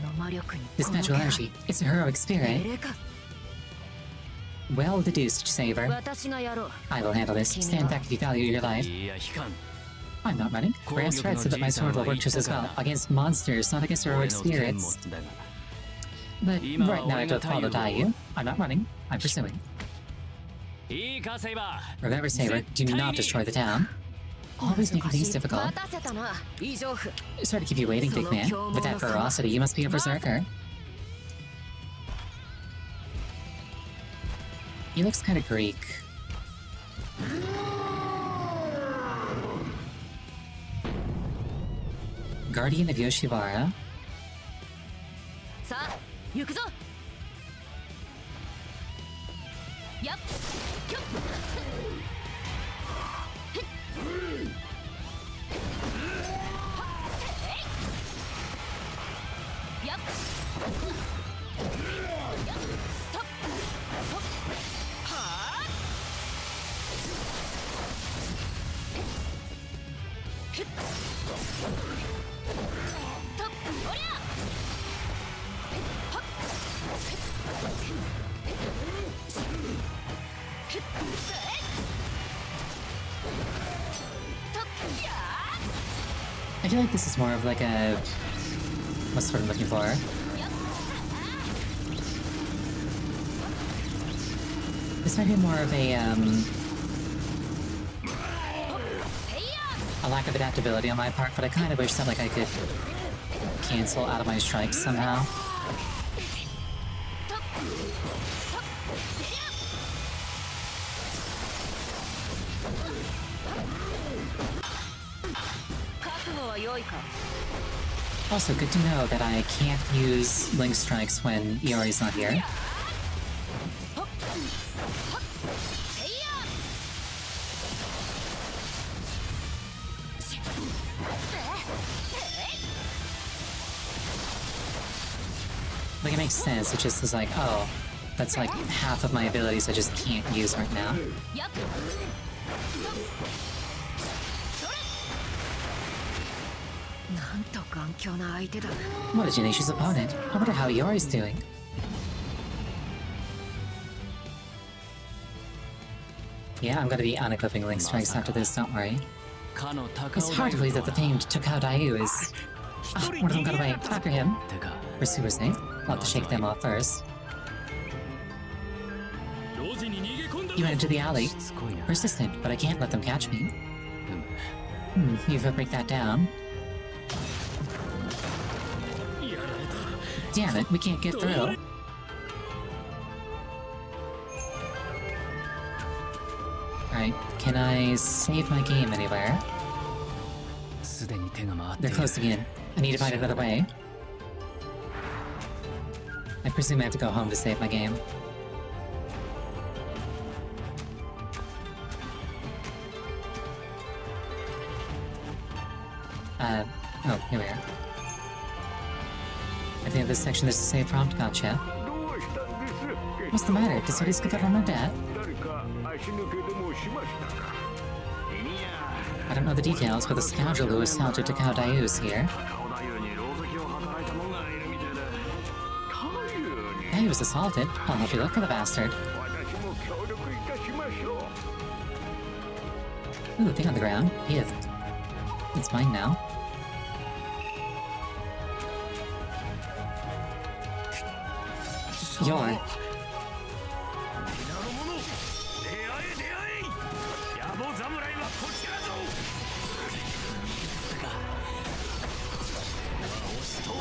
Speaker 1: This magical energy, it's a heroic spirit. Well deduced, Saber. I will handle this. Stand back if you value your life. I'm not running. Brass Red said that my sword will work just as well against monsters, not against heroic spirits. But right now I don't follow Dayu. I'm not running. I'm pursuing. Remember, Saber, do not destroy the town. Always making things difficult. Sorry to keep you waiting, big man. With that ferocity, you must be a berserker. He looks kind of Greek. Guardian of Yoshiwara. I feel like this is more of like a... what's the word I'm looking for? This might be more of a lack of adaptability on my part, but I kind of wish that like I could cancel out of my strikes somehow. Also, good to know that I can't use Link Strikes when Iori's not here. Like, it makes sense, it just is like, oh, that's like half of my abilities I just can't use right now.
Speaker 4: なんと頑強な相手だ。
Speaker 1: What a tenacious opponent. I wonder how Yori's doing. Yeah, I'm gonna be unequipping Link Strikes after this, don't worry.
Speaker 2: かの高
Speaker 1: It's
Speaker 2: 尾
Speaker 1: hard to believe that the famed Takao Daiyu is... Ah, one of them got away. After him.
Speaker 2: てか
Speaker 1: We're super safe. I'll have to shake them off first.
Speaker 7: 路地に逃げ込んだ
Speaker 1: You went into the alley.
Speaker 2: しつこいな
Speaker 1: Persistent, but I can't let them catch me.
Speaker 2: うむ
Speaker 1: You've break that down.
Speaker 7: やられた
Speaker 1: Damn it, we can't get through. Alright, can I save my game anywhere?
Speaker 2: すでに手が回ってい
Speaker 1: They're
Speaker 2: る
Speaker 1: closing in. I need to find another way. I presume I have to go home to save my game. Oh, here we are. I think this section is a save prompt, gotcha. What's the matter? Did somebody skip out on my debt? I don't know the details, but the scoundrel who assaulted Takao Daiyu is here.
Speaker 8: 高尾太夫に狼藉を働いた者がいるみたいで
Speaker 1: Yeah, he was assaulted. I'll help you look for the bastard. Ooh, thing on the ground. Yeah. It's mine now. Your.
Speaker 8: 皆の者出会え出会え野暮侍はこちらぞ押し通る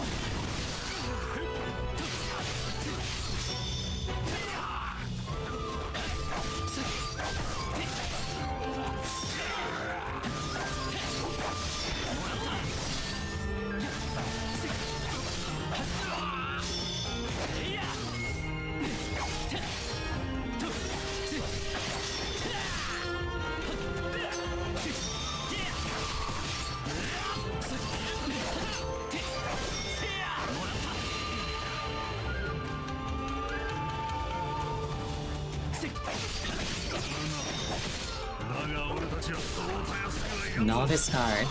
Speaker 8: だが俺たちはそうたやすくはいかん
Speaker 1: Novice card.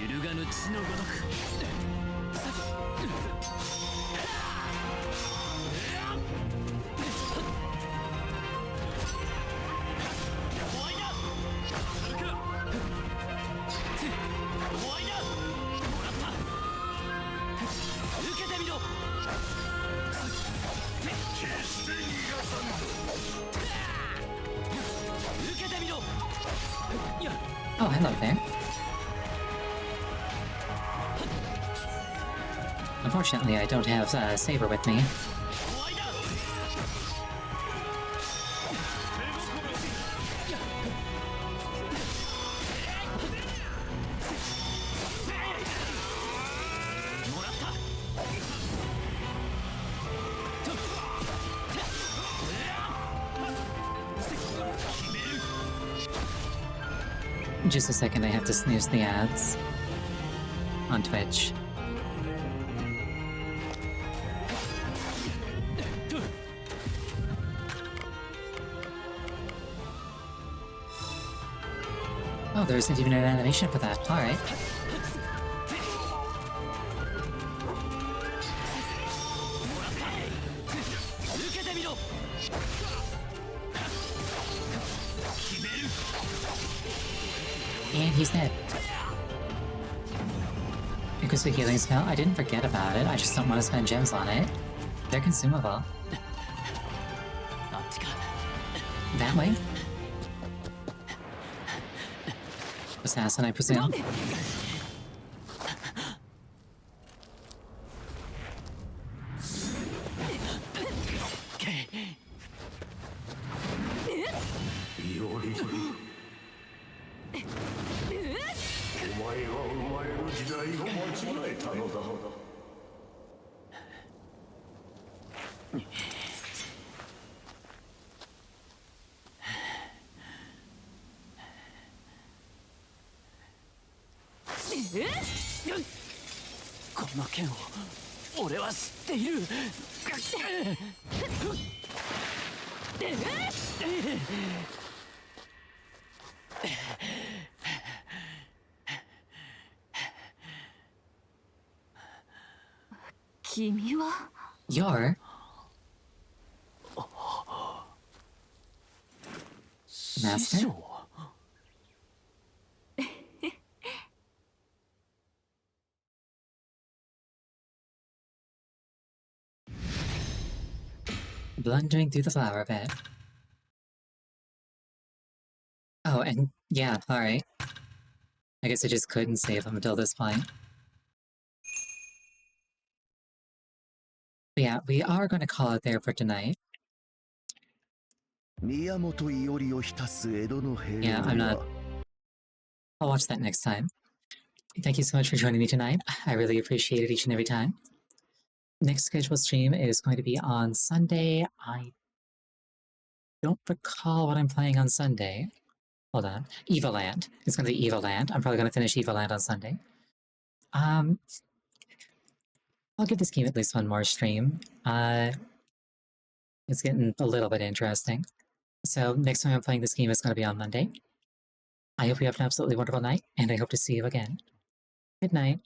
Speaker 2: 揺るがぬ血のごとく
Speaker 1: Oh, hello there. Unfortunately, I don't have Saber with me. Just a second, I have to snooze the ads on Twitch. Oh, there isn't even an animation for that. Alright. And he's dead. Because the healing spell, I didn't forget about it, I just don't want to spend gems on it. They're consumable. That way? Assassin, I presume?
Speaker 2: 俺は知っている。
Speaker 3: 君は
Speaker 1: You're Master? Blundering through the flower bed. Oh, and yeah, alright. I guess I just couldn't save him until this point. But yeah, we are going to call it there for tonight. Yeah, I'm not. I'll watch that next time. Thank you so much for joining me tonight. I really appreciate it each and every time. Next scheduled stream is going to be on Sunday. I don't recall what I'm playing on Sunday. Hold on. Evoland. It's going to be Evoland. I'm probably going to finish Evoland on Sunday. I'll give this game at least one more stream. It's getting a little bit interesting. So next time I'm playing this game is going to be on Monday. I hope you have an absolutely wonderful night, and I hope to see you again. Good night.